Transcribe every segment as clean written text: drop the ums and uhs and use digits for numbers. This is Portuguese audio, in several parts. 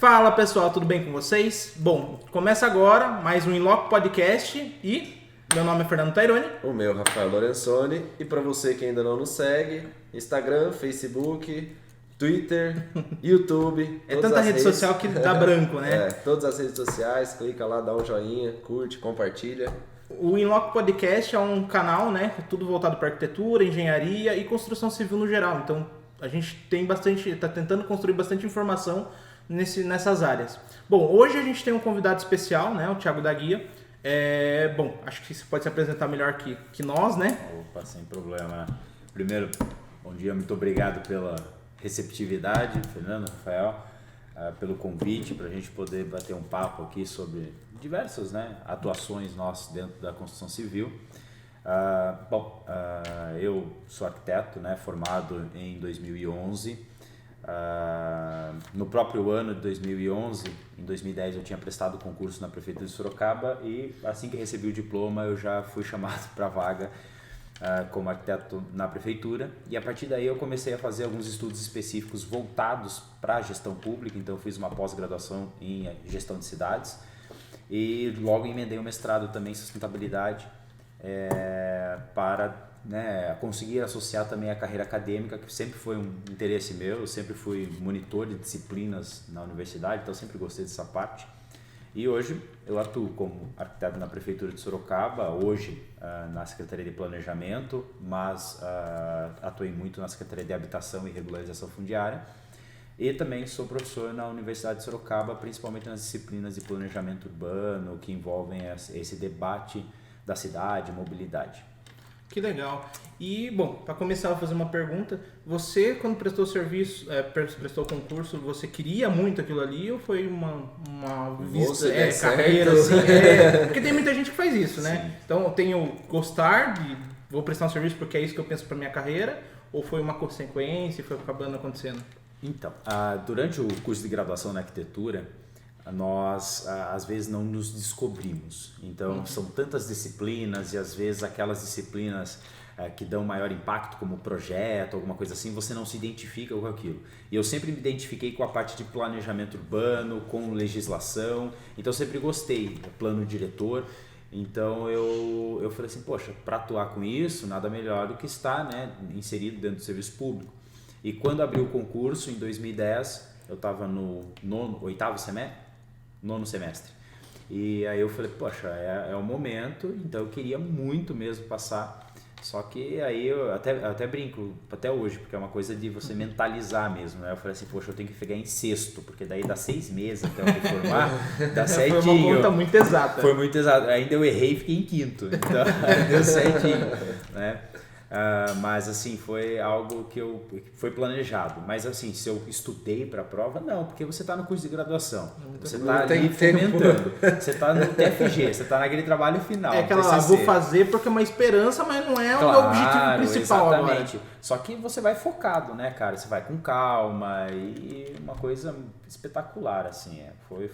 Fala pessoal, tudo bem com vocês? Bom, começa agora mais um Inloco Podcast e meu nome é Fernando Taironi. O meu, Rafael Lorenzoni. E para você que ainda não nos segue, Instagram, Facebook, Twitter, YouTube. É tanta rede social que dá branco, né? Todas as redes sociais, clica lá, dá um joinha, curte, compartilha. O Inloco Podcast é um canal, né? Tudo voltado para arquitetura, engenharia e construção civil no geral. Então a gente está tentando construir bastante informação nessas áreas. Bom, hoje a gente tem um convidado especial, né? O Thiago da Guia. Bom, acho que você pode se apresentar melhor que nós, né? Opa, sem problema. Primeiro, bom dia, muito obrigado pela receptividade, Fernando, Rafael, pelo convite para a gente poder bater um papo aqui sobre diversas, né, atuações nossas dentro da construção civil. Eu sou arquiteto, né, formado em 2011. No próprio ano de 2011, em 2010 eu tinha prestado concurso na Prefeitura de Sorocaba e assim que recebi o diploma eu já fui chamado para a vaga como arquiteto na Prefeitura, e a partir daí eu comecei a fazer alguns estudos específicos voltados para a gestão pública. Então eu fiz uma pós-graduação em gestão de cidades e logo emendei um mestrado também em sustentabilidade para conseguir associar também a carreira acadêmica, que sempre foi um interesse meu. Eu sempre fui monitor de disciplinas na universidade, então sempre gostei dessa parte. E hoje eu atuo como arquiteto na Prefeitura de Sorocaba, hoje na Secretaria de Planejamento, mas atuei muito na Secretaria de Habitação e Regularização Fundiária. E também sou professor na Universidade de Sorocaba, principalmente nas disciplinas de planejamento urbano, que envolvem esse debate da cidade, mobilidade. Que legal. E, bom, para começar a fazer uma pergunta, você, quando prestou serviço, prestou concurso, você queria muito aquilo ali ou foi uma vista, carreira, assim? Porque tem muita gente que faz isso, né? Sim. Então, eu tenho gostar de, vou prestar um serviço porque é isso que eu penso para minha carreira, ou foi uma consequência e foi acabando acontecendo? Então, durante o curso de graduação na arquitetura, nós às vezes não nos descobrimos. Então são tantas disciplinas e às vezes aquelas disciplinas que dão maior impacto, como projeto, alguma coisa assim, você não se identifica com aquilo. E eu sempre me identifiquei com a parte de planejamento urbano, com legislação, então eu sempre gostei do plano diretor. Então eu falei assim, poxa, para atuar com isso, nada melhor do que estar, né, inserido dentro do serviço público. E quando abriu o concurso, em 2010, eu estava no nono semestre. E aí eu falei, poxa, é o momento, então eu queria muito mesmo passar. Só que aí eu até brinco, até hoje, porque é uma coisa de você mentalizar mesmo, né? Eu falei assim, poxa, eu tenho que pegar em sexto, porque daí dá 6 meses até eu me formar, dá certinho. Foi uma conta muito exata. Foi muito exato. Ainda eu errei e fiquei em quinto, então deu certinho, né? Mas assim, foi algo que foi planejado. Mas assim, se eu estudei para a prova, não, porque você está no curso de graduação, você está ali fomentando, você está no TFG, você está naquele trabalho final. É aquela, vou fazer porque é uma esperança, mas não é o meu objetivo principal. Exatamente. Agora. Só que você vai focado, né, cara? Você vai com calma e uma coisa espetacular, assim.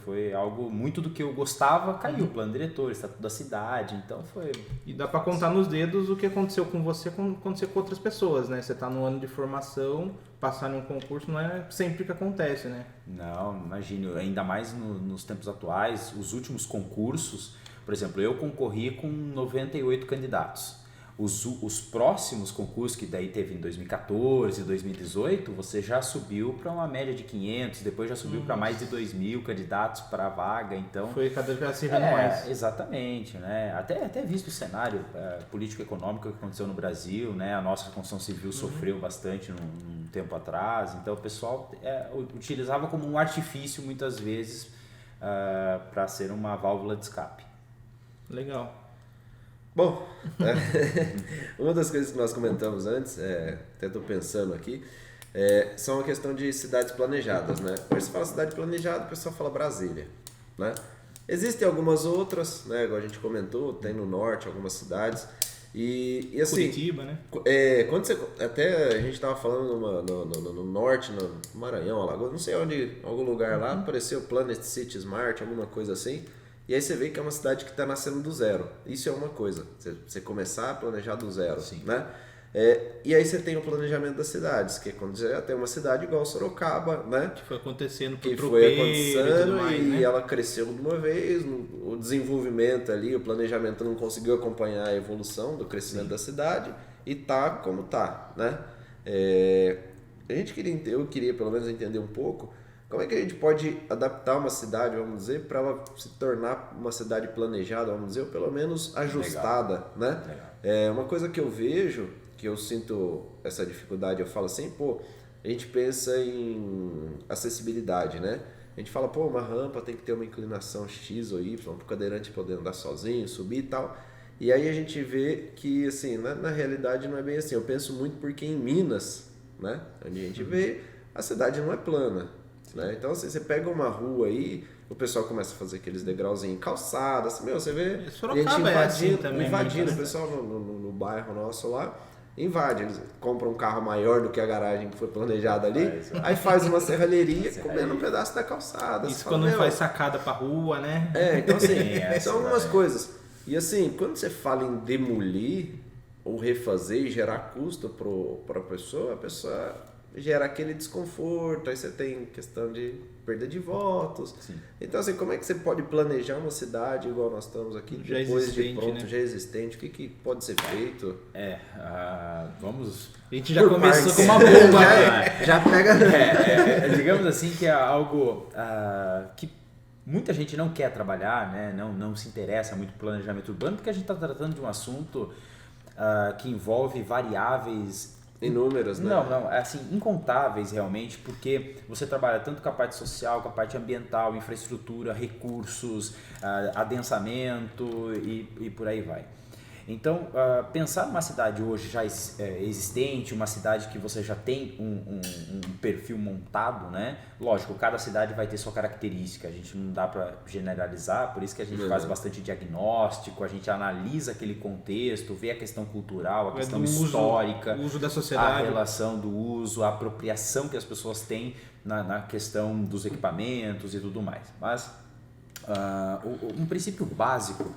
Foi algo muito do que eu gostava, caiu o plano diretor, estatuto da cidade, então foi... E dá para contar nos dedos o que aconteceu com você, aconteceu com outras pessoas, né? Você tá no ano de formação, passar em um concurso não é sempre que acontece, né? Não, imagino, ainda mais nos tempos atuais, os últimos concursos, por exemplo, eu concorri com 98 candidatos. Os próximos concursos, que daí teve em 2014, 2018, você já subiu para uma média de 500, depois já subiu para mais de 2.000 candidatos para a vaga, então... Foi cada vez acirrando mais. Exatamente, né? Até visto o cenário político-econômico que aconteceu no Brasil, né? A nossa construção civil sofreu bastante num tempo atrás, então o pessoal utilizava como um artifício, muitas vezes, para ser uma válvula de escape. Legal. Bom, uma das coisas que nós comentamos antes, até estou pensando aqui, são a questão de cidades planejadas, né? Quando você fala cidade planejada, o pessoal fala Brasília, né? Existem algumas outras, né? Igual a gente comentou, tem no norte algumas cidades. E assim, Curitiba, né? Quando você, até a gente estava falando no norte, no Maranhão, Alagoas, não sei onde, algum lugar lá, apareceu Planet City Smart, alguma coisa assim. E aí você vê que é uma cidade que está nascendo do zero. Isso é uma coisa, você começar a planejar do zero, Sim. né? E aí você tem o planejamento das cidades, que é quando você já tem uma cidade igual Sorocaba, né? Que foi acontecendo por que tropeiro foi acontecendo e tudo mais, né? ela cresceu de uma vez, o desenvolvimento ali, o planejamento não conseguiu acompanhar a evolução do crescimento da cidade e tá como tá, né? Eu queria pelo menos entender um pouco como é que a gente pode adaptar uma cidade, vamos dizer, para ela se tornar uma cidade planejada, vamos dizer, ou pelo menos ajustada, né? Uma coisa que eu vejo, que eu sinto essa dificuldade, eu falo assim, a gente pensa em acessibilidade, né? A gente fala, uma rampa tem que ter uma inclinação X ou Y, para o cadeirante poder andar sozinho, subir e tal. E aí a gente vê que, assim, na realidade não é bem assim. Eu penso muito porque em Minas, né, onde a gente vê, a cidade não é plana, né? Então, assim, você pega uma rua aí, o pessoal começa a fazer aqueles degrauzinhos em calçada, assim, você vê a gente invadindo, o pessoal no bairro nosso lá, invade, eles compram um carro maior do que a garagem que foi planejada ali, aí faz uma serralheria comendo um pedaço da calçada. Isso quando não faz sacada pra rua, né? Então assim, são algumas coisas. E assim, quando você fala em demolir ou refazer e gerar custo para a pessoa gera aquele desconforto, aí você tem questão de perda de votos. Sim. Então assim, como é que você pode planejar uma cidade igual nós estamos aqui, já depois de pronto, né? Já existente, o que pode ser feito? Vamos... A gente já começou com uma bomba. já pega... digamos assim que é algo que muita gente não quer trabalhar, né? Não se interessa muito por planejamento urbano, porque a gente está tratando de um assunto que envolve variáveis inúmeras, né? Não, assim, incontáveis realmente, porque você trabalha tanto com a parte social, com a parte ambiental, infraestrutura, recursos, adensamento e por aí vai. Então, pensar numa cidade hoje já existente, uma cidade que você já tem um perfil montado, né? Lógico, cada cidade vai ter sua característica, a gente não dá para generalizar, por isso que a gente faz bastante diagnóstico, a gente analisa aquele contexto, vê a questão cultural, a questão histórica, o uso da sociedade, a relação do uso, a apropriação que as pessoas têm na questão dos equipamentos e tudo mais. Mas um princípio básico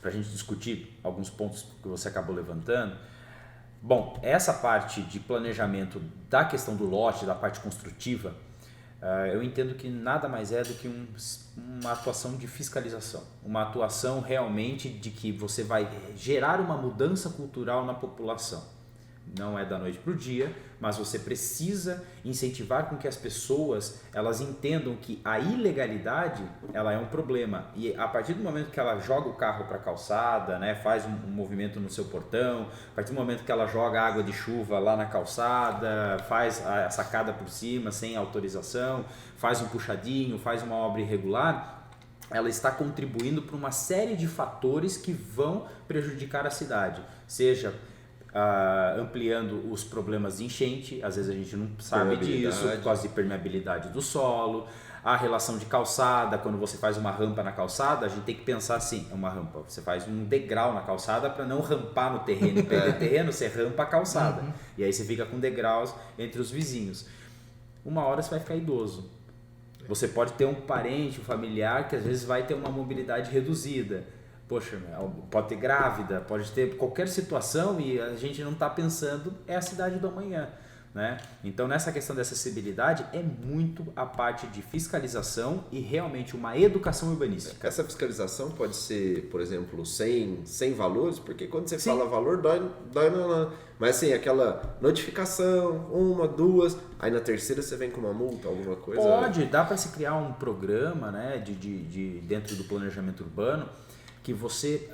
para a gente discutir alguns pontos que você acabou levantando. Bom, essa parte de planejamento da questão do lote, da parte construtiva, eu entendo que nada mais é do que uma atuação de fiscalização, uma atuação realmente de que você vai gerar uma mudança cultural na população. Não é da noite para o dia, mas você precisa incentivar com que as pessoas elas entendam que a ilegalidade ela é um problema, e a partir do momento que ela joga o carro para a calçada, né, faz um movimento no seu portão, a partir do momento que ela joga água de chuva lá na calçada, faz a sacada por cima sem autorização, faz um puxadinho, faz uma obra irregular, ela está contribuindo para uma série de fatores que vão prejudicar a cidade, seja ampliando os problemas de enchente, às vezes a gente não sabe disso, por causa de permeabilidade do solo, a relação de calçada, quando você faz uma rampa na calçada, a gente tem que pensar assim, uma rampa, você faz um degrau na calçada para não rampar no terreno e perder terreno, você rampa a calçada, e aí você fica com degraus entre os vizinhos. Uma hora você vai ficar idoso, você pode ter um parente, um familiar que às vezes vai ter uma mobilidade reduzida, poxa, pode ter grávida, pode ter qualquer situação e a gente não está pensando, é a cidade do amanhã, né? Então nessa questão da acessibilidade é muito a parte de fiscalização e realmente uma educação urbanística. Essa fiscalização pode ser, por exemplo, sem valores, porque quando você fala valor, dói mas assim, aquela notificação, 1, 2, aí na terceira você vem com uma multa, alguma coisa? Pode, dá para se criar um programa, né, dentro do planejamento urbano, que você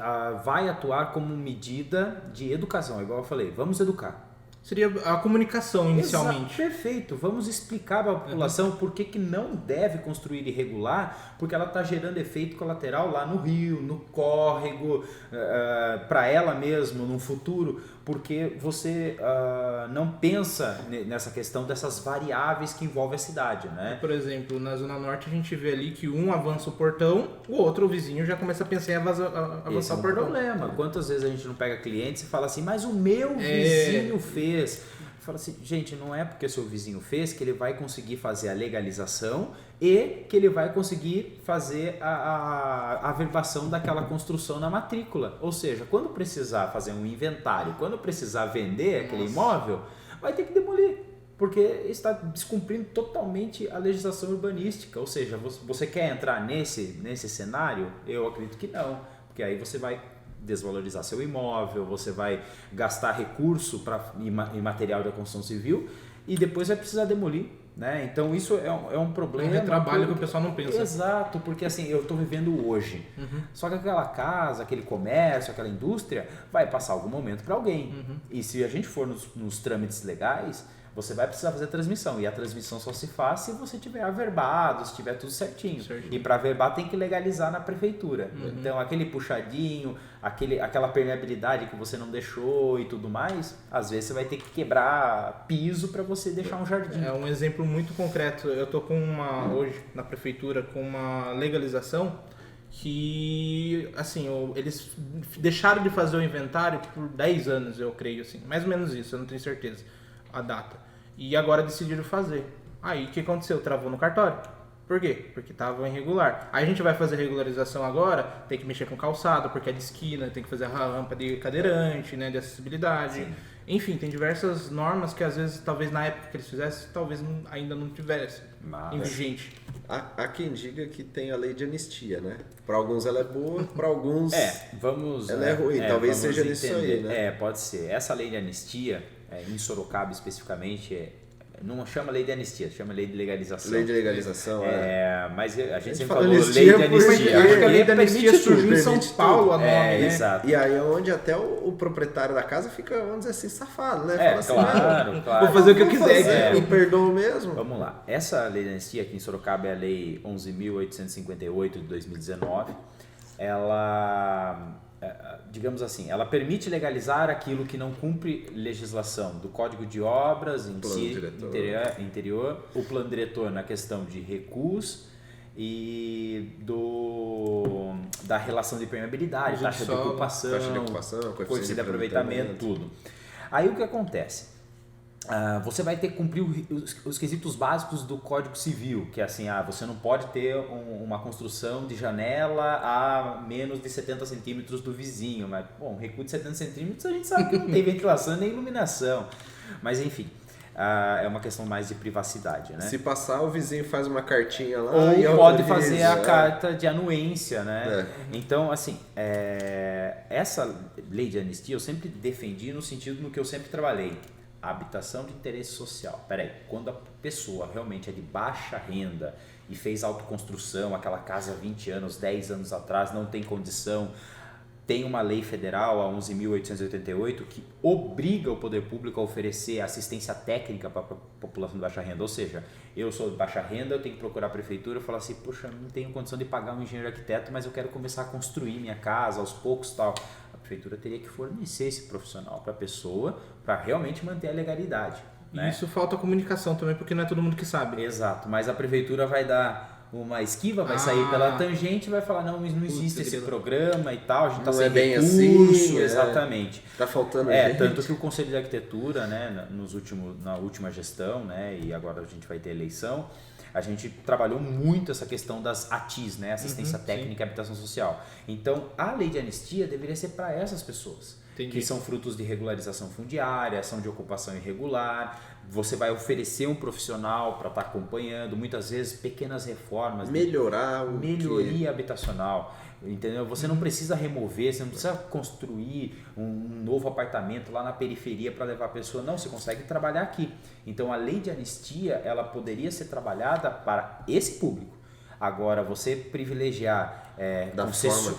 vai atuar como medida de educação, igual eu falei, vamos educar. Seria a comunicação inicialmente. Perfeito, vamos explicar para a população por que não deve construir irregular, porque ela está gerando efeito colateral lá no rio, no córrego, para ela mesmo, no futuro, porque você não pensa nessa questão dessas variáveis que envolvem a cidade, né? Por exemplo, na Zona Norte a gente vê ali que um avança o portão, o outro, o vizinho, já começa a pensar em avançar o portão. Problema. Quantas vezes a gente não pega clientes e fala assim, mas o meu vizinho fez. Fala assim, gente, não é porque seu vizinho fez que ele vai conseguir fazer a legalização e que ele vai conseguir fazer a averbação daquela construção na matrícula. Ou seja, quando precisar fazer um inventário, quando precisar vender aquele imóvel, vai ter que demolir, porque está descumprindo totalmente a legislação urbanística. Ou seja, você quer entrar nesse cenário? Eu acredito que não, porque aí você vai desvalorizar seu imóvel, você vai gastar recurso em material da construção civil e depois vai precisar demolir, né? Então isso é um problema. É um trabalho que o pessoal não pensa. Exato, porque assim, eu estou vivendo hoje. Só que aquela casa, aquele comércio, aquela indústria vai passar algum momento para alguém. E se a gente for nos trâmites legais, você vai precisar fazer a transmissão. E a transmissão só se faz se você tiver averbado, se tiver tudo certinho. E para averbar tem que legalizar na prefeitura. Então aquele puxadinho, aquela permeabilidade que você não deixou e tudo mais, às vezes você vai ter que quebrar piso para você deixar um jardim. É um exemplo muito concreto. Eu estou hoje na prefeitura com uma legalização que, assim, eles deixaram de fazer o inventário por 10 anos, eu creio, assim. Mais ou menos isso, eu não tenho certeza a data. E agora decidiram fazer. Aí o que aconteceu? Travou no cartório. Por quê? Porque estava irregular. Aí a gente vai fazer regularização agora, tem que mexer com calçado, porque é de esquina, tem que fazer a rampa de cadeirante, né, de acessibilidade. Sim. Enfim, tem diversas normas que às vezes, talvez na época que eles fizessem, talvez ainda não tivesse em vigente. Há quem diga que tem a lei de anistia, né? Para alguns ela é boa, para alguns ela é ruim. Talvez seja nisso aí, né? Pode ser. Essa lei de anistia, em Sorocaba especificamente, não chama lei de anistia, chama lei de legalização. Lei de legalização, mas a gente sempre fala falou anistia lei de anistia. Acho que a lei de anistia surgiu em São permite Paulo, a nome, né? Exato. E aí é onde até o proprietário da casa fica, vamos dizer assim, safado, né? Claro, assim, claro. Vou fazer o que eu quiser. Me perdoa mesmo. Vamos lá. Essa lei de anistia aqui em Sorocaba é a lei 11.858 de 2019. Ela, digamos assim, ela permite legalizar aquilo que não cumpre legislação do Código de Obras em si, interior, o plano diretor na questão de recursos e da relação de permeabilidade, taxa de ocupação, coeficiente de aproveitamento, tudo. Aí o que acontece? Você vai ter que cumprir os quesitos básicos do Código Civil, que é assim, você não pode ter uma construção de janela a menos de 70 centímetros do vizinho, mas bom, recuo de 70 centímetros a gente sabe que não tem ventilação nem iluminação, mas enfim, é uma questão mais de privacidade, né? Se passar, o vizinho faz uma cartinha lá ou e pode fazer a carta de anuência, né? Então, assim, essa lei de anistia eu sempre defendi no sentido no que eu sempre trabalhei. A habitação de interesse social. Peraí, quando a pessoa realmente é de baixa renda e fez autoconstrução, aquela casa há 20 anos, 10 anos atrás, não tem condição, tem uma lei federal, a 11.888, que obriga o poder público a oferecer assistência técnica para a população de baixa renda. Ou seja, eu sou de baixa renda, eu tenho que procurar a prefeitura e falar assim, poxa, não tenho condição de pagar um engenheiro arquiteto, mas eu quero começar a construir minha casa aos poucos e tal. A prefeitura teria que fornecer esse profissional para a pessoa para realmente manter a legalidade. Né? E isso falta comunicação também, porque não é todo mundo que sabe. Exato, mas a prefeitura vai dar uma esquiva, vai sair pela tangente e vai falar, não existe esse programa e tal, a gente está sem bem recurso, assim, exatamente. Está faltando gente. Tanto que o Conselho de Arquitetura, né, na última gestão, né, e agora a gente vai ter eleição, a gente trabalhou muito essa questão das ATIs, né, Assistência Técnica e Habitação Social. Então, a lei de anistia deveria ser para essas pessoas. Entendi. Que são frutos de regularização fundiária, ação de ocupação irregular. Você vai oferecer um profissional para estar acompanhando, muitas vezes pequenas reformas. Melhoria habitacional. Entendeu? Você não precisa remover, você não precisa construir um novo apartamento lá na periferia para levar a pessoa. Não, você consegue trabalhar aqui. Então a lei de anistia, ela poderia ser trabalhada para esse público. Agora, você privilegiar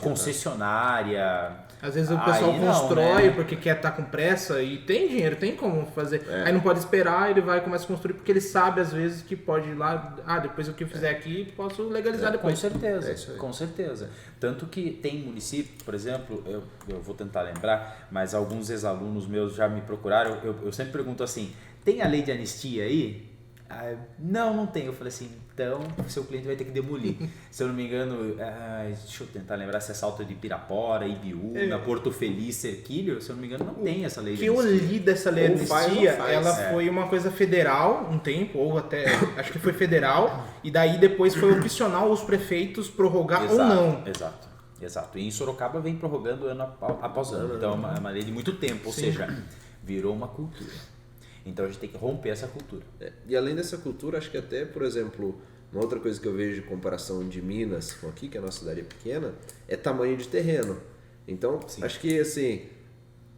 concessionária... Às vezes o pessoal constrói porque quer estar com pressa e tem dinheiro, tem como fazer. Aí não pode esperar, ele vai e começa a construir porque ele sabe às vezes que pode ir lá, depois o que eu fizer aqui, posso legalizar depois. Com certeza. Tanto que tem município, por exemplo, eu vou tentar lembrar, mas alguns ex-alunos meus já me procuraram, eu sempre pergunto assim, tem a lei de anistia aí? Não tem. Eu falei assim, então seu cliente vai ter que demolir. Se eu não me engano, deixa eu tentar lembrar se é Salto de Pirapora, Ibiúna, Porto Feliz, Cerquilho, se eu não me engano, não tem essa lei de anistia. Que eu li dessa lei de anistia, ela foi uma coisa federal um tempo, ou até, acho que foi federal, e daí depois foi opcional os prefeitos prorrogar ou não. Exato. E em Sorocaba vem prorrogando ano após ano. Então é uma lei de muito tempo, ou seja, virou uma cultura. Então a gente tem que romper essa cultura. E além dessa cultura, acho que até, por exemplo, uma outra coisa que eu vejo de comparação de Minas com aqui, que a nossa cidade é pequena, é tamanho de terreno. Então, acho que assim,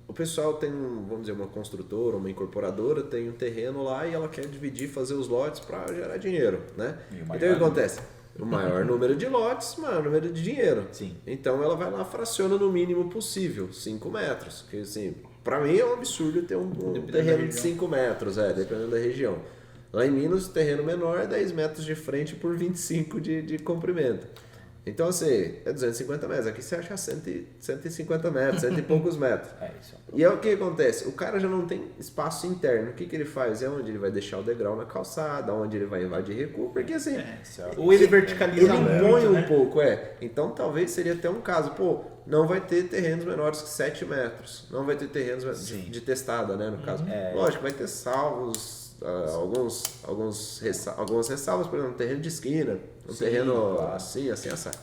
o pessoal tem, vamos dizer, uma construtora, uma incorporadora, tem um terreno lá e ela quer dividir, fazer os lotes para gerar dinheiro, né? Então o que acontece? O maior número de lotes, o maior número de dinheiro. Sim. Então ela vai lá, fraciona no mínimo possível, 5 metros. Que assim, pra mim é um absurdo ter um terreno de 5 metros, dependendo da região. Lá em Minas, o terreno menor é 10 metros de frente por 25 de comprimento. Então, assim, é 250 metros. Aqui você acha 150 metros, 100 e poucos metros. Isso. E é o que acontece? O cara já não tem espaço interno. O que ele faz? É onde ele vai deixar o degrau na calçada, onde ele vai invadir recuo, porque assim... Ou ele verticaliza ele impõe um pouco, Então, talvez seria até um caso, não vai ter terrenos menores que 7 metros. Não vai ter terrenos de testada, né, no caso. Lógico, vai ter salvos... algumas ressalvas, por exemplo, um terreno de esquina, terreno assim, assado.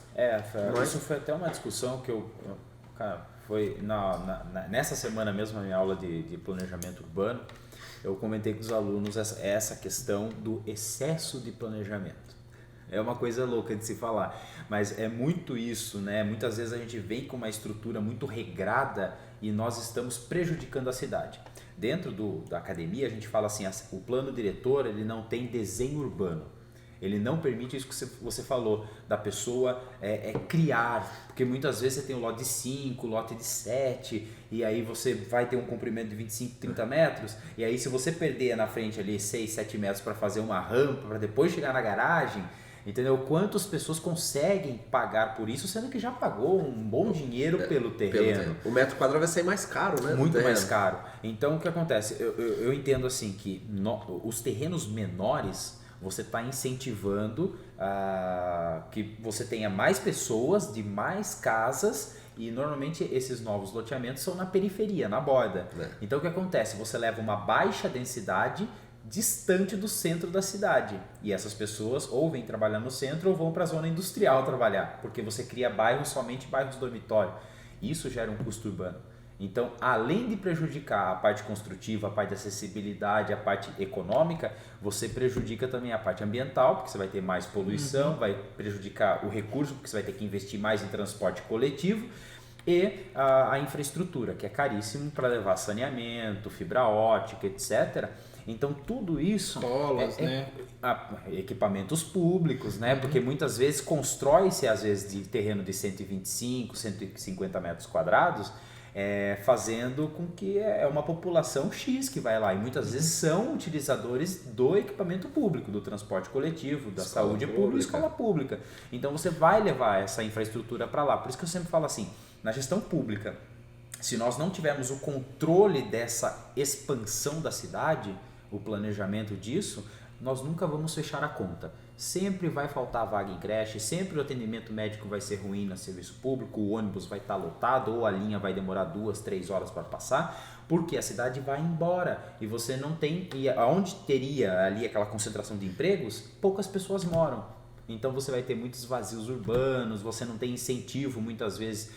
Isso foi até uma discussão que foi nessa semana mesmo, na minha aula de planejamento urbano, eu comentei com os alunos essa questão do excesso de planejamento. É uma coisa louca de se falar, mas é muito isso, né? Muitas vezes a gente vem com uma estrutura muito regrada e nós estamos prejudicando a cidade. Dentro da academia a gente fala assim, o plano diretor ele não tem desenho urbano, ele não permite isso que você falou, da pessoa criar, porque muitas vezes você tem um lote de 5, lote de 7, e aí você vai ter um comprimento de 25, 30 metros, e aí se você perder na frente ali 6, 7 metros para fazer uma rampa, para depois chegar na garagem, entendeu? Quantas pessoas conseguem pagar por isso, sendo que já pagou um bom dinheiro pelo terreno. O metro quadrado vai ser mais caro, né? Muito mais caro. Então, o que acontece? Eu entendo assim que os terrenos menores, você está incentivando que você tenha mais pessoas, de mais casas, e normalmente esses novos loteamentos são na periferia, na borda. Então, o que acontece? Você leva uma baixa densidade distante do centro da cidade, e essas pessoas ou vêm trabalhar no centro ou vão para a zona industrial trabalhar, porque você cria somente bairros dormitório. Isso gera um custo urbano. Então, além de prejudicar a parte construtiva, a parte de acessibilidade, a parte econômica, você prejudica também a parte ambiental, porque você vai ter mais poluição, vai prejudicar o recurso, porque você vai ter que investir mais em transporte coletivo, e a infraestrutura, que é caríssimo para levar saneamento, fibra ótica, etc. Então tudo isso escolas, equipamentos públicos, né? Porque muitas vezes constrói-se às vezes de terreno de 125, 150 metros quadrados, fazendo com que é uma população X que vai lá, e muitas vezes são utilizadores do equipamento público, do transporte coletivo, da saúde pública e escola pública. Então você vai levar essa infraestrutura para lá. Por isso que eu sempre falo assim, na gestão pública, se nós não tivermos o controle dessa expansão da cidade, o planejamento disso, nós nunca vamos fechar a conta. Sempre vai faltar vaga em creche, sempre o atendimento médico vai ser ruim no serviço público, o ônibus vai estar lotado ou a linha vai demorar 2, 3 horas para passar, porque a cidade vai embora e você não tem, e onde teria ali aquela concentração de empregos, poucas pessoas moram. Então você vai ter muitos vazios urbanos, você não tem incentivo muitas vezes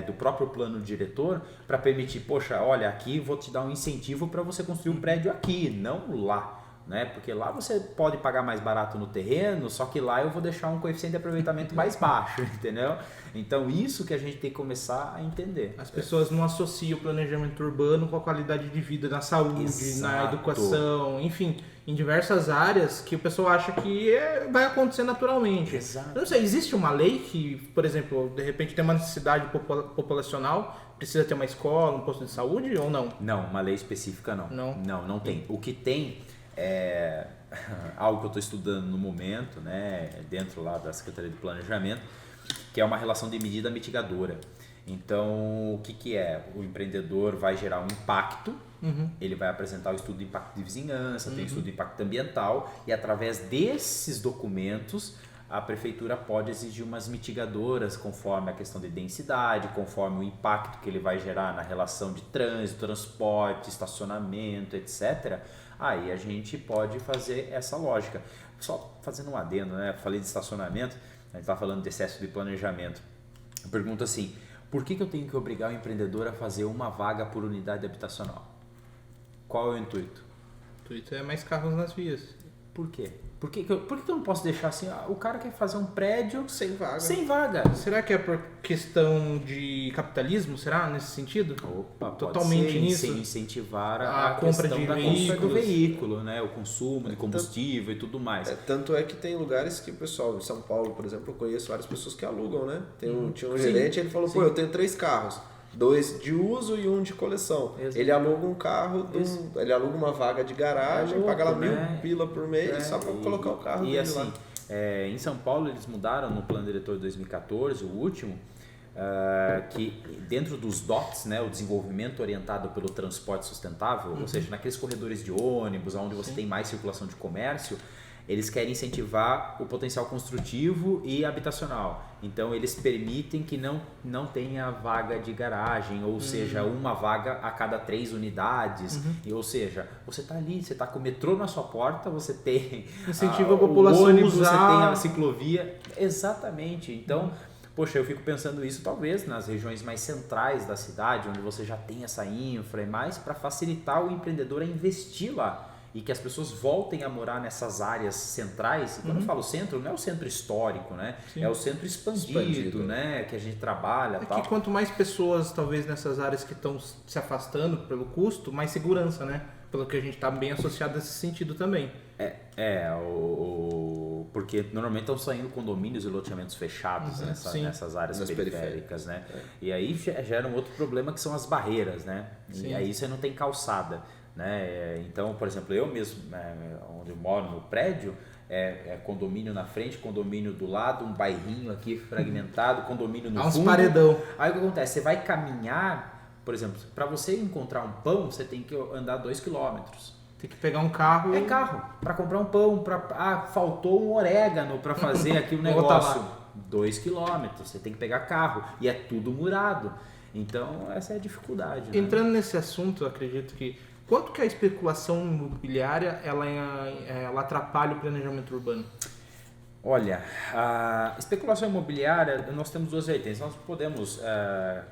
do próprio plano diretor para permitir, poxa, olha, aqui vou te dar um incentivo para você construir um prédio aqui, não lá. Né? Porque lá você pode pagar mais barato no terreno, só que lá eu vou deixar um coeficiente de aproveitamento mais baixo, entendeu? Então isso que a gente tem que começar a entender. As pessoas não associam o planejamento urbano com a qualidade de vida na saúde, na educação, enfim, em diversas áreas que o pessoal acha que vai acontecer naturalmente. Exato. Eu não sei, existe uma lei que, por exemplo, de repente tem uma necessidade populacional, precisa ter uma escola, um posto de saúde ou não? Não, uma lei específica não. Não tem. O que tem é algo que eu estou estudando no momento, né, dentro lá da Secretaria de Planejamento, que é uma relação de medida mitigadora. Então, o que é? O empreendedor vai gerar um impacto, ele vai apresentar o estudo de impacto de vizinhança, tem o estudo de impacto ambiental, e através desses documentos, a prefeitura pode exigir umas mitigadoras conforme a questão de densidade, conforme o impacto que ele vai gerar na relação de trânsito, transporte, estacionamento, etc. Aí a gente pode fazer essa lógica. Só fazendo um adendo, né? Falei de estacionamento, a gente está falando de excesso de planejamento. Eu pergunto assim, por que eu tenho que obrigar o empreendedor a fazer uma vaga por unidade habitacional? Qual é o intuito? O intuito é mais carros nas vias. Por quê? Por que eu não posso deixar assim? O cara quer fazer um prédio sem vaga. Sem vaga. Será que é por questão de capitalismo? Será nesse sentido? Opa, totalmente pode ser, nisso. Incentivar a compra de compra do veículo, né? O consumo de combustível e tudo mais. Tanto é que tem lugares que o pessoal, em São Paulo, por exemplo, eu conheço várias pessoas que alugam, né? Tinha um gerente, ele falou, eu tenho 3 carros. 2 de uso e 1 de coleção. Exato. Ele aluga um carro, ele aluga uma vaga de garagem, paga lá $1.000 por mês só para colocar o carro dele assim, lá. Em São Paulo eles mudaram no plano diretor de 2014, o último, que dentro dos DOTs, né, o desenvolvimento orientado pelo transporte sustentável, ou seja, naqueles corredores de ônibus, onde você tem mais circulação de comércio, eles querem incentivar o potencial construtivo e habitacional. Então, eles permitem que não tenha vaga de garagem, ou seja, uma vaga a cada 3 unidades. Ou seja, você está ali, você está com o metrô na sua porta, você tem incentiva a população o ônibus, usar... você tem a ciclovia. Exatamente. Então, poxa, eu fico pensando isso talvez nas regiões mais centrais da cidade, onde você já tem essa infra e mais, para facilitar o empreendedor a investir lá. E que as pessoas voltem a morar nessas áreas centrais. E quando eu falo centro, não é o centro histórico, né? Sim. É o centro expandido, né? Que a gente trabalha. Tal. Que quanto mais pessoas, talvez, nessas áreas que estão se afastando pelo custo, mais segurança, né? Pelo que a gente está bem associado nesse sentido também. Porque normalmente estão saindo condomínios e loteamentos fechados nessas áreas periféricas, né? E aí gera um outro problema que são as barreiras, né? Sim. E aí você não tem calçada. Né? Então, por exemplo, eu mesmo, onde eu moro no prédio, é condomínio na frente, condomínio do lado, um bairrinho aqui fragmentado, condomínio no fundo. Paredão. Aí o que acontece? Você vai caminhar, por exemplo, para você encontrar um pão, você tem que andar 2 quilômetros. Tem que pegar um carro. É carro, para comprar um pão, faltou um orégano para fazer aqui o negócio. 2 quilômetros, você tem que pegar carro e é tudo murado. Então, essa é a dificuldade. Né? Entrando nesse assunto, eu acredito que quanto que a especulação imobiliária ela atrapalha o planejamento urbano? Olha, a especulação imobiliária, nós temos 2 vertentes. Nós podemos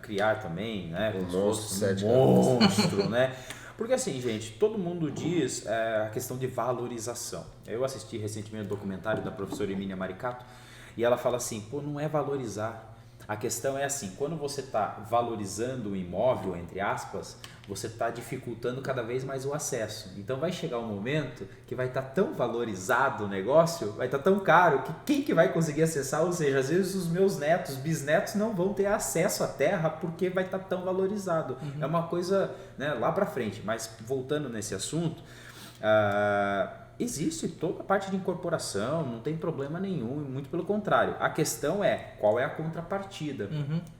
criar também, né, um monstro, né? Porque assim, gente, todo mundo diz a questão de valorização. Eu assisti recentemente um documentário da professora Emília Maricato e ela fala assim, não é valorizar. A questão é assim, quando você está valorizando o imóvel, entre aspas, você está dificultando cada vez mais o acesso. Então vai chegar um momento que vai estar tão valorizado o negócio, vai estar tão caro, que quem que vai conseguir acessar? Ou seja, às vezes os meus netos, bisnetos não vão ter acesso à terra porque vai estar tão valorizado. É uma coisa, né, lá para frente. Mas voltando nesse assunto... existe toda a parte de incorporação, não tem problema nenhum, muito pelo contrário. A questão é qual é a contrapartida,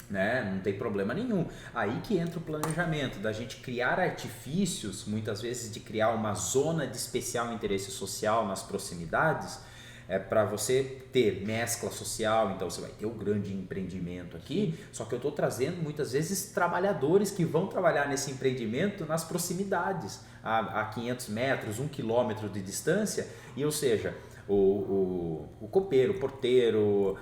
né? Não tem problema nenhum. Aí que entra o planejamento, da gente criar artifícios, muitas vezes de criar uma zona de especial interesse social nas proximidades, para você ter mescla social, então você vai ter o grande empreendimento aqui, só que eu estou trazendo muitas vezes trabalhadores que vão trabalhar nesse empreendimento nas proximidades, a 500 metros, 1 quilômetro de distância, e ou seja, o copeiro, o porteiro,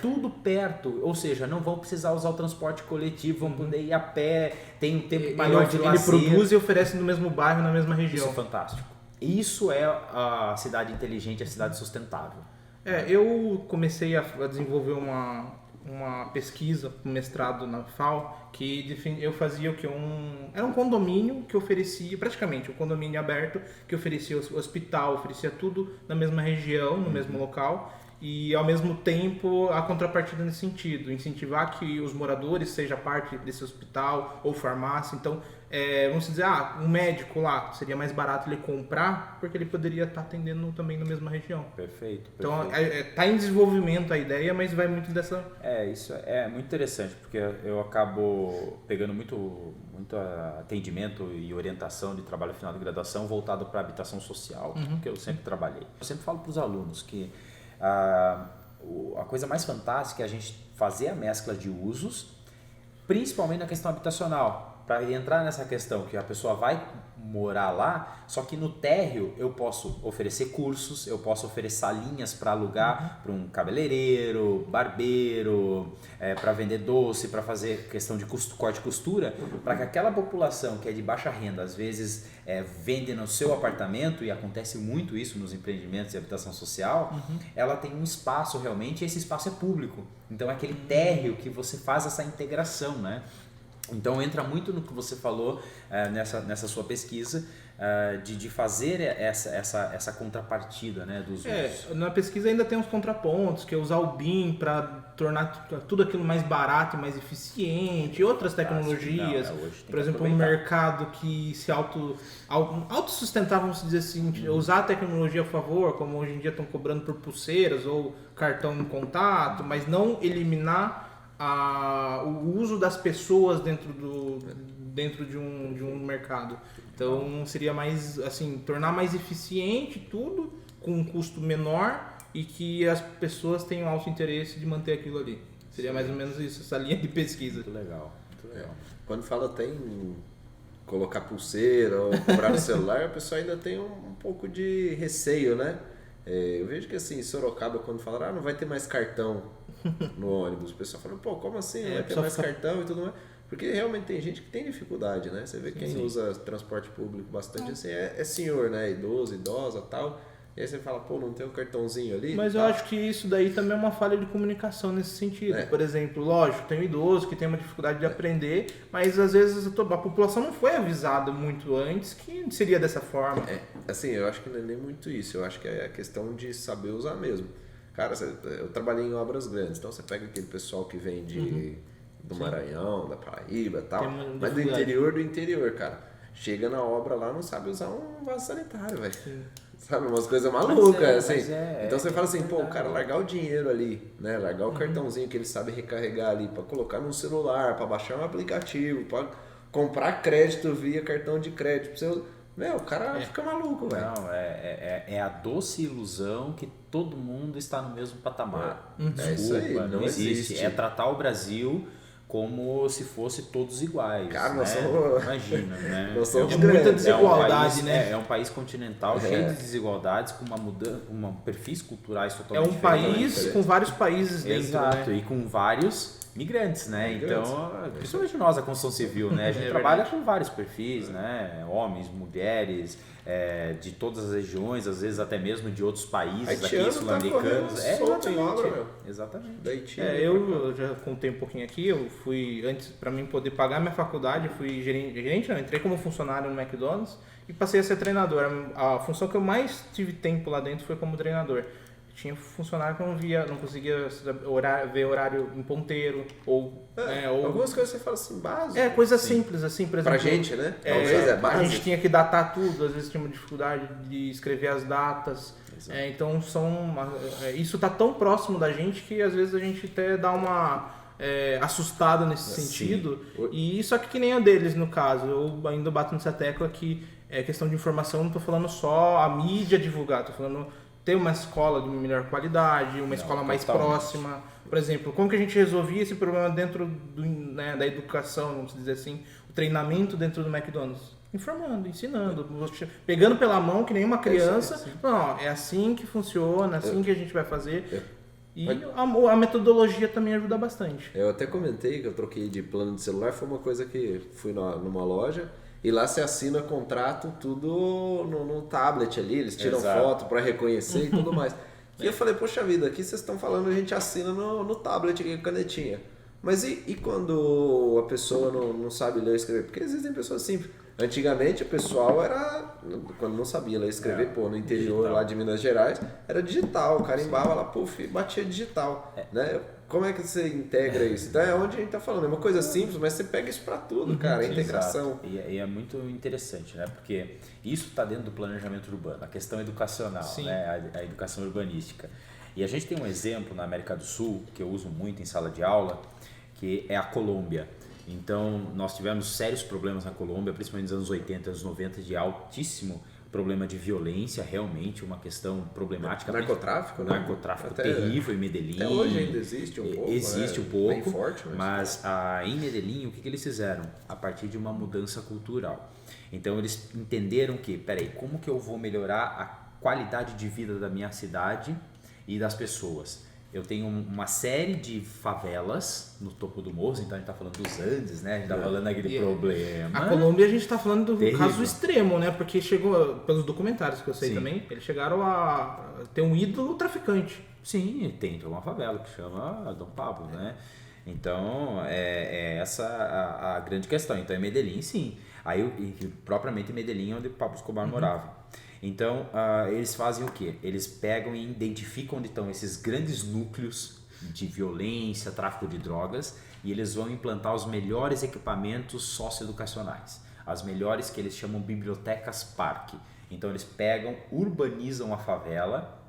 tudo perto, ou seja, não vão precisar usar o transporte coletivo, vão poder ir a pé, tem um tempo maior de lazer. Ele produz e oferece no mesmo bairro, na mesma região. Isso é fantástico. Isso é a cidade inteligente, a cidade sustentável. Eu comecei a desenvolver uma pesquisa, um mestrado na FAO, que eu fazia era um condomínio que oferecia, praticamente um condomínio aberto, que oferecia hospital, oferecia tudo na mesma região, no mesmo local, e ao mesmo tempo a contrapartida nesse sentido, incentivar que os moradores sejam parte desse hospital ou farmácia. Então, vamos dizer, um médico lá, seria mais barato ele comprar, porque ele poderia estar atendendo também na mesma região. Perfeito. Então, está em desenvolvimento a ideia, mas vai muito dessa... Isso é muito interessante, porque eu acabo pegando muito atendimento e orientação de trabalho final de graduação voltado para habitação social, que eu sempre trabalhei. Eu sempre falo para os alunos que a coisa mais fantástica é a gente fazer a mescla de usos, principalmente na questão habitacional, para entrar nessa questão que a pessoa vai morar lá, só que no térreo eu posso oferecer cursos, eu posso oferecer salinhas para alugar para um cabeleireiro, barbeiro, para vender doce, para fazer questão de corte e costura, para que aquela população que é de baixa renda, às vezes vende no seu apartamento, e acontece muito isso nos empreendimentos de habitação social, ela tem um espaço realmente, e esse espaço é público. Então é aquele térreo que você faz essa integração, né? Então entra muito no que você falou nessa sua pesquisa, de fazer essa contrapartida, né, dos usos. Na pesquisa ainda tem uns contrapontos, que é usar o BIM para tornar tudo aquilo mais barato e mais eficiente, outras tecnologias. Por exemplo, um mercado que se autossustentar, vamos dizer assim, usar a tecnologia a favor, como hoje em dia estão cobrando por pulseiras ou cartão em contato, mas não eliminar o uso das pessoas dentro de um mercado. Então seria mais assim, tornar mais eficiente tudo com um custo menor e que as pessoas tenham alto interesse de manter aquilo ali. Seria mais ou menos isso, essa linha de pesquisa. Muito legal. Quando fala até em colocar pulseira ou cobrar no celular, a pessoa ainda tem um pouco de receio, né? Eu vejo que assim, em Sorocaba, quando falaram, não vai ter mais cartão no ônibus, o pessoal fala, pô, como assim? Não vai ter mais cartão e tudo mais? Porque realmente tem gente que tem dificuldade, né? Você vê quem usa transporte público bastante assim, é senhor, né? Idoso, idosa e tal. E aí você fala, pô, não tem um cartãozinho ali? Mas eu acho que isso daí também é uma falha de comunicação nesse sentido. Por exemplo, lógico, tem um idoso que tem uma dificuldade de aprender, mas às vezes a população não foi avisada muito antes que seria dessa forma. Assim, eu acho que não é nem muito isso. Eu acho que é a questão de saber usar mesmo. Cara, eu trabalhei em obras grandes, então você pega aquele pessoal que vem do Maranhão, da Paraíba e tal, mas do interior, cara. Chega na obra lá, não sabe usar um vaso sanitário, velho. Sabe, umas coisas malucas, assim. Então você fala assim, pô, o cara largar o dinheiro ali, né? Largar o cartãozinho que ele sabe recarregar ali pra colocar no celular, pra baixar um aplicativo, pra comprar crédito via cartão de crédito. O cara fica maluco, velho. Não, é a doce ilusão que todo mundo está no mesmo patamar. É isso aí, não existe. É tratar o Brasil como se fosse todos iguais. Cara, né? nós somos... Imagina, né? Nós somos muita desigualdade, né? É um país continental cheio de desigualdades, com perfis culturais totalmente diferentes. É um país com vários países dentro, exato, né? E com vários migrantes, né? Então, principalmente nós, a construção civil, né? A gente trabalha com vários perfis, né? Homens, mulheres, de todas as regiões, às vezes até mesmo de outros países aqui, sul-americanos. Exatamente. Da Haiti, eu já contei um pouquinho aqui, eu fui, antes, para mim poder pagar minha faculdade, eu fui gerente não, entrei como funcionário no McDonald's e passei a ser treinador. A função que eu mais tive tempo lá dentro foi como treinador. Tinha funcionário que eu não conseguia ver horário em ponteiro, ou algumas coisas você fala assim, básico. Coisas simples, assim, por exemplo. Pra gente, né? Talvez básico. A gente tinha que datar tudo, às vezes tinha uma dificuldade de escrever as datas. Então isso tá tão próximo da gente que às vezes a gente até dá uma assustada nesse sentido. E só que nem a deles, no caso. Eu ainda bato nessa tecla que é questão de informação, não tô falando só a mídia divulgar, tô falando ter uma escola de melhor qualidade, uma escola mais próxima. Por exemplo, como que a gente resolvia esse problema dentro da educação, vamos dizer assim, o treinamento dentro do McDonald's? Informando, ensinando, pegando pela mão que nem uma criança. Não, é assim que funciona, é assim que a gente vai fazer. E a metodologia também ajuda bastante. Eu até comentei que eu troquei de plano de celular, foi uma coisa que fui numa loja. E lá você assina contrato tudo no tablet ali, eles tiram foto para reconhecer e tudo mais. E eu falei, poxa vida, aqui vocês estão falando, a gente assina no tablet aqui com canetinha. Mas e quando a pessoa não sabe ler ou escrever? Porque existem pessoas simples. Antigamente o pessoal era, quando não sabia ler escrever, no interior digital. lá de Minas Gerais, era digital, carimbava lá, batia digital, né? Como é que você integra isso? Então é onde a gente tá falando, é uma coisa simples, mas você pega isso para tudo, cara, a integração. E é muito interessante, né? Porque isso está dentro do planejamento urbano, a questão educacional, né? A educação urbanística. E a gente tem um exemplo na América do Sul, que eu uso muito em sala de aula, que é a Colômbia. Então, nós tivemos sérios problemas na Colômbia, principalmente nos anos 80 e anos 90, de altíssimo problema de violência, realmente uma questão problemática. Narcotráfico, né? Narcotráfico terrível em Medellín. Até hoje ainda existe um pouco. Existe um pouco, bem forte, mas em Medellín, o que eles fizeram? A partir de uma mudança cultural. Então, eles entenderam que, como que eu vou melhorar a qualidade de vida da minha cidade e das pessoas? Eu tenho uma série de favelas no topo do morro, então a gente está falando dos Andes, né? A gente está falando daquele problema. A Colômbia a gente está falando do terrível. caso extremo, né? Porque chegou, pelos documentários que eu sei também, eles chegaram a ter um ídolo traficante. Sim, tem uma favela que chama Dom Pablo, né? Então, essa a grande questão. Então, em Medellín, sim. Propriamente em Medellín, onde Pablo Escobar morava. Então, eles fazem o quê? Eles pegam e identificam onde estão esses grandes núcleos de violência, tráfico de drogas, e eles vão implantar os melhores equipamentos socioeducacionais, as melhores que eles chamam bibliotecas parque. Então, eles pegam, urbanizam a favela,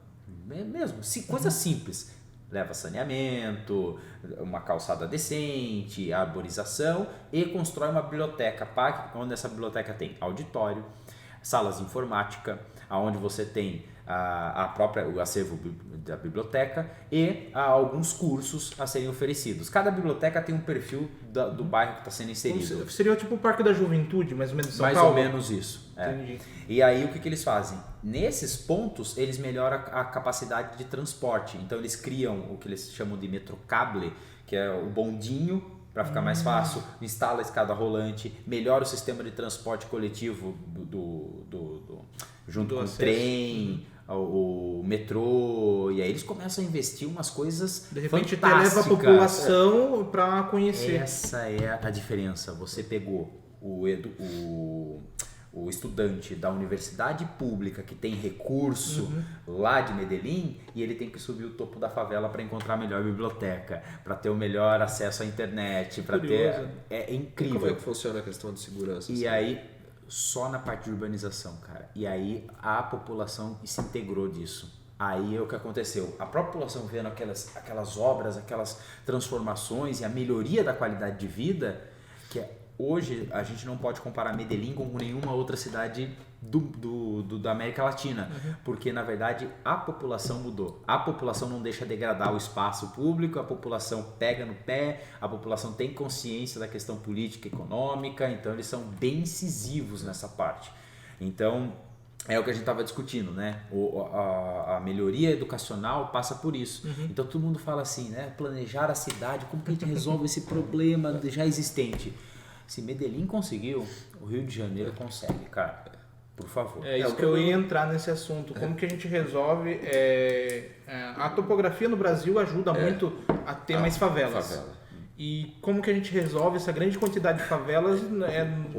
mesmo, coisa simples. Leva saneamento, uma calçada decente, arborização, e constrói uma biblioteca parque, onde essa biblioteca tem auditório, salas de informática, onde você tem o acervo da biblioteca e alguns cursos a serem oferecidos. Cada biblioteca tem um perfil do bairro que está sendo inserido. Seria tipo o Parque da Juventude, mais ou menos, São mais Paulo? ou menos isso. Entendi. E aí o que eles fazem? Nesses pontos eles melhoram a capacidade de transporte. Então eles criam o que eles chamam de metrocable, que é o bondinho, para ficar mais fácil, instala a escada rolante, melhora o sistema de transporte coletivo junto com o trem, o metrô, e aí eles começam a investir umas coisas de repente fantásticas. Leva a população para conhecer. Essa é a diferença. Você pegou o estudante da universidade pública que tem recurso lá de Medellín e ele tem que subir o topo da favela para encontrar a melhor biblioteca, para ter o melhor acesso à internet, para ter... É incrível. E como é que funciona a questão de segurança? E aí, só na parte de urbanização, cara. E aí a população se integrou disso. Aí é o que aconteceu. A própria população vendo aquelas obras, aquelas transformações e a melhoria da qualidade de vida, que hoje a gente não pode comparar Medellín com nenhuma outra cidade da América Latina, porque na verdade a população mudou. A população não deixa degradar o espaço público, a população pega no pé, a população tem consciência da questão política e econômica, então eles são bem incisivos nessa parte. Então é o que a gente estava discutindo, né? A melhoria educacional passa por isso. Então todo mundo fala assim, né? Planejar a cidade, como que a gente resolve esse problema já existente? Se Medellín conseguiu, o Rio de Janeiro consegue, cara. Por favor. É isso que eu ia entrar nesse assunto. Como que a gente resolve? A topografia no Brasil ajuda muito a ter mais favelas. E como que a gente resolve essa grande quantidade de favelas,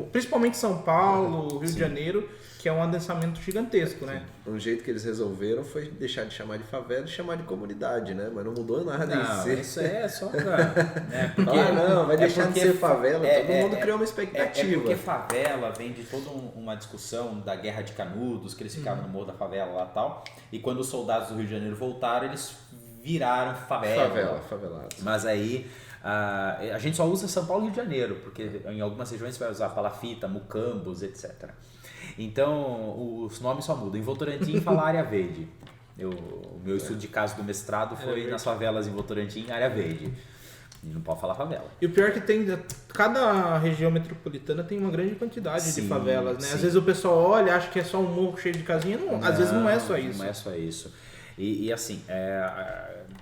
principalmente São Paulo, Rio de Janeiro, que é um adensamento gigantesco, né? Um jeito que eles resolveram foi deixar de chamar de favela e chamar de comunidade, né? Mas não mudou nada em si. Isso é só pra... vai deixar de ser favela, todo mundo criou uma expectativa. É porque favela vem de toda uma discussão da Guerra de Canudos, que eles ficavam no Morro da Favela lá e tal, e quando os soldados do Rio de Janeiro voltaram, eles viraram Favelados. Mas aí... a gente só usa São Paulo e Rio de Janeiro, porque em algumas regiões você vai usar Palafita, Mucambos, etc. Então, os nomes só mudam. Em Votorantim fala área verde. O meu estudo de caso do mestrado foi nas favelas em Votorantim, área verde. E não pode falar favela. E o pior é que cada região metropolitana tem uma grande quantidade de favelas, né? Às vezes o pessoal olha, acha que é só um morro cheio de casinha. Não, às vezes não é só isso. Não é só isso. E assim,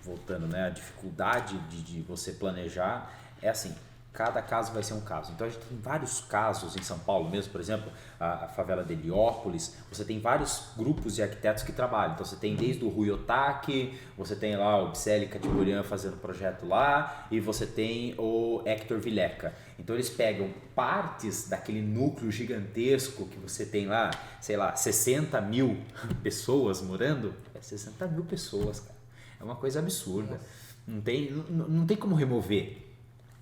voltando, né, a dificuldade de você planejar é assim, cada caso vai ser um caso. Então a gente tem vários casos em São Paulo mesmo, por exemplo, a favela de Heliópolis, você tem vários grupos de arquitetos que trabalham. Então você tem desde o Rui Otaki, você tem lá o Bicelli Catiburian fazendo projeto lá, e você tem o Hector Vileca. Então eles pegam partes daquele núcleo gigantesco que você tem lá, sei lá, 60 mil pessoas morando. 60 mil pessoas, cara. É uma coisa absurda. Não tem como remover.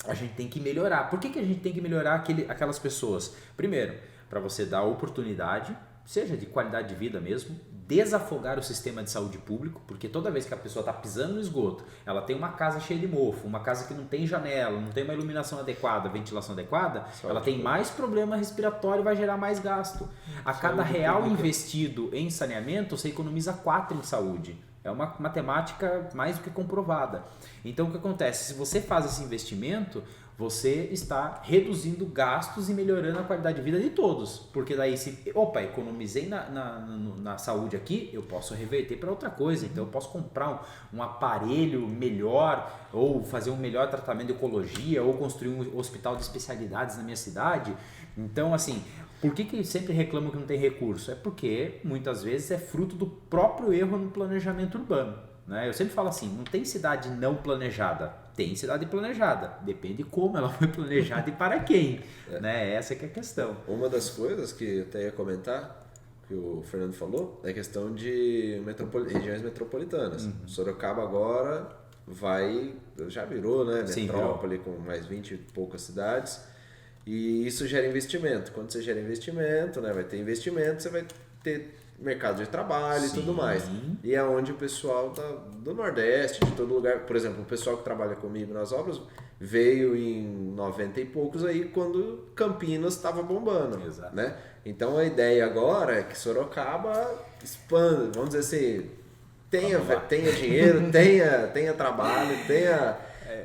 A gente tem que melhorar. Por que a gente tem que melhorar aquelas pessoas? Primeiro, para você dar oportunidade, seja de qualidade de vida mesmo, desafogar o sistema de saúde público, porque toda vez que a pessoa está pisando no esgoto, ela tem uma casa cheia de mofo, uma casa que não tem janela, não tem uma iluminação adequada, ventilação adequada, ela tem mais problema respiratório e vai gerar mais gasto. A cada real investido em saneamento, você economiza 4 em saúde. É uma matemática mais do que comprovada. Então o que acontece? Se você faz esse investimento, você está reduzindo gastos e melhorando a qualidade de vida de todos. Porque daí, economizei na saúde aqui, eu posso reverter para outra coisa. Então eu posso comprar um aparelho melhor, ou fazer um melhor tratamento de ecologia, ou construir um hospital de especialidades na minha cidade. Então, assim, por que sempre reclamam que não tem recurso? É porque muitas vezes é fruto do próprio erro no planejamento urbano. Né? Eu sempre falo assim, não tem cidade não planejada, tem cidade planejada, depende de como ela foi planejada e para quem, né? Essa que é a questão. Uma das coisas que eu até ia comentar, que o Fernando falou, é a questão de regiões metropolitanas. Sorocaba agora já virou, né? Metrópole, com mais 20 e poucas cidades, e isso gera investimento. Quando você gera investimento, né? Vai ter investimento, você vai ter mercado de trabalho e tudo mais. E é onde o pessoal do Nordeste, de todo lugar, por exemplo, o pessoal que trabalha comigo nas obras veio em 90 e poucos aí quando Campinas estava bombando. Exato. Né? Então a ideia agora é que Sorocaba expanda, vamos dizer assim, tenha dinheiro, tenha trabalho,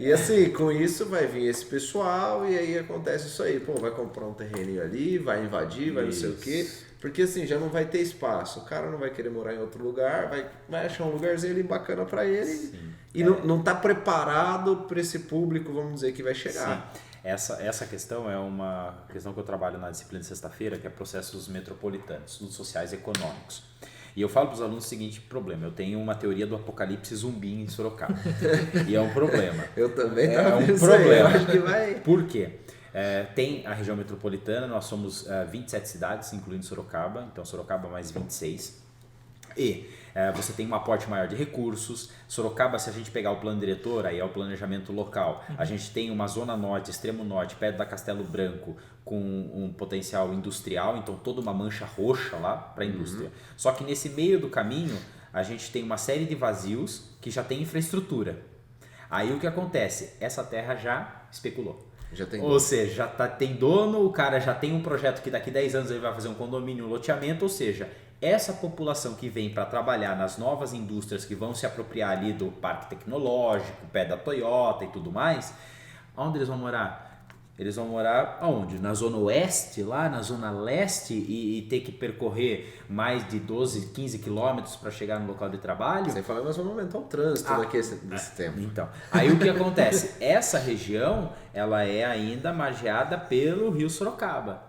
E assim, com isso vai vir esse pessoal e aí acontece isso aí. Pô, vai comprar um terreninho ali, vai invadir, vai não sei o quê. Porque assim, já não vai ter espaço. O cara não vai querer morar em outro lugar, vai achar um lugarzinho ali bacana para ele. E não tá preparado para esse público, vamos dizer, que vai chegar. Sim. Essa questão é uma questão que eu trabalho na disciplina de sexta-feira, que é processos metropolitanos, estudos sociais e econômicos. E eu falo para os alunos o seguinte problema: eu tenho uma teoria do apocalipse zumbi em Sorocaba. E é um problema. Eu também é um problema. Aí, eu acho que vai... Por quê? Tem a região metropolitana, nós somos 27 cidades, incluindo Sorocaba, então Sorocaba mais 26. E você tem um aporte maior de recursos. Sorocaba, se a gente pegar o plano diretor, aí é o planejamento local, a gente tem uma zona norte, extremo norte, perto da Castelo Branco, com um potencial industrial, então toda uma mancha roxa lá para a indústria. Só que nesse meio do caminho, a gente tem uma série de vazios que já tem infraestrutura. Aí o que acontece? Essa terra já especulou. Ou seja, tem dono, o cara já tem um projeto que daqui 10 anos ele vai fazer um condomínio, um loteamento, ou seja, essa população que vem para trabalhar nas novas indústrias que vão se apropriar ali do parque tecnológico, pé da Toyota e tudo mais, onde eles vão morar? Eles vão morar aonde? Na zona oeste, lá na zona leste e ter que percorrer mais de 12, 15 quilômetros para chegar no local de trabalho. Sem falar, nós vamos aumentar o trânsito daqui desse tempo. Então, aí o que acontece? Essa região, ela é ainda margeada pelo rio Sorocaba.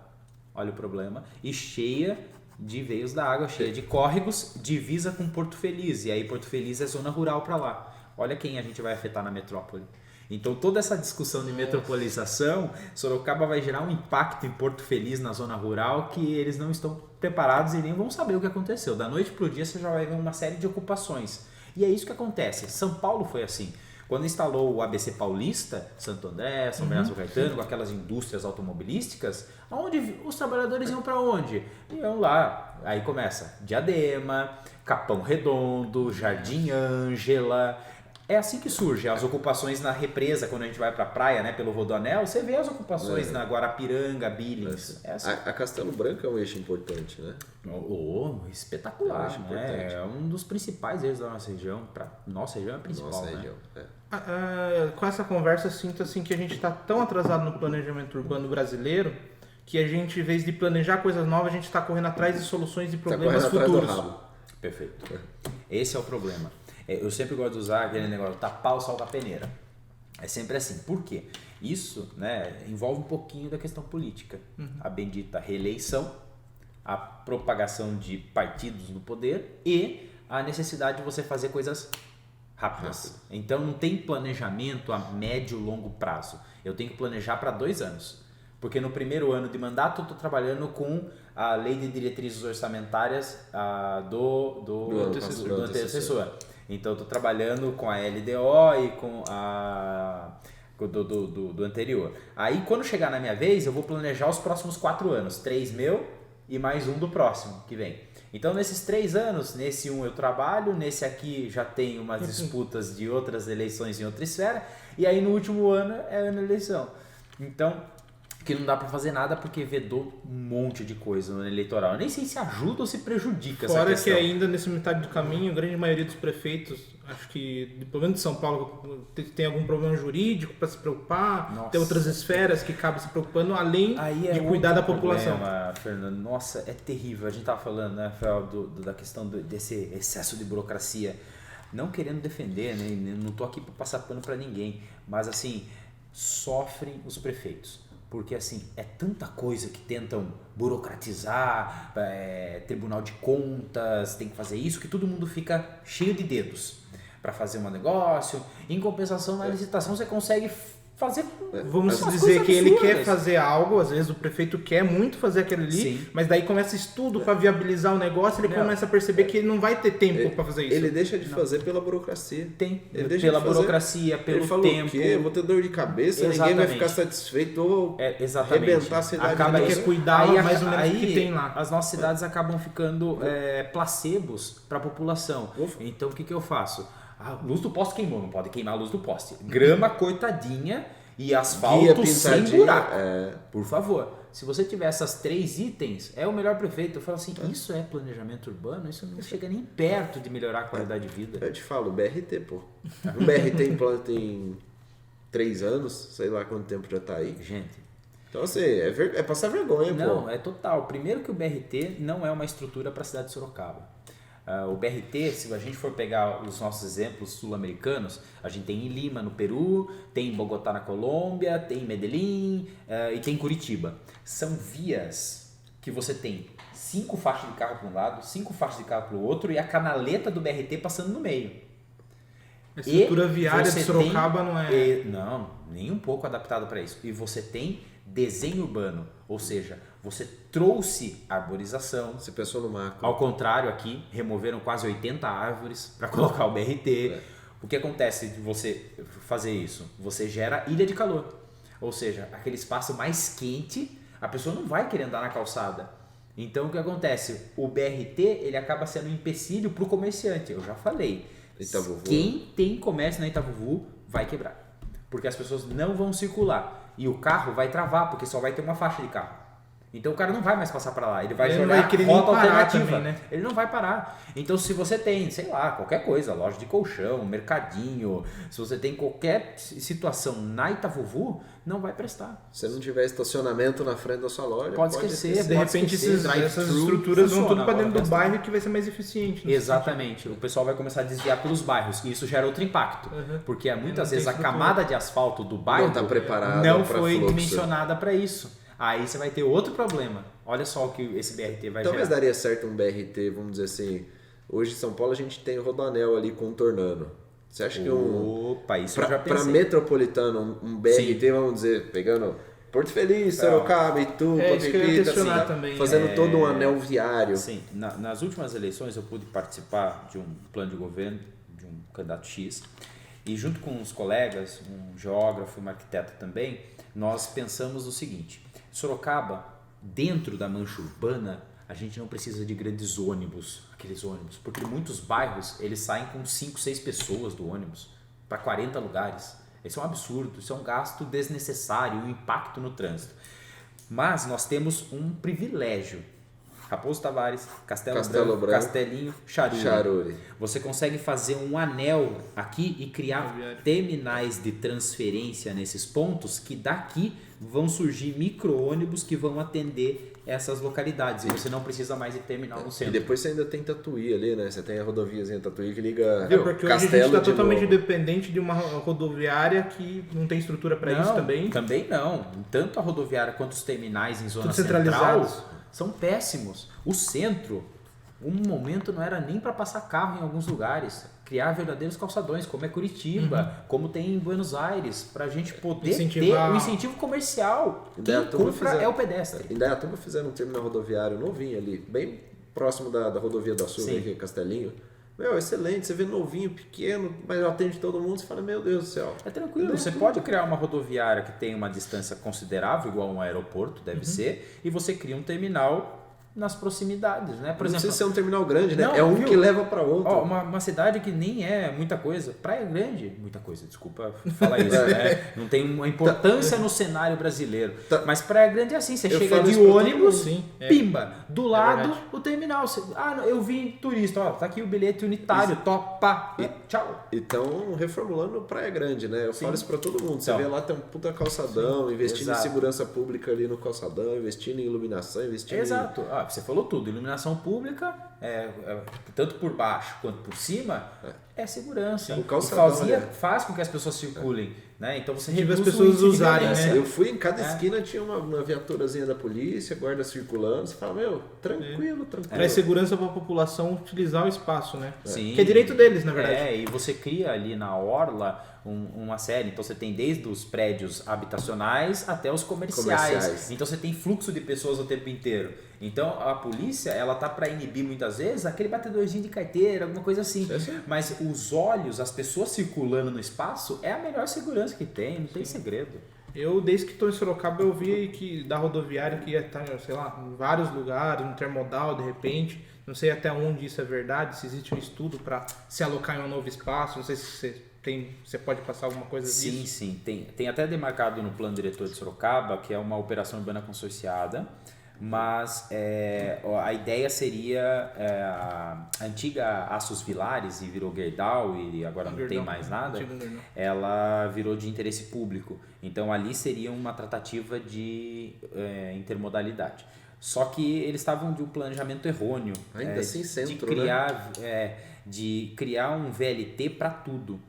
Olha o problema. E cheia de veios da água, cheia de córregos, divisa com Porto Feliz. E aí Porto Feliz é zona rural para lá. Olha quem a gente vai afetar na metrópole. Então toda essa discussão de metropolização, Sorocaba vai gerar um impacto em Porto Feliz, na zona rural, que eles não estão preparados e nem vão saber o que aconteceu. Da noite para o dia você já vai ver uma série de ocupações. E é isso que acontece. São Paulo foi assim. Quando instalou o ABC Paulista, Santo André, São Bernardo do Caetano, com aquelas indústrias automobilísticas, onde os trabalhadores iam para onde? Iam lá. Aí começa Diadema, Capão Redondo, Jardim Ângela. É assim que surge as ocupações na represa, quando a gente vai para a praia, né, pelo Rodoanel, você vê as ocupações na Guarapiranga, Billings. É assim. A Castelo Branco é um eixo importante, né? Espetacular, é um né? É um dos principais eixos da nossa região. Nossa região é a principal, nossa né? região, Com essa conversa, eu sinto assim que a gente está tão atrasado no planejamento urbano brasileiro que a gente, em vez de planejar coisas novas, a gente está correndo atrás de soluções de problemas futuros. Perfeito. Esse é o problema. Eu sempre gosto de usar aquele negócio, tapar o sol da peneira. É sempre assim. Por quê? Isso, né, envolve um pouquinho da questão política. A bendita reeleição, a propagação de partidos no poder e a necessidade de você fazer coisas rápidas. Então não tem planejamento a médio e longo prazo. Eu tenho que planejar para 2 anos. Porque no primeiro ano de mandato eu estou trabalhando com a lei de diretrizes orçamentárias do antecessor. Então eu estou trabalhando com a LDO e com a do anterior. Aí quando chegar na minha vez eu vou planejar os próximos 4 anos. 3 meu e mais um do próximo que vem. Então nesses 3 anos, nesse um eu trabalho, nesse aqui já tem umas disputas de outras eleições em outra esfera, e aí no último ano é ano de eleição. Então, que não dá pra fazer nada porque vedou um monte de coisa no eleitoral. Eu nem sei se ajuda ou se prejudica essa questão. Fora que ainda nesse metade do caminho, a grande maioria dos prefeitos, acho que, pelo menos de São Paulo, tem algum problema jurídico para se preocupar, tem outras esferas que acabam se preocupando, além de cuidar da população. Problema, Fernando. Nossa, é terrível. A gente tava falando, né, Rafael, da questão desse excesso de burocracia. Não querendo defender, né, não tô aqui para passar pano para ninguém, mas assim, sofrem os prefeitos. Porque assim, é tanta coisa que tentam burocratizar, tribunal de contas, tem que fazer isso, que todo mundo fica cheio de dedos para fazer um negócio. Em compensação, na licitação você consegue fazer. Vamos dizer que ele quer fazer algo, às vezes o prefeito quer muito fazer aquilo ali, Sim. Mas daí começa estudo para viabilizar o negócio, ele começa a perceber que ele não vai ter tempo para fazer isso. Ele deixa de fazer pela burocracia. Ele deixa pela burocracia, pelo ele falou, tempo. O quê? Eu vou ter dor de cabeça, ninguém vai ficar satisfeito ou arrebentar a cidade. Acaba ele quer cuidar mais ou menos do que tem lá. As nossas cidades acabam ficando placebos para a população. Ufa. Então o que eu faço? A luz do poste queimou, não pode queimar a luz do poste. Grama cortadinha e asfalto sem buraco. Por favor, se você tiver essas 3 itens, é o melhor prefeito. Eu falo assim, isso é planejamento urbano? Isso não chega nem perto de melhorar a qualidade de vida. Eu te falo, o BRT, pô. O BRT implanta em 3 anos, sei lá quanto tempo já tá aí. Gente. Então assim, é passar vergonha, pô. Não, é total. Primeiro que o BRT não é uma estrutura para a cidade de Sorocaba. O BRT, se a gente for pegar os nossos exemplos sul-americanos, a gente tem em Lima, no Peru, tem em Bogotá, na Colômbia, tem em Medellín e tem em Curitiba. São vias que você tem 5 faixas de carro para um lado, 5 faixas de carro para o outro e a canaleta do BRT passando no meio. A estrutura viária de Sorocaba não é... Não, nem um pouco adaptada para isso. E você tem desenho urbano, ou seja, você trouxe arborização. Você pensou no macro. Ao contrário, aqui removeram quase 80 árvores para colocar o BRT. O que acontece de você fazer isso? Você gera ilha de calor, ou seja, aquele espaço mais quente, a pessoa não vai querer andar na calçada. Então o que acontece? O BRT ele acaba sendo um empecilho para o comerciante. Eu já falei. Itavuvu. Quem tem comércio na Itavuvu vai quebrar, porque as pessoas não vão circular e o carro vai travar, porque só vai ter uma faixa de carro. Então o cara não vai mais passar para lá, ele vai jogar rota alternativa. Também, né? Ele não vai parar. Então se você tem, sei lá, qualquer coisa, loja de colchão, mercadinho, se você tem qualquer situação na Itavuvu, não vai prestar. Se não tiver estacionamento na frente da sua loja, pode esquecer. De repente essas estruturas vão tudo para dentro do bairro que vai ser mais eficiente. Exatamente. O pessoal vai começar a desviar pelos bairros e isso gera outro impacto. Porque muitas vezes a camada de asfalto do bairro não, tá preparada não foi dimensionada para isso. Aí você vai ter outro problema. Olha só o que esse BRT vai Talvez gerar. daria certo um BRT, vamos dizer assim. Hoje em São Paulo a gente tem o Rodoanel ali contornando. Você acha que isso eu já pensei. Para metropolitano, um BRT, sim, vamos dizer, pegando Porto Feliz, Sorocaba, Itu, Pepita, assim, fazendo todo um anel viário. Sim, nas últimas eleições eu pude participar de um plano de governo de um candidato X e junto com uns colegas, um geógrafo e um arquiteto também, nós pensamos o seguinte: Sorocaba, dentro da mancha urbana, a gente não precisa de grandes ônibus, aqueles ônibus, porque muitos bairros eles saem com 5, 6 pessoas do ônibus para 40 lugares. Isso é um absurdo, isso é um gasto desnecessário, um impacto no trânsito. Mas nós temos um privilégio. Raposo Tavares, Castelo Branco, Branco, Castelinho, Charuri. Você consegue fazer um anel aqui e criar terminais de transferência nesses pontos que daqui vão surgir micro-ônibus que vão atender essas localidades. E você não precisa mais de terminal no centro. E depois você ainda tem Tatuí ali, né? Você tem a rodoviazinha Tatuí que liga porque hoje a gente está totalmente dependente de uma rodoviária que não tem estrutura para isso também. Também não. Tanto a rodoviária quanto os terminais em zona central são péssimos. O centro, um momento não era nem para passar carro em alguns lugares. Criar verdadeiros calçadões, como é Curitiba, como tem em Buenos Aires, para a gente poder ter um incentivo comercial. Quem compra é o pedestre. Em Indaiatuba fizeram um terminal rodoviário novinho ali, bem próximo da rodovia do Açúcar, aqui, Castelinho. Meu, excelente, você vê novinho, pequeno, mas atende todo mundo, você fala, meu Deus do céu. É tranquilo, você pode criar uma rodoviária que tem uma distância considerável, igual um aeroporto, deve ser, e você cria um terminal nas proximidades, né? Por exemplo, não precisa ser um terminal grande, né? Não, é um que leva para outro. Ó, uma cidade que nem é muita coisa, Praia Grande, muita coisa, desculpa falar isso, né? Não tem uma importância no cenário brasileiro. Mas Praia Grande é assim, você chega de ônibus, pimba, do lado o terminal. Eu vim turista, ó, tá aqui o bilhete unitário, topa, tchau. Então, reformulando Praia Grande, né? Eu falo isso para todo mundo. Você vê lá, tem um puta calçadão, investindo em segurança pública ali no calçadão, investindo em iluminação, investindo Exato. Você falou tudo, iluminação pública, tanto por baixo quanto por cima, é segurança. O calçadão faz com que as pessoas circulem, né? Então você reduz as pessoas usarem, né? Eu fui em cada esquina, tinha uma viaturazinha da polícia, guarda circulando, você fala, meu, tranquilo. Traz segurança para a população utilizar o espaço, né? Sim. Que é direito deles, na verdade. E você cria ali na orla uma série, então você tem desde os prédios habitacionais até os comerciais. Então você tem fluxo de pessoas o tempo inteiro. Então a polícia, ela tá para inibir muitas vezes aquele batedorzinho de carteira, alguma coisa assim. Mas os olhos, as pessoas circulando no espaço é a melhor segurança que tem, não tem segredo. Eu, desde que estou em Sorocaba, eu vi que da rodoviária que ia estar, sei lá, em vários lugares, no intermodal, de repente. Não sei até onde isso é verdade, se existe um estudo para se alocar em um novo espaço, não sei se você pode passar alguma coisa disso. Sim. Tem até demarcado no plano diretor de Sorocaba, que é uma operação urbana consorciada, mas a ideia seria a antiga Aços Vilares, e virou Gerdau, e agora não tem mais nada, ela virou de interesse público. Então ali seria uma tratativa de intermodalidade. Só que eles estavam de um planejamento errôneo, ainda assim centro, de criar, de criar um VLT para tudo.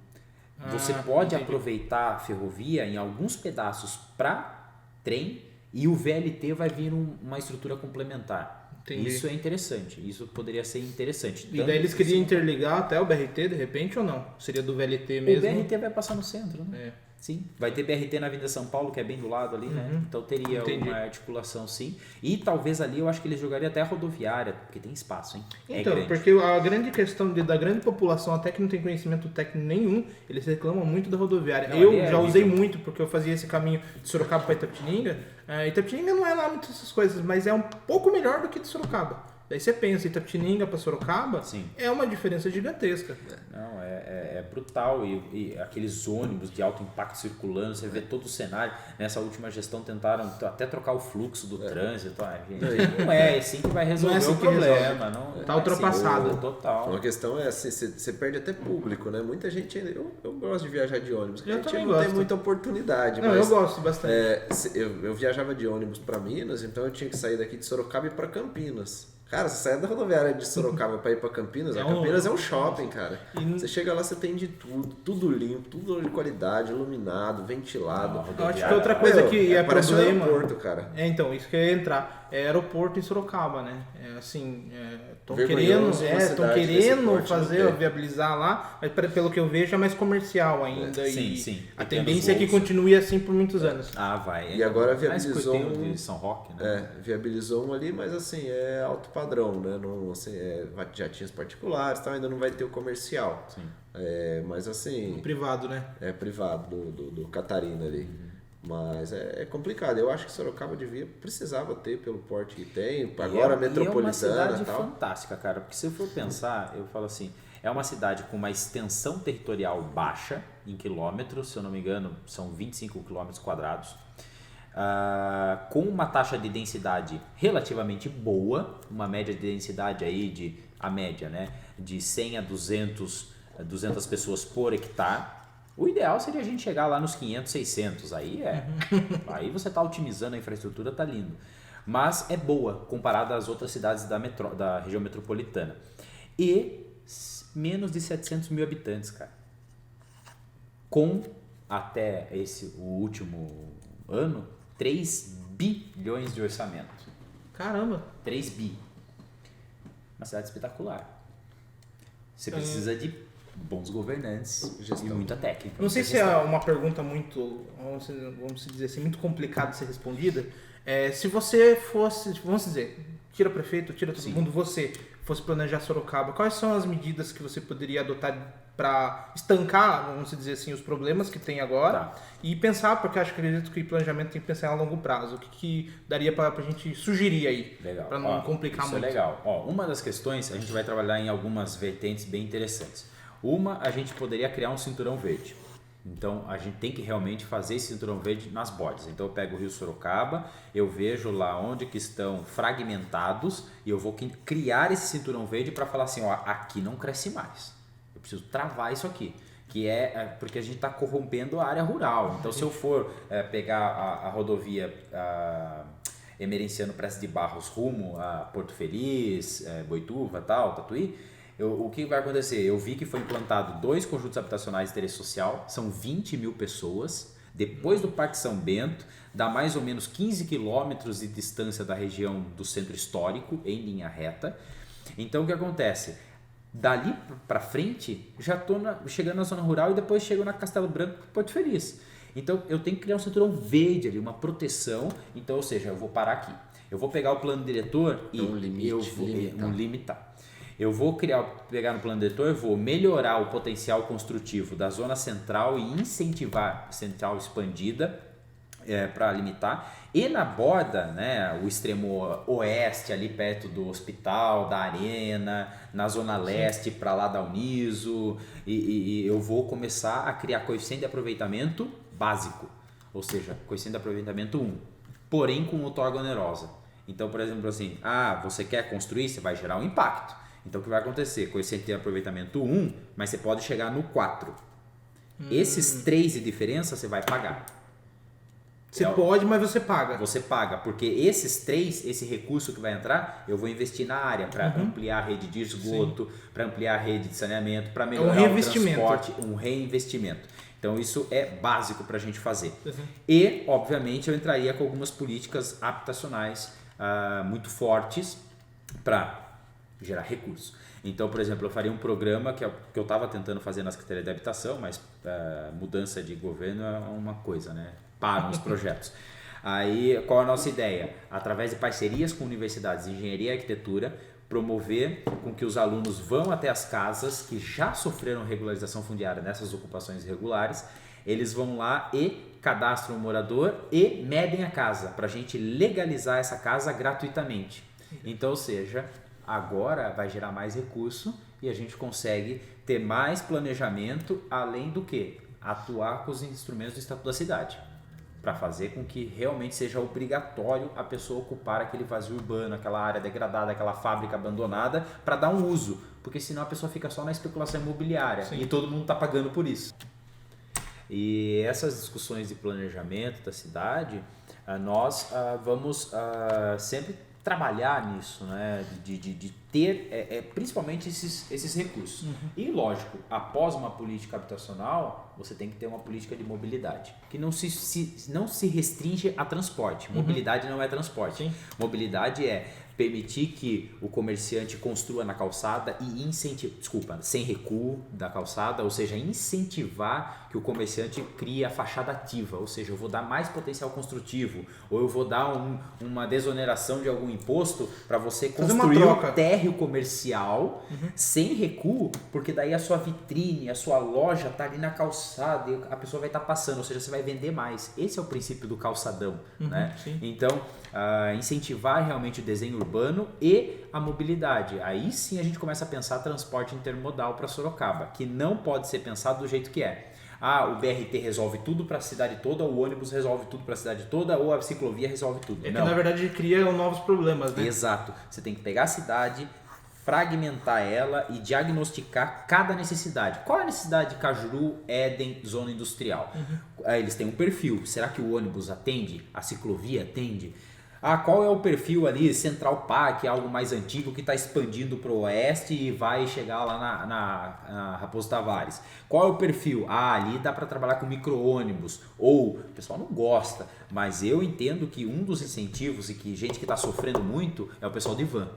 Você pode aproveitar a ferrovia em alguns pedaços para trem e o VLT vai vir uma estrutura complementar. Entendi. Isso é interessante, isso poderia ser interessante. E daí eles queriam interligar até o BRT de repente ou não? Seria do VLT mesmo? O BRT vai passar no centro, né? Sim, vai ter BRT na Avenida São Paulo, que é bem do lado ali, né? Então teria uma articulação, sim. E talvez ali eu acho que eles jogariam até a rodoviária, porque tem espaço, hein? Então, porque a grande questão da grande população, até que não tem conhecimento técnico nenhum, eles reclamam muito da rodoviária. Eu já usei muito, porque eu fazia esse caminho de Sorocaba para Itapetininga. Itapetininga não é lá muitas essas coisas, mas é um pouco melhor do que de Sorocaba. Daí você pensa, Itapetininga para Sorocaba, é uma diferença gigantesca. Não, é brutal. E aqueles ônibus de alto impacto circulando, você vê todo o cenário. Nessa última gestão tentaram até trocar o fluxo do trânsito. Não é assim que vai resolver o problema. Está ultrapassado. Total. A questão é assim, você perde até público, né? Muita gente ainda... Eu gosto de viajar de ônibus. Eu também não tem muita oportunidade. Não, mas, eu gosto bastante. Eu viajava de ônibus para Minas, então eu tinha que sair daqui de Sorocaba e ir para Campinas. Cara, você sai da rodoviária de Sorocaba para ir para Campinas, Campinas é um shopping, cara. Você chega lá, você tem de tudo limpo, tudo de qualidade, iluminado, ventilado. Eu acho que outra coisa que é problema... aeroporto, cara. Então, isso que eu ia entrar. É aeroporto em Sorocaba, né? Estão querendo viabilizar lá, mas pelo que eu vejo é mais comercial ainda. Sim. A tendência é que continue assim por muitos anos. Vai. E agora viabilizou de São Roque, né? Viabilizou um ali, mas assim, é alto padrão, né? Não, assim, jatinhos particulares, então ainda não vai ter o comercial. Sim. Mas assim... Privado, né? É privado, do Catarina ali. Mas é complicado. Eu acho que Sorocaba precisava ter pelo porte que tem. Agora metropolitana. É uma cidade fantástica, cara. Porque se eu for pensar, eu falo assim, é uma cidade com uma extensão territorial baixa em quilômetros, se eu não me engano, são 25 quilômetros quadrados. com uma taxa de densidade relativamente boa, uma média de densidade aí a média, né, de 100 a 200 pessoas por hectare. O ideal seria a gente chegar lá nos 500, 600, aí você está otimizando a infraestrutura, tá lindo. Mas é boa comparada às outras cidades da região metropolitana. E menos de 700 mil habitantes, cara. Com, até o último ano, 3 bilhões de orçamento. Caramba! 3 bi. Uma cidade espetacular. Você precisa de bons governantes e muita técnica. Não sei se é uma pergunta muito, vamos dizer assim, muito complicada de ser respondida. Se você fosse, vamos dizer, tira prefeito, tira todo mundo, você fosse planejar Sorocaba, quais são as medidas que você poderia adotar para estancar, vamos dizer assim, os problemas que tem agora e pensar, porque eu acredito que o planejamento tem que pensar a longo prazo. O que daria para a gente sugerir aí, para não complicar muito? Isso é legal. Uma das questões, a gente vai trabalhar em algumas vertentes bem interessantes. Uma, a gente poderia criar um cinturão verde. Então, a gente tem que realmente fazer esse cinturão verde nas bordas. Então, eu pego o Rio Sorocaba, eu vejo lá onde que estão fragmentados e eu vou criar esse cinturão verde para falar assim, ó, aqui não cresce mais. Eu preciso travar isso aqui. Que porque a gente está corrompendo a área rural. Então, se eu for pegar a rodovia Emerenciano Prestes de Barros rumo a Porto Feliz, Boituva, Tatuí, o que vai acontecer? Eu vi que foi implantado 2 conjuntos habitacionais de interesse social, são 20 mil pessoas. Depois do Parque São Bento, dá mais ou menos 15 quilômetros de distância da região do centro histórico, em linha reta. Então, o que acontece? Dali para frente, já estou chegando na zona rural e depois chego na Castelo Branco, Porto Feliz. Então, eu tenho que criar um cinturão verde ali, uma proteção. Então, ou seja, eu vou parar aqui. Eu vou pegar o plano diretor e eu vou limitar. Eu vou pegar no plano diretor, eu vou melhorar o potencial construtivo da zona central e incentivar a central expandida para limitar. E na borda, né, o extremo oeste, ali perto do hospital, da arena, na zona leste, para lá da Uniso, e eu vou começar a criar coeficiente de aproveitamento básico, ou seja, coeficiente de aproveitamento 1, porém com ortogonerosa. Então, por exemplo, assim, você quer construir, você vai gerar um impacto. Então, o que vai acontecer? Coeficiente de aproveitamento 1, mas você pode chegar no 4. Esses 3 de diferença você vai pagar. Você pode, mas você paga. Você paga, porque esses 3, esse recurso que vai entrar, eu vou investir na área para ampliar a rede de esgoto, para ampliar a rede de saneamento, para melhorar o transporte, um reinvestimento. Então, isso é básico para a gente fazer. E, obviamente, eu entraria com algumas políticas habitacionais muito fortes para gerar recursos. Então, por exemplo, eu faria um programa que eu estava tentando fazer na Secretaria de Habitação, mas mudança de governo é uma coisa, né? Param os projetos. Aí, qual a nossa ideia? Através de parcerias com universidades de engenharia e arquitetura, promover com que os alunos vão até as casas que já sofreram regularização fundiária nessas ocupações irregulares, eles vão lá e cadastram o morador e medem a casa, para a gente legalizar essa casa gratuitamente. Então, ou seja, agora vai gerar mais recurso e a gente consegue ter mais planejamento, além do que atuar com os instrumentos do Estatuto da Cidade, para fazer com que realmente seja obrigatório a pessoa ocupar aquele vazio urbano, aquela área degradada, aquela fábrica abandonada, para dar um uso, porque senão a pessoa fica só na especulação imobiliária. Sim. E todo mundo está pagando por isso. E essas discussões de planejamento da cidade, nós vamos sempre trabalhar nisso, né? de ter principalmente esses recursos. E lógico, após uma política habitacional, você tem que ter uma política de mobilidade, que não se restringe a transporte. Mobilidade não é transporte. Sim. Mobilidade é permitir que o comerciante construa na calçada e sem recuo da calçada, ou seja, incentivar que o comerciante crie a fachada ativa, ou seja, eu vou dar mais potencial construtivo, ou eu vou dar uma desoneração de algum imposto para você construir um térreo comercial sem recuo, porque daí a sua vitrine, a sua loja está ali na calçada e a pessoa vai estar passando, ou seja, você vai vender mais. Esse é o princípio do calçadão, né? Sim. Então, incentivar realmente o desenho urbano e a mobilidade. Aí sim a gente começa a pensar transporte intermodal para Sorocaba, que não pode ser pensado do jeito que é. o BRT resolve tudo para a cidade toda, o ônibus resolve tudo para a cidade toda, ou a ciclovia resolve tudo. É que na verdade cria novos problemas, né? Exato. Você tem que pegar a cidade, fragmentar ela e diagnosticar cada necessidade. Qual é a necessidade de Cajuru, Éden, zona industrial? Eles têm um perfil. Será que o ônibus atende? A ciclovia atende? Qual é o perfil ali, Central Park, algo mais antigo que está expandindo para o oeste e vai chegar lá na Raposo Tavares? Qual é o perfil? Ali dá para trabalhar com micro-ônibus. Ou, o pessoal não gosta, mas eu entendo que um dos incentivos e que gente que está sofrendo muito é o pessoal de van.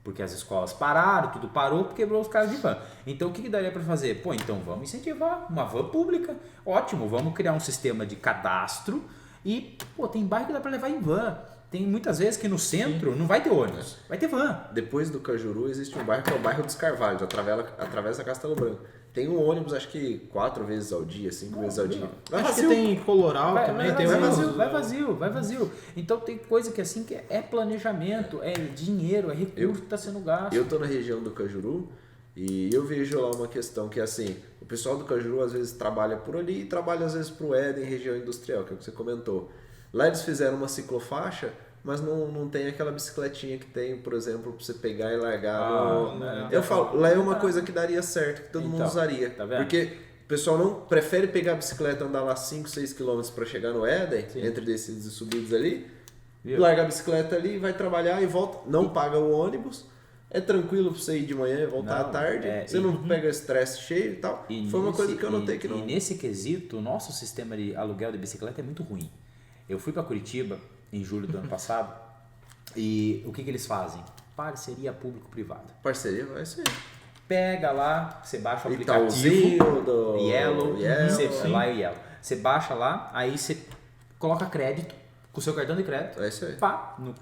Porque as escolas pararam, tudo parou, porque quebrou os caras de van. Então o que daria para fazer? Então vamos incentivar uma van pública. Ótimo, vamos criar um sistema de cadastro e tem bairro que dá para levar em van. Tem muitas vezes que no centro não vai ter ônibus, vai ter van. Depois do Cajuru existe um bairro que é o bairro dos Carvalhos, atravessa Castelo Branco. Tem um ônibus, acho que 4 vezes ao dia, 5 vezes ao dia. Vai acho vazio. Que tem Coloral também. Vai vazio. Então tem coisa que assim que é planejamento, é dinheiro, é recurso que está sendo gasto. Eu estou na região do Cajuru e eu vejo lá uma questão que é assim, o pessoal do Cajuru às vezes trabalha por ali e trabalha às vezes para o Éden, região industrial, que é o que você comentou. Lá eles fizeram uma ciclofaixa, mas não tem aquela bicicletinha que tem, por exemplo, para você pegar e largar. Eu falo, lá é uma coisa que daria certo, que todo mundo usaria. Tá vendo? Porque o pessoal não prefere pegar a bicicleta e andar lá 5, 6 km para chegar no Éden, entre descidas e subidas ali, larga a bicicleta ali, vai trabalhar e volta, não paga o ônibus. É tranquilo pra você ir de manhã e voltar à tarde. Você não pega estresse cheio e tal. Foi uma coisa que eu notei que não. E nesse quesito, o nosso sistema de aluguel de bicicleta é muito ruim. Eu fui para Curitiba em julho do ano passado e o que eles fazem? Parceria público-privada. Parceria vai ser. Pega lá, você baixa o aplicativo do Yellow. Você baixa lá, aí você coloca crédito com o seu cartão de crédito. É isso aí.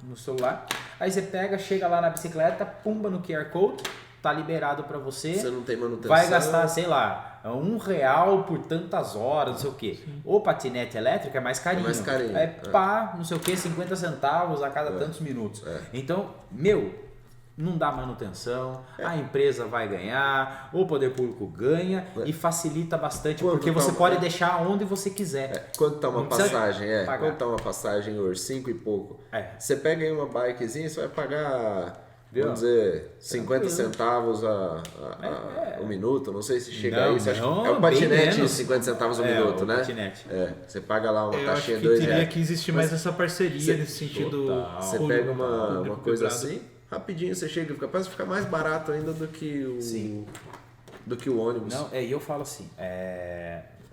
No celular. Aí você pega, chega lá na bicicleta, pumba no QR Code, tá liberado para você. Você não tem manutenção. Vai gastar, sei lá, R$1 por tantas horas, não sei o quê. O patinete elétrico é mais carinho. Não sei o quê, 50 centavos a cada tantos minutos. Então, não dá manutenção, a empresa vai ganhar, o poder público ganha e facilita bastante, porque você pode deixar onde você quiser. Quanto tá uma passagem? Quanto tá uma passagem hoje? 5 e pouco. Você pega aí uma bikezinha, você vai pagar... Vamos dizer, 50 centavos o minuto, não sei se chega a isso. É o patinete 50 centavos o minuto, né? Patinete. Você paga lá uma taxinha de R$2. Eu teria que existir mais essa parceria nesse sentido. Você pega uma coisa assim, rapidinho você chega, capaz de ficar mais barato ainda do que o ônibus. E eu falo assim,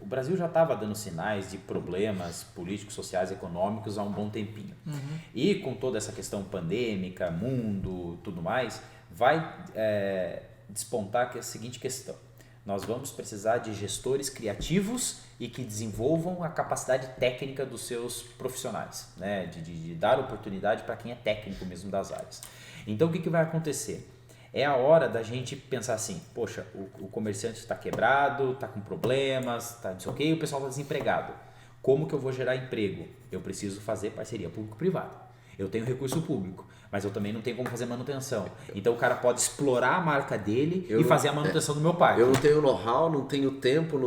o Brasil já estava dando sinais de problemas políticos, sociais, econômicos há um bom tempinho. E com toda essa questão pandêmica, mundo, tudo mais, vai despontar que é a seguinte questão. Nós vamos precisar de gestores criativos e que desenvolvam a capacidade técnica dos seus profissionais, né? de dar oportunidade para quem é técnico mesmo das áreas. Então o que vai acontecer? É a hora da gente pensar assim, poxa, o comerciante está quebrado, está com problemas, tá não sei o quê, e o pessoal está desempregado. Como que eu vou gerar emprego? Eu preciso fazer parceria público-privada. Eu tenho recurso público, mas eu também não tenho como fazer manutenção. Então o cara pode explorar a marca dele e fazer a manutenção do meu parque. Eu não tenho know-how, não tenho tempo,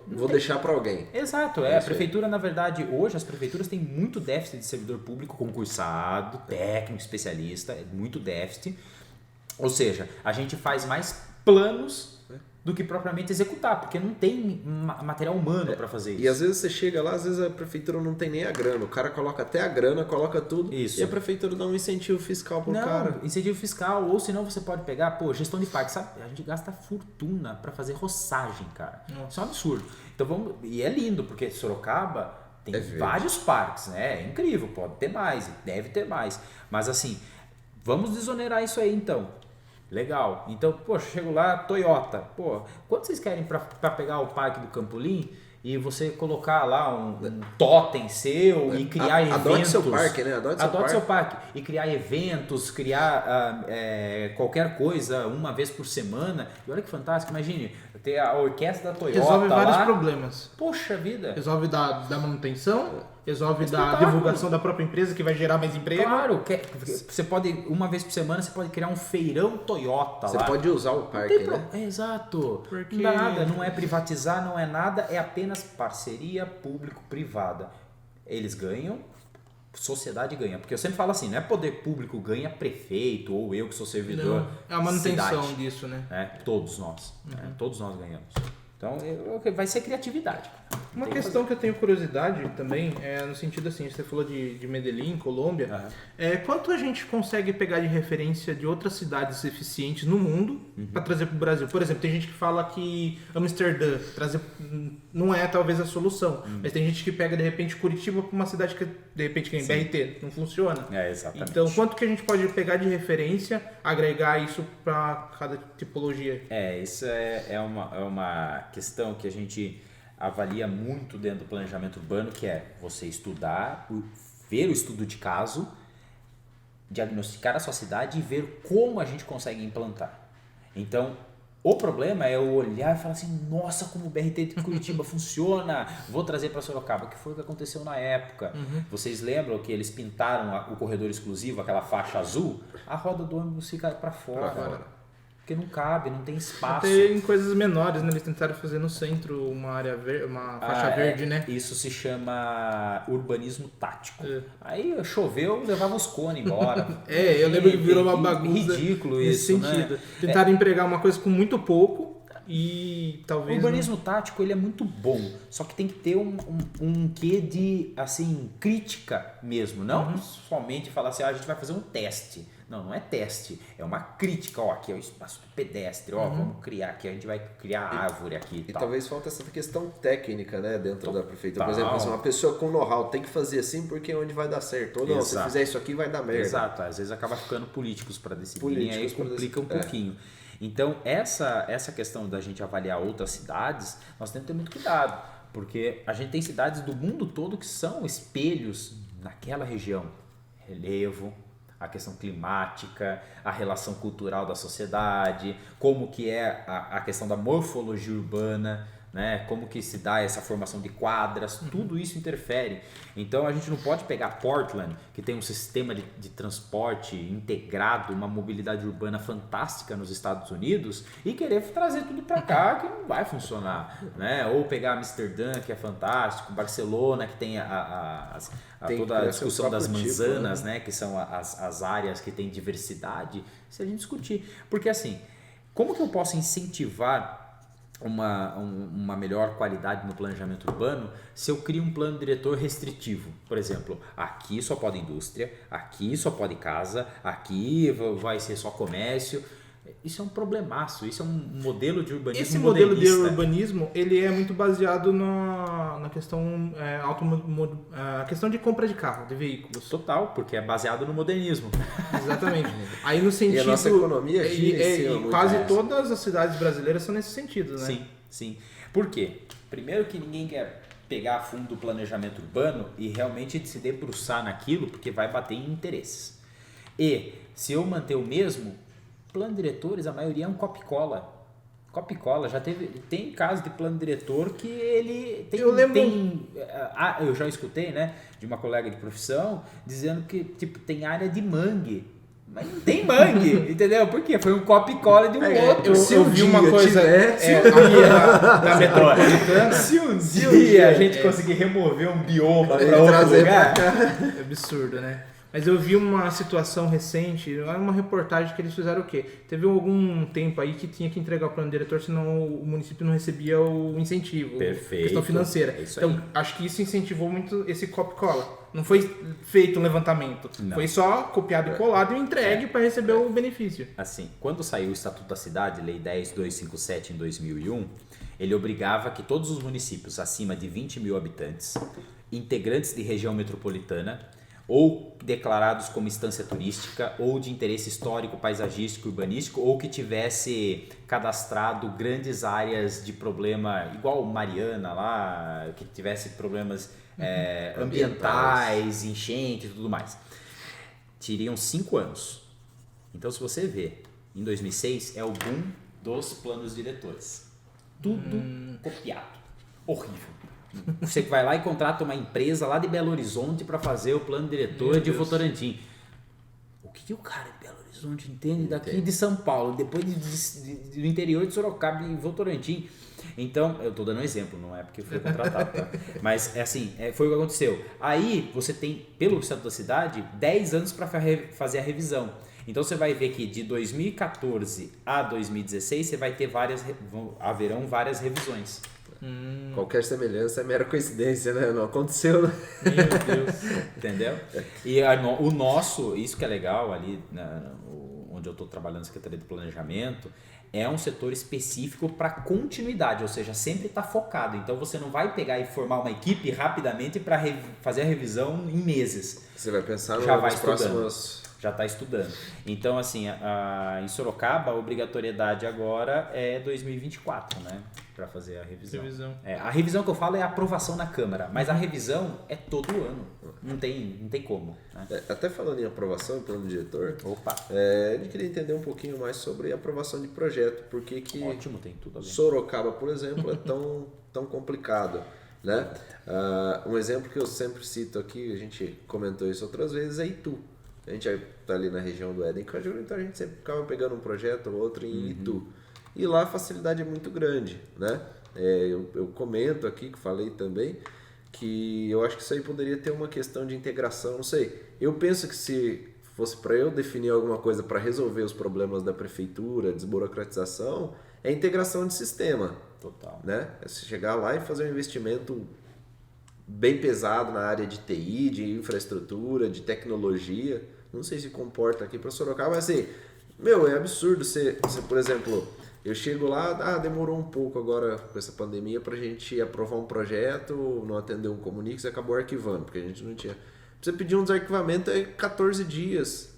vou deixar para alguém. Exato, a prefeitura, na verdade, hoje as prefeituras têm muito déficit de servidor público concursado, técnico, especialista, muito déficit. Ou seja, a gente faz mais planos do que propriamente executar, porque não tem material humano para fazer isso. E às vezes você chega lá, às vezes a prefeitura não tem nem a grana, o cara coloca até a grana, coloca tudo, e a prefeitura dá um incentivo fiscal pro cara. Incentivo fiscal, ou senão você pode pegar, gestão de parque, sabe? A gente gasta fortuna para fazer roçagem, cara. Isso é um absurdo. Então e é lindo, porque Sorocaba tem vários parques, né? É incrível, pode ter mais, deve ter mais. Mas assim, vamos desonerar isso aí então. Legal. Então, chego lá, Toyota. Quanto vocês querem para pegar o parque do Campolim e você colocar lá um totem seu e criar eventos? Adote seu parque, né? Adote seu parque. E criar eventos, criar qualquer coisa uma vez por semana. E olha que fantástico, imagine, ter a orquestra da Toyota. Resolve vários problemas. Poxa vida. Resolve da manutenção, resolve da divulgação da própria empresa, que vai gerar mais emprego. Claro, você pode, uma vez por semana, você pode criar um feirão Toyota Você lá. pode usar o parque, né? Exato. Porque... Não dá nada, não é privatizar, não é nada, é apenas parceria público-privada. Eles ganham, sociedade ganha. Porque eu sempre falo assim, não é poder público ganha prefeito ou eu que sou servidor. Não, é a manutenção cidade, disso, né? Todos nós. Todos nós ganhamos. Então, vai ser criatividade. Uma questão que eu tenho curiosidade também é no sentido assim, você falou de Medellín, Colômbia, quanto a gente consegue pegar de referência de outras cidades eficientes no mundo para trazer para o Brasil? Por exemplo, tem gente que fala que Amsterdã trazer não é talvez a solução, mas tem gente que pega de repente Curitiba para uma cidade que de repente que tem BRT, não funciona. Exatamente. Então, quanto que a gente pode pegar de referência, agregar isso para cada tipologia? Isso é uma questão que a gente avalia muito dentro do planejamento urbano, que é você estudar, ver o estudo de caso, diagnosticar a sua cidade e ver como a gente consegue implantar. Então, o problema é eu olhar e falar assim, nossa, como o BRT de Curitiba funciona, vou trazer para Sorocaba, que foi o que aconteceu na época. Vocês lembram que eles pintaram o corredor exclusivo, aquela faixa azul? A roda do ônibus fica para fora. Porque não cabe, não tem espaço. Tem coisas menores, né? Eles tentaram fazer no centro uma área uma faixa verde, né? Isso se chama urbanismo tático. Aí choveu, levava os cones embora. Eu lembro que virou uma bagunça. Ridículo nesse isso, sentido. né? Tentaram empregar uma coisa com muito pouco e talvez... O urbanismo tático ele é muito bom, só que tem que ter um quê de assim, crítica mesmo. Não somente falar assim, a gente vai fazer um teste. Não é teste, é uma crítica. Aqui é o espaço do pedestre, vamos criar aqui, a gente vai criar árvore aqui. E talvez falta essa questão técnica, né, dentro da prefeitura. Por Total. exemplo, assim, uma pessoa com know-how tem que fazer assim porque é onde vai dar certo. Ou não, se fizer isso aqui vai dar merda. Exato, às vezes acaba ficando políticos para decidir, e aí complica um pouquinho. Então, essa questão da gente avaliar outras cidades, nós temos que ter muito cuidado, porque a gente tem cidades do mundo todo que são espelhos naquela região. Relevo, a questão climática, a relação cultural da sociedade, como que é a questão da morfologia urbana, né? Como que se dá essa formação de quadras, tudo isso interfere. Então a gente não pode pegar Portland, que tem um sistema de transporte integrado, uma mobilidade urbana fantástica nos Estados Unidos, e querer trazer tudo para cá, que não vai funcionar, né? Ou pegar Amsterdã, que é fantástico, Barcelona, que tem toda a discussão das manzanas, tipo, né? Que são as áreas que têm diversidade, se a gente discutir. Porque assim, como que eu posso incentivar uma melhor qualidade no planejamento urbano se eu crio um plano diretor restritivo? Por exemplo, aqui só pode indústria, aqui só pode casa, aqui vai ser só comércio. Isso é um problemaço, isso é um modelo de urbanismo Esse modelo de modernista. urbanismo, ele é muito baseado na questão a questão de compra de carro, de veículos. Total, porque é baseado no modernismo. Exatamente. Aí no sentido... E a nossa economia gira e quase todas as cidades brasileiras são nesse sentido, né? Sim. Por quê? Primeiro que ninguém quer pegar a fundo o planejamento urbano e realmente se debruçar naquilo, porque vai bater em interesses. E se eu manter o mesmo, plano diretores, a maioria é um copy-cola. Copy-cola, tem caso de plano diretor que ele tem... Eu já escutei, né, de uma colega de profissão, dizendo que tipo, tem área de mangue. Mas não tem mangue, entendeu? Por quê? Foi um copy-cola de um outro. Eu vi uma coisa da metropolitana. Se um dia a gente conseguir remover um bioma para outro lugar... É absurdo, né? Mas eu vi uma situação recente, uma reportagem que eles fizeram o quê? Teve algum tempo aí que tinha que entregar o plano diretor, senão o município não recebia o incentivo. Perfeito. A questão financeira. Então, acho que isso incentivou muito esse copy-cola. Não foi feito um levantamento. Não. Foi só copiado e colado e entregue para receber o benefício. Assim, quando saiu o Estatuto da Cidade, Lei 10.257 em 2001, ele obrigava que todos os municípios acima de 20 mil habitantes, integrantes de região metropolitana, ou declarados como instância turística, ou de interesse histórico, paisagístico, urbanístico, ou que tivesse cadastrado grandes áreas de problema, igual Mariana lá, que tivesse problemas ambientais, enchentes e tudo mais. Teriam 5 anos. Então, se você vê, em 2006 é o boom dos planos diretores. Tudo copiado. Horrível. Você vai lá e contrata uma empresa lá de Belo Horizonte para fazer o plano diretor de Votorantim. O que o cara de Belo Horizonte entende daqui de São Paulo, depois do interior de Sorocaba e Votorantim? Então, eu estou dando um exemplo, não é porque foi contratado, tá? Mas assim, foi o que aconteceu. Aí você tem, pelo centro da cidade, 10 anos para fazer a revisão. Então você vai ver que de 2014 a 2016 você vai ter haverão várias revisões. Qualquer semelhança é mera coincidência, né? Não aconteceu, né? Meu Deus. Entendeu? E o nosso, isso que é legal ali, onde eu estou trabalhando na Secretaria de Planejamento, é um setor específico para continuidade, ou seja, sempre está focado. Então você não vai pegar e formar uma equipe rapidamente para fazer a revisão em meses. Você vai pensar nos próximos... Já está estudando. Então, assim, em Sorocaba, a obrigatoriedade agora é 2024, né? Para fazer a revisão. A revisão que eu falo é a aprovação na Câmara, mas a revisão é todo ano. Não tem como. Né? Até falando em aprovação, plano diretor, Opa! Eu queria entender um pouquinho mais sobre a aprovação de projeto. Por que Ótimo, tem tudo a ver. Sorocaba, por exemplo, é tão complicado? Né? Um exemplo que eu sempre cito aqui, a gente comentou isso outras vezes, é Itu. A gente está ali na região do Éden Cândido, então a gente sempre ficava pegando um projeto ou outro em Itu. E lá a facilidade é muito grande, né? Eu comento aqui, que falei também, que eu acho que isso aí poderia ter uma questão de integração, não sei. Eu penso que se fosse para eu definir alguma coisa para resolver os problemas da prefeitura, desburocratização, é integração de sistema. Total. Né? É você chegar lá e fazer um investimento bem pesado na área de TI, de infraestrutura, de tecnologia. Não sei se comporta aqui para Sorocaba, mas assim, é absurdo você, por exemplo, eu chego lá, demorou um pouco agora com essa pandemia pra gente aprovar um projeto, não atendeu um comunique, acabou arquivando, porque a gente não tinha. Você pedir um desarquivamento é 14 dias,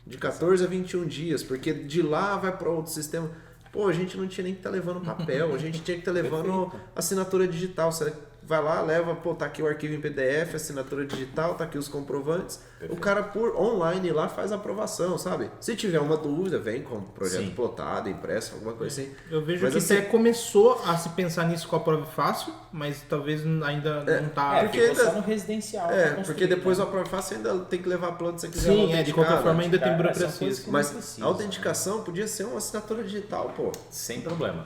de 14 a 21 dias, porque de lá vai para outro sistema. Pô, a gente não tinha nem que estar levando papel, a gente tinha que estar levando assinatura digital. Você vai lá, leva, tá aqui o arquivo em PDF, assinatura digital, tá aqui os comprovantes. Perfeito. O cara por online lá faz a aprovação, sabe? Se tiver uma dúvida, vem com o projeto plotado, impresso, alguma coisa assim. Eu vejo que até começou a se pensar nisso com a Prova Fácil, mas talvez ainda não tá... porque ainda só no residencial. Porque depois a Prova Fácil ainda tem que levar plano se você quiser. Sim, de qualquer forma ainda tem burocracia. Mas a autenticação podia ser uma assinatura digital, pô. Sem problema.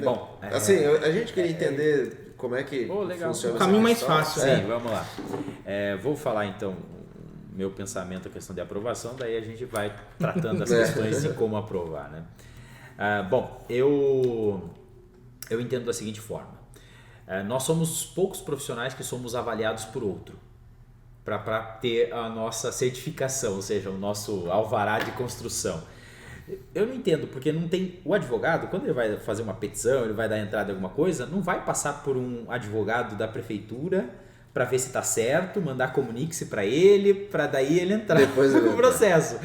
Bom, assim, a gente queria entender como é que funciona o caminho mais fácil. Sim, vamos lá. Vou falar então meu pensamento, a questão de aprovação, daí a gente vai tratando as questões de como aprovar, né? Bom, eu entendo da seguinte forma. Nós somos poucos profissionais que somos avaliados por outro para ter a nossa certificação, ou seja, o nosso alvará de construção. Eu não entendo, porque não tem... O advogado, quando ele vai fazer uma petição, ele vai dar entrada em alguma coisa, não vai passar por um advogado da prefeitura para ver se está certo, mandar comunique-se para ele, para daí ele entrar no processo.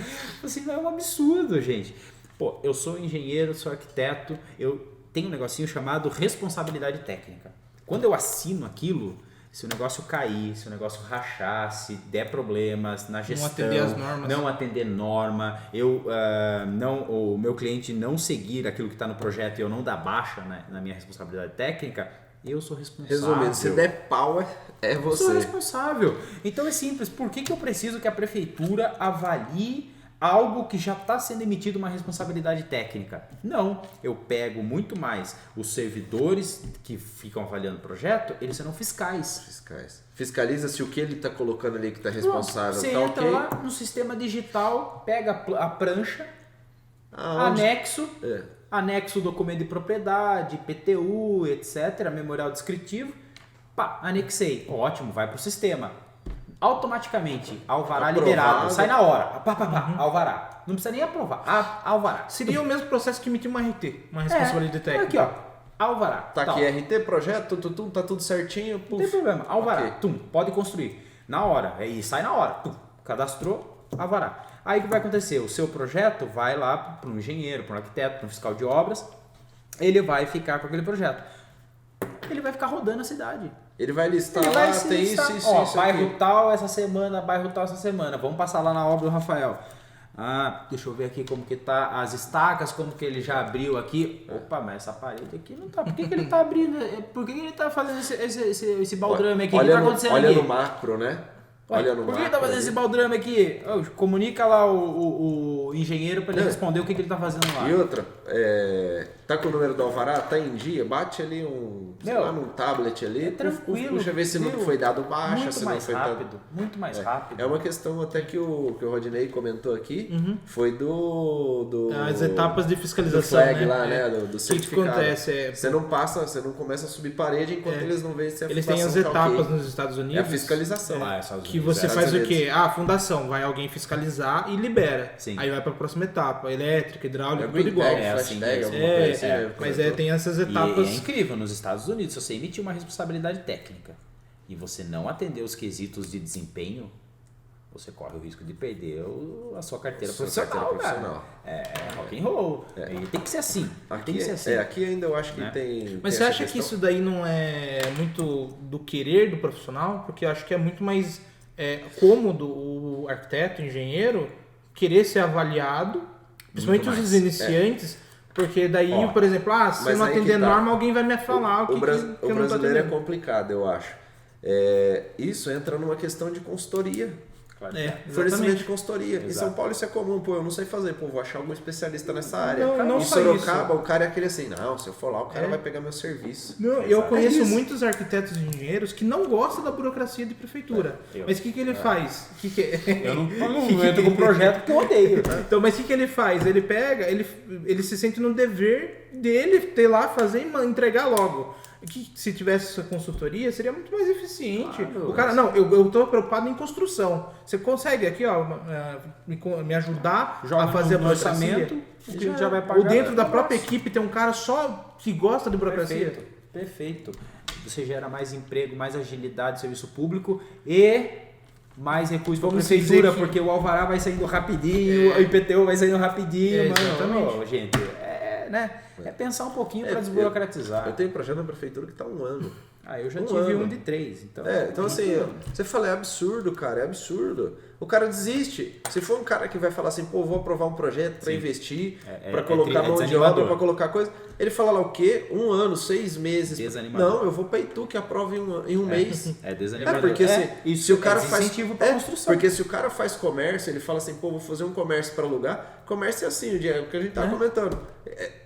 Assim, é um absurdo, gente. Pô, eu sou engenheiro, sou arquiteto, eu tenho um negocinho chamado responsabilidade técnica. Quando eu assino aquilo... Se o negócio cair, se o negócio rachar, se der problemas na gestão, não atender norma, o meu cliente não seguir aquilo que está no projeto e eu não dar baixa na minha responsabilidade técnica, eu sou responsável. Resumindo, se der pau, é você. Eu sou responsável. Então é simples, por que eu preciso que a prefeitura avalie algo que já está sendo emitido uma responsabilidade técnica? Não, eu pego muito mais os servidores que ficam avaliando o projeto, eles serão fiscais. Fiscaliza se o que ele está colocando ali que está responsável. Você entra lá no sistema digital, pega a prancha, anexo o documento de propriedade, PTU, etc., memorial descritivo, anexei, ótimo, vai para o sistema. Automaticamente, alvará liberado, sai na hora, alvará, não precisa nem aprovar, alvará. Seria o mesmo processo que emitir uma RT, uma responsabilidade técnica. Aqui ó, alvará. Tá aqui RT, projeto, tá tudo certinho. Não tem problema, alvará, pode construir, na hora, aí sai na hora, cadastrou, alvará. Aí o que vai acontecer? O seu projeto vai lá para um engenheiro, para um arquiteto, para um fiscal de obras, ele vai ficar com aquele projeto, ele vai ficar rodando a cidade. Ele vai listar lá, tem isso, bairro tal essa semana, bairro tal essa semana. Vamos passar lá na obra do Rafael. Deixa eu ver aqui como que tá as estacas, como que ele já abriu aqui. Opa, mas essa parede aqui não tá. Por que ele tá abrindo? Por que ele tá fazendo esse baldrame aqui? O que tá acontecendo olha aqui? No macro, né? Por que ele tá fazendo esse baldrame aqui? Comunica lá o engenheiro para ele responder o que ele tá fazendo lá. E outra, tá com o número do alvará, tá em dia, bate ali num tablet ali, tranquilo, puxa ver se não foi dado baixa, muito se mais não foi rápido, muito mais rápido. É uma questão até que o Rodinei comentou aqui, foi as etapas de fiscalização, do flag, né? lá, né? Do certificado. O que acontece? Você não passa, você não começa a subir parede enquanto eles não veem se a Eles têm as etapas nos Estados Unidos. É a fiscalização. Que você faz o quê? A fundação, vai alguém fiscalizar e libera. Sim. Aí vai para a próxima etapa, elétrica, hidráulica, tudo igual. Mas tem essas etapas. E é incrível, nos Estados Unidos, se você emitir uma responsabilidade técnica e você não atender os quesitos de desempenho, você corre o risco de perder a sua carteira profissional. É rock and roll. E tem que ser assim. Aqui ainda eu acho que tem. Mas você acha que isso daí não é muito do querer do profissional? Porque eu acho que é muito mais cômodo o arquiteto, o engenheiro, querer ser avaliado, principalmente os iniciantes, porque daí, por exemplo, se eu não atender norma, alguém vai me falar o que eu não tô atendendo. O brasileiro é complicado, eu acho. Isso entra numa questão de consultoria. Fornecimento de consultoria. Exato. Em São Paulo isso é comum, eu não sei fazer, vou achar algum especialista nessa área. Não em Sorocaba, o cara é aquele assim, não, se eu for lá, o cara vai pegar meu serviço. Não, eu conheço muitos arquitetos e engenheiros que não gostam da burocracia de prefeitura. Mas o que ele faz? Eu não entro com um projeto que eu odeio. Então, mas o que ele faz? Ele pega, ele se sente no dever dele ter lá, fazer e entregar logo. Que se tivesse essa consultoria seria muito mais eficiente. O cara, eu tô preocupado em construção. Você consegue aqui, me ajudar a fazer o orçamento, já vai pagar. Ou dentro da própria equipe tem um cara só que gosta de burocracia. Perfeito. Você gera mais emprego, mais agilidade do serviço público e mais recursos para a prefeitura, porque o alvará vai saindo rapidinho, o IPTU vai saindo rapidinho. Exatamente. Gente, é pensar um pouquinho para desburocratizar. Eu tenho projeto na prefeitura que está 1 ano. Eu já tive um de 3. Então assim, você fala, é absurdo, cara, é absurdo. O cara desiste. Se for um cara que vai falar assim, vou aprovar um projeto para investir, para colocar mão de obra, para colocar coisa, ele fala lá o quê? 1 ano, 6 meses. Desanimador. Não, eu vou para Itu que aprova em um mês. É desanimador. Porque se o cara faz incentivo para construção. Porque se o cara faz comércio, ele fala assim, vou fazer um comércio para alugar. Comércio é assim, o que a gente estava comentando.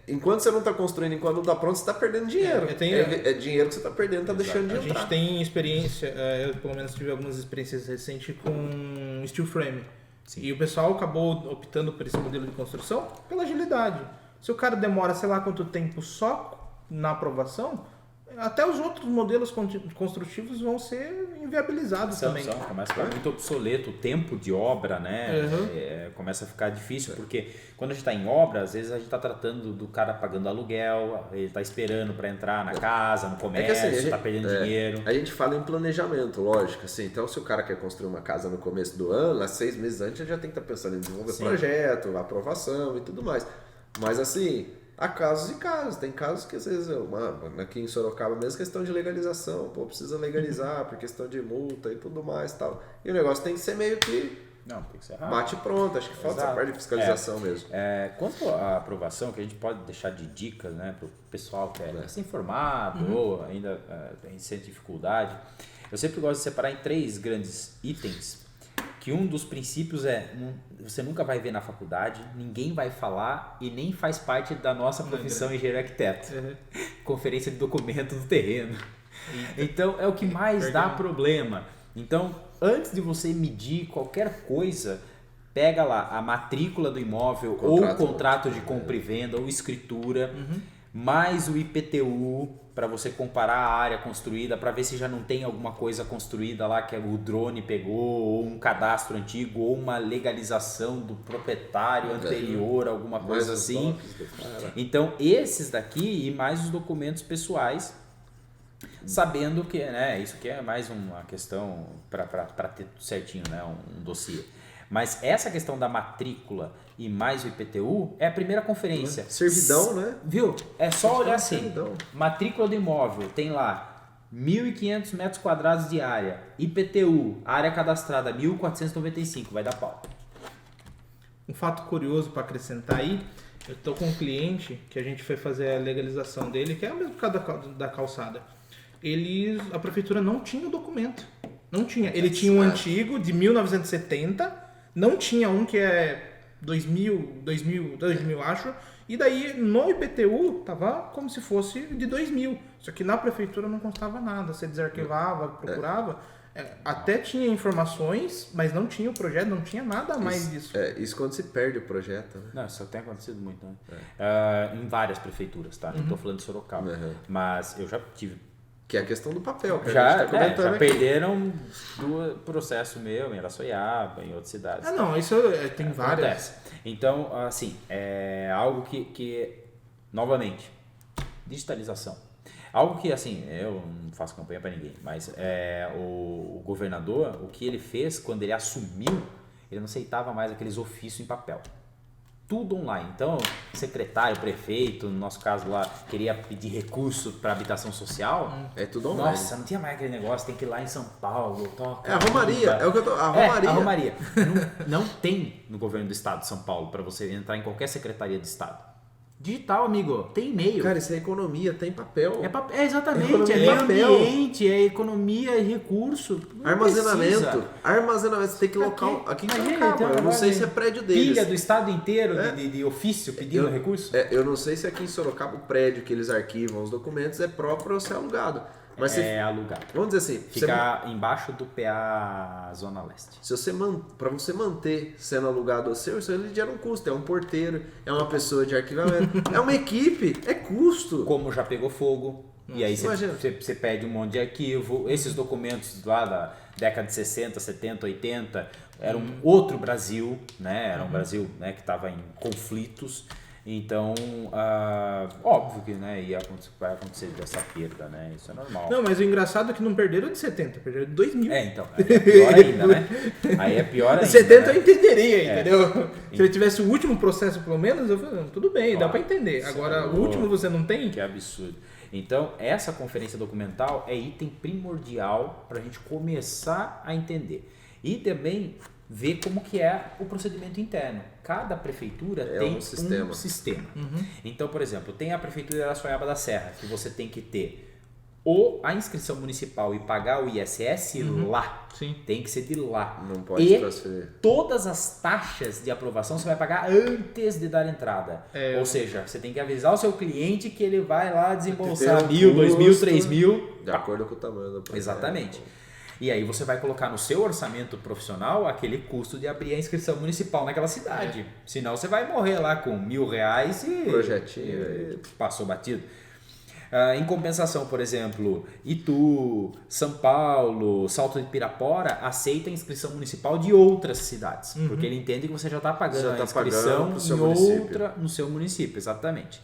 Enquanto você não está construindo, enquanto não está pronto, você está perdendo dinheiro. É dinheiro que você está perdendo, está deixando de entrar. A gente tem experiência, eu pelo menos tive algumas experiências recentes com steel frame. Sim. E o pessoal acabou optando por esse modelo de construção pela agilidade. Se o cara demora sei lá quanto tempo só na aprovação, até os outros modelos construtivos vão ser inviabilizados também. Começa a ficar muito obsoleto, o tempo de obra, né? Começa a ficar difícil, porque quando a gente está em obra, às vezes a gente está tratando do cara pagando aluguel, ele está esperando para entrar na casa, no comércio, está perdendo dinheiro. A gente fala em planejamento, lógico, assim, então se o cara quer construir uma casa no começo do ano, 6 meses antes, ele já tem que estar pensando em desenvolver projeto, aprovação e tudo mais. Mas assim, há casos e casos. Tem casos que às vezes, aqui em Sorocaba mesmo, questão de legalização. Precisa legalizar por questão de multa e tudo mais e tal. E o negócio tem que ser meio que tem que ser rápido. Bate pronto. Acho que falta essa parte de fiscalização mesmo. Quanto à aprovação, que a gente pode deixar de dicas, né, para o pessoal que é ser informado ou ainda sente dificuldade, eu sempre gosto de separar em 3 grandes itens. Que um dos princípios você nunca vai ver na faculdade, ninguém vai falar e nem faz parte da nossa profissão engenheiro arquiteto. Conferência de documento do terreno. Então é o que mais dá problema. Então, antes de você medir qualquer coisa, pega lá a matrícula do imóvel, ou o contrato de compra e venda, ou escritura, mais o IPTU, para você comparar a área construída, para ver se já não tem alguma coisa construída lá que o drone pegou, ou um cadastro antigo, ou uma legalização do proprietário anterior, alguma coisa assim. Então, esses daqui e mais os documentos pessoais, sabendo que isso aqui é mais uma questão para ter tudo certinho, né, um dossiê. Mas essa questão da matrícula e mais o IPTU é a primeira conferência. Servidão, né? Viu? É só olhar assim. Matrícula do imóvel, tem lá 1.500 metros quadrados de área. IPTU, área cadastrada 1.495, vai dar pau. um fato curioso para acrescentar aí, eu estou com um cliente que a gente foi fazer a legalização dele, que é o mesmo caso da calçada. A prefeitura não tinha o documento. Não tinha. Ele tinha um antigo de 1970, não tinha um que é 2000 acho, e daí no IPTU tava como se fosse de 2000. Só que na prefeitura não constava nada. Você desarquivava, procurava, até tinha informações, mas não tinha o projeto, não tinha nada a mais disso. Isso quando se perde o projeto, né? Não, isso tem acontecido muito, né? Em várias prefeituras, tá? Não estou falando de Sorocaba, mas eu já tive. Que é a questão do papel, que já, a gente tá comentando já aqui. perderam do processo meu em Araçoiaba, em outras cidades. Não, isso tem várias. Acontece. Então, assim, é algo que, novamente, digitalização. Algo que, assim, eu não faço campanha para ninguém, mas o governador, o que ele fez quando ele assumiu, ele não aceitava mais aqueles ofícios em papel. Tudo online. Então, secretário, prefeito, no nosso caso lá, queria pedir recurso para habitação social. É tudo online. Nossa, não tinha mais aquele negócio, tem que ir lá em São Paulo. Toca, a Romaria, é o que eu tô... A Romaria. A Romaria. Não tem no governo do estado de São Paulo para você entrar em qualquer secretaria de estado. Digital, amigo, tem e-mail. Cara, isso é economia, tem papel. Exatamente, economia, é meio papel. ambiente, é economia e recurso. Não Armazenamento. precisa. Armazenamento, você tem que local. Aqui em imagina, Sorocaba, eu não sei se é prédio deles. Pilha do estado inteiro de ofício pedindo recurso. Eu não sei se aqui em Sorocaba o prédio que eles arquivam os documentos é próprio ou se é alugado. Mas alugado. Vamos dizer assim, fica embaixo do PA Zona Leste. Se você para você manter sendo alugado o seu, isso ele gera um custo. É um porteiro, é uma pessoa de arquivamento, é uma equipe, é custo. Como já pegou fogo. E aí você pede um monte de arquivo. Esses documentos lá da década de 60, 70, 80 era um outro Brasil, né? Era um Brasil, né, que estava em conflitos. Então, óbvio que, né, vai acontecer dessa perda, né? Isso é normal. Não, mas o engraçado é que não perderam de 70, perderam de 2000. Então, aí é pior ainda, né? Aí é pior ainda. 70 né? eu entenderia, entendeu? Se ele tivesse o último processo, pelo menos, eu falei, tudo bem, dá pra entender. Agora, o último você não tem? Que absurdo. Então, essa conferência documental é item primordial para a gente começar a entender. E também ver como que é o procedimento interno. Cada prefeitura tem um sistema. Então, por exemplo, tem a prefeitura de Araçoiaba da Serra, que você tem que ter a inscrição municipal e pagar o ISS lá. Sim. Tem que ser de lá. Não pode transferir. Todas as taxas de aprovação você vai pagar antes de dar entrada. Ou seja, você tem que avisar o seu cliente que ele vai lá desembolsar 1.000, 2.000, 3.000. De acordo com o tamanho do projeto. Exatamente. E aí você vai colocar no seu orçamento profissional aquele custo de abrir a inscrição municipal naquela cidade. Senão você vai morrer lá com R$1.000 e... Projetinho. Passou batido. Em compensação, por exemplo, Itu, São Paulo, Salto de Pirapora aceita a inscrição municipal de outras cidades. Porque ele entende que você já está pagando a inscrição no seu município. Exatamente.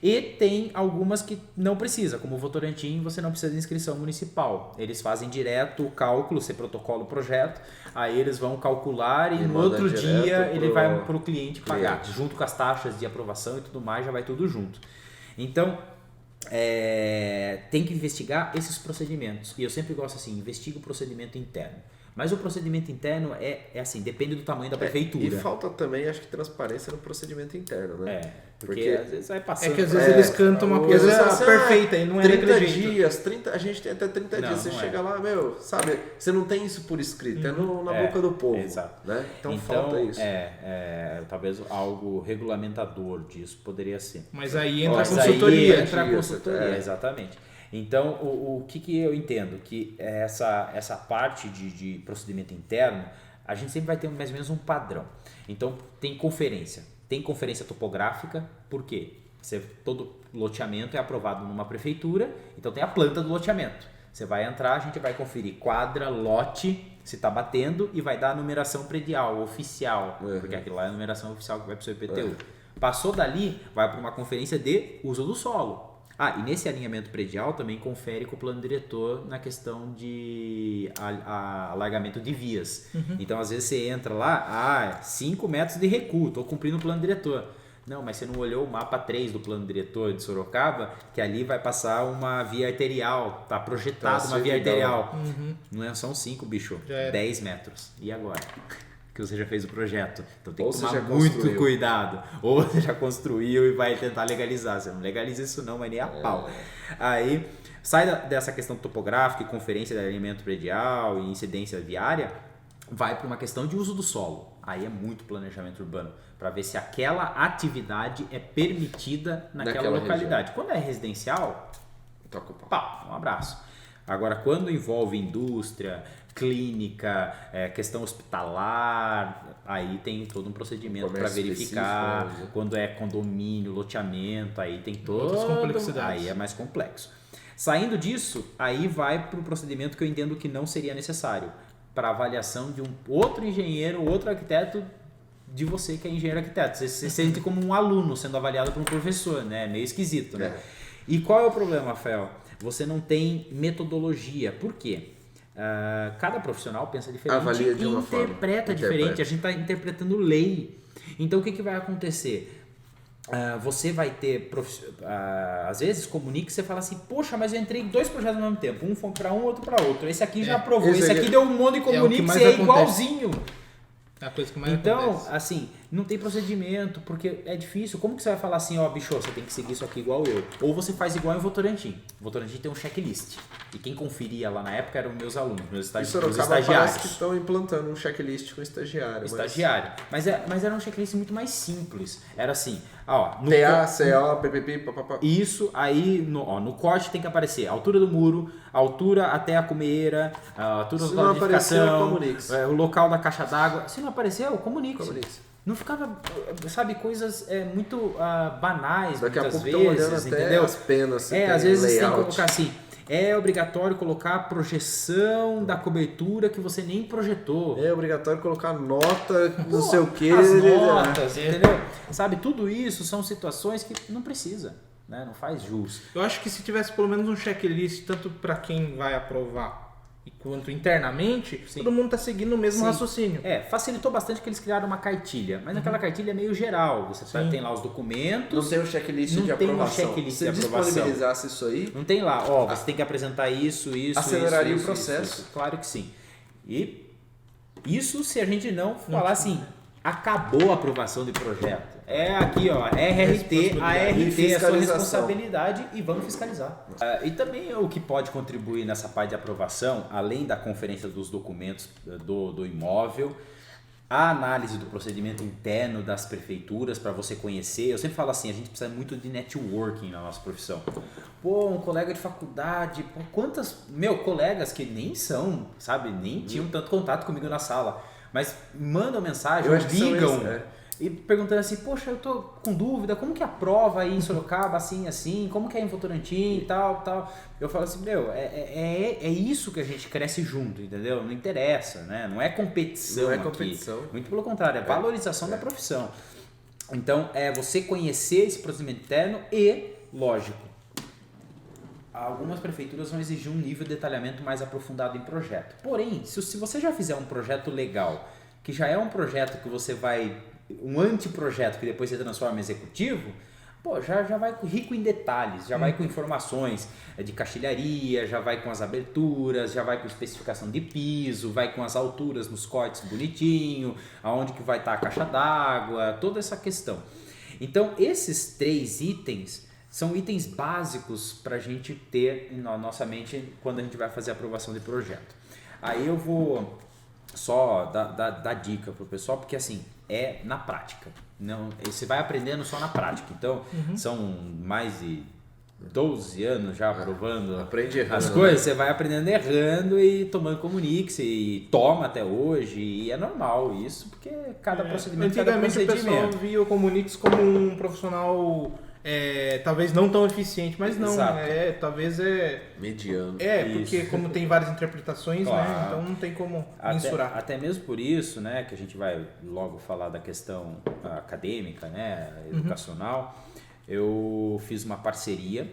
E tem algumas que não precisa, como o Votorantim, você não precisa de inscrição municipal. Eles fazem direto o cálculo, você protocola o projeto, aí eles vão calcular e no outro dia ele vai para o cliente pagar, junto com as taxas de aprovação e tudo mais, já vai tudo junto. Então, tem que investigar esses procedimentos. E eu sempre gosto assim, investiga o procedimento interno. Mas o procedimento interno é assim, depende do tamanho da prefeitura. E falta também, acho que, transparência no procedimento interno, né? Porque às vezes vai passando. É que às vezes eles cantam uma coisa perfeita e não é 30 dias, a gente tem até 30 dias. Você chega lá, sabe? Você não tem isso por escrito, é na boca do povo. Exato. Né? Então falta isso. Talvez algo regulamentador disso poderia ser. Mas aí entra a consultoria. Entra a consultoria, exatamente. Então, o que eu entendo? Que essa parte de procedimento interno, a gente sempre vai ter mais ou menos um padrão. Então, tem conferência topográfica, por quê? Todo loteamento é aprovado numa prefeitura, então tem a planta do loteamento. Você vai entrar, a gente vai conferir quadra, lote, se está batendo e vai dar a numeração predial, oficial, porque aquilo lá é a numeração oficial que vai para o seu IPTU. Passou dali, vai para uma conferência de uso do solo. E nesse alinhamento predial também confere com o plano diretor na questão de alargamento de vias. Então, às vezes você entra lá, 5 metros de recuo, estou cumprindo o plano diretor. Não, mas você não olhou o mapa 3 do plano diretor de Sorocaba, que ali vai passar uma via arterial, está projetada uma via arterial. Não são 5, bicho, 10 metros. E agora? que você já fez o projeto. Então tem Ou que você tomar já muito construiu. cuidado. Ou você já construiu e vai tentar legalizar. Você não legaliza isso não, mas nem a pau. Aí sai dessa questão topográfica e conferência de alinhamento predial e incidência viária, vai para uma questão de uso do solo. Aí é muito planejamento urbano, para ver se aquela atividade é permitida naquela localidade. Quando é residencial, Toca o pau. pá, um abraço. Agora, quando envolve indústria, clínica, questão hospitalar, aí tem todo um procedimento para verificar. específico, né? Quando é condomínio, loteamento, aí tem Outras todo... complexidades. Aí é mais complexo. Saindo disso, aí vai para o procedimento que eu entendo que não seria necessário, para avaliação de um outro engenheiro, outro arquiteto, de você que é engenheiro arquiteto. Você se sente como um aluno sendo avaliado por um professor, né? Meio esquisito, né? E qual é o problema, Rafael? Você não tem metodologia. Por quê? Cada profissional pensa diferente Avalia de e uma forma. interpreta diferente. A gente está interpretando lei. Então, o que vai acontecer? Você vai ter, às vezes, comunica e você fala assim, poxa, mas eu entrei em 2 projetos ao mesmo tempo. Um foi para um, outro para outro. Esse aqui já aprovou, esse aqui deu um monte de comunica e é igualzinho. É a coisa que mais Então, acontece. assim, não tem procedimento, porque é difícil. Como que você vai falar assim, ó, bicho, você tem que seguir isso aqui igual eu? Ou você faz igual em Votorantim. Votorantim tem um checklist. E quem conferia lá na época eram meus alunos, meus Em Sorocaba estagiários. parece que estão implantando um checklist com estagiário. Estagiário. Mas era um checklist muito mais simples. Era assim, ó... No TA, CO, PPP, papapá. Isso, aí no corte tem que aparecer a altura do muro, a altura até a cumeira, a altura Se da não apareceu, edificação, comunique-se. o local da caixa d'água. Se não apareceu, comunique-se. Comunique-se. Não ficava, sabe, coisas muito banais Daqui a muitas pouco estão olhando vezes, até entendeu? as penas. se tem Às vezes tem que layout. colocar assim, é obrigatório colocar a projeção da cobertura que você nem projetou. É obrigatório colocar nota, não sei o que. As notas, entendeu? Sabe, tudo isso são situações que não precisa, né? Não faz jus. Eu acho que se tivesse pelo menos um checklist, tanto para quem vai aprovar e quanto internamente, Sim. todo mundo tá seguindo o mesmo Sim. raciocínio. Facilitou bastante que eles criaram uma cartilha, mas aquela cartilha é meio geral. Você tem lá os documentos. Não tem um checklist Não de tem um aprovação. checklist Se de aprovação. disponibilizasse isso aí, Não tem lá, ó, você tem que apresentar isso, Aceleraria isso, o processo. isso. Claro que sim. E isso se a gente não falar assim, acabou a aprovação de projeto. É aqui, ó, RRT, a E RT é sua fiscalização. responsabilidade e vamos fiscalizar. E também o que pode contribuir nessa parte de aprovação, além da conferência dos documentos do imóvel, a análise do procedimento interno das prefeituras para você conhecer. Eu sempre falo assim, a gente precisa muito de networking na nossa profissão. Pô, um colega de faculdade, pô, colegas que nem são, sabe, nem tinham tanto contato comigo na sala, mas mandam mensagem, Eu acho que são ligam esses, e perguntando assim, poxa, eu tô com dúvida, como que aprova aí em Sorocaba, assim, como que é em Votorantim e tal. Eu falo assim, é isso que a gente cresce junto, entendeu? Não interessa, né? Não é competição Não é aqui. competição. Muito pelo contrário, é valorização da profissão. Então, é você conhecer esse procedimento interno e, lógico, algumas prefeituras vão exigir um nível de detalhamento mais aprofundado em projeto. Porém, se você já fizer um projeto legal, que já é um projeto que você vai... um anteprojeto que depois você transforma em executivo, pô, já vai rico em detalhes, já vai com informações de caixilharia, já vai com as aberturas, já vai com especificação de piso, vai com as alturas nos cortes bonitinho, aonde que vai estar a caixa d'água, toda essa questão. Então, esses 3 itens são itens básicos para a gente ter na nossa mente quando a gente vai fazer a aprovação de projeto. Aí eu vou só dar dica pro pessoal, porque assim, é na prática. Não, você vai aprendendo só na prática. Então, são mais de 12 anos já aprovando aprende errando, as coisas. Você vai aprendendo errando e tomando comunique e toma até hoje. E é normal isso, porque cada procedimento, cada Antigamente o pessoal procedimento. via o Comunix como um profissional talvez não tão eficiente, mas não, Exato. Talvez mediano. porque Isso. como tem várias interpretações, Claro. né? Então não tem como mensurar. Até mesmo por isso, né, que a gente vai logo falar da questão acadêmica, né, educacional, eu fiz uma parceria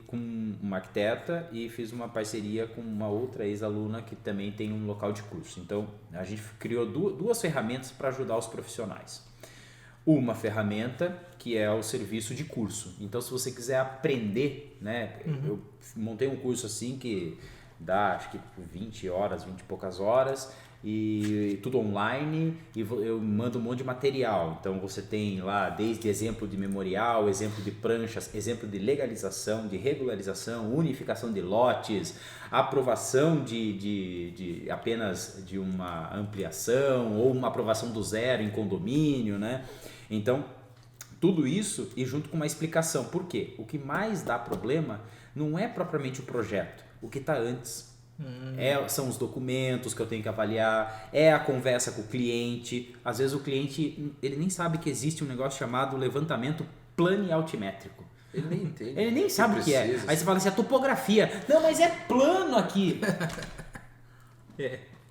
com uma arquiteta e fiz uma parceria com uma outra ex-aluna que também tem um local de curso. Então, a gente criou duas ferramentas para ajudar os profissionais. Uma ferramenta que é o serviço de curso. Então, se você quiser aprender, né, eu montei um curso assim que dá, acho que 20 horas, 20 e poucas horas, e tudo online, e eu mando um monte de material. Então você tem lá desde exemplo de memorial, exemplo de pranchas, exemplo de legalização, de regularização, unificação de lotes, aprovação de apenas de uma ampliação ou uma aprovação do zero em condomínio, né? Então tudo isso e junto com uma explicação. Por quê? O que mais dá problema não é propriamente o projeto, o que está antes. São os documentos que eu tenho que avaliar, é a conversa com o cliente. Às vezes o cliente ele nem sabe que existe um negócio chamado levantamento planealtimétrico. Ele nem entende. Ele nem sabe o que é. Aí você fala assim, a topografia. Não, mas é plano aqui.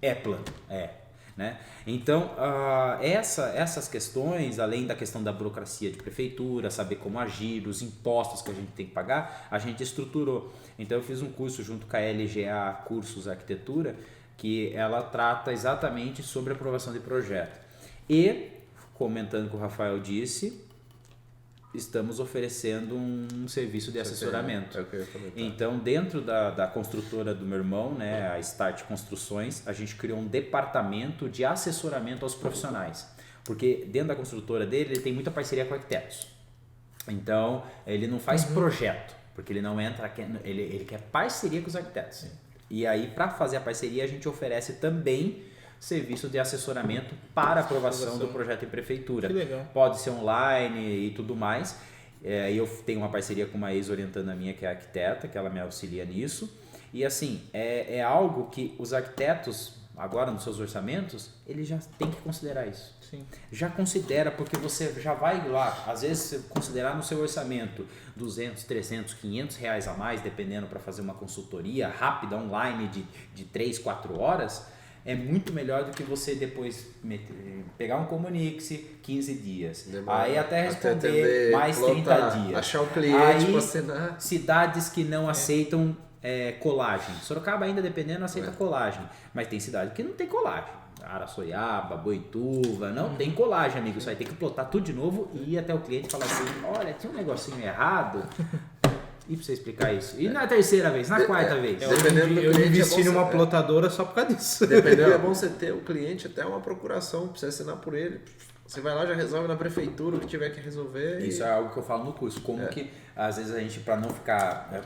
É plano, né? Então, essas questões, além da questão da burocracia de prefeitura, saber como agir, os impostos que a gente tem que pagar, a gente estruturou. Então, eu fiz um curso junto com a LGA Cursos Arquitetura, que ela trata exatamente sobre aprovação de projeto. E, comentando o que o Rafael disse, estamos oferecendo um serviço de assessoramento. Então, dentro da construtora do meu irmão, né, a Start Construções, a gente criou um departamento de assessoramento aos profissionais. Porque dentro da construtora dele, ele tem muita parceria com arquitetos. Então, ele não faz projeto, porque ele não entra, ele quer parceria com os arquitetos. E aí, para fazer a parceria, a gente oferece também serviço de assessoramento para aprovação do projeto em prefeitura. Que legal. Pode ser online e tudo mais. Eu tenho uma parceria com uma ex-orientanda minha que é arquiteta, que ela me auxilia nisso. E assim, é algo que os arquitetos, agora nos seus orçamentos, eles já têm que considerar isso. Sim. Já considera, porque você já vai lá, às vezes considerar no seu orçamento 200, 300, 500 reais a mais, dependendo, para fazer uma consultoria rápida, online, de 3, 4 horas, é muito melhor do que você depois pegar um Comunix 15 dias. Demora aí até responder atender, mais 30 dias. Achar o cliente aí, para assinar. Cidades que não aceitam colagem. Sorocaba ainda, dependendo, aceita colagem. Mas tem cidade que não tem colagem. Araçoiaba, Boituva, não tem colagem, amigo. Isso aí tem que plotar tudo de novo e ir até o cliente e falar assim, olha, tinha um negocinho errado. E pra você explicar isso. E na terceira vez, na quarta vez. Eu investi numa plotadora só por causa disso. Dependendo, é bom você ter o cliente até uma procuração pra você assinar por ele. Você vai lá, já resolve na prefeitura o que tiver que resolver. Isso é algo que eu falo no curso. Como que, às vezes, a gente, para não ficar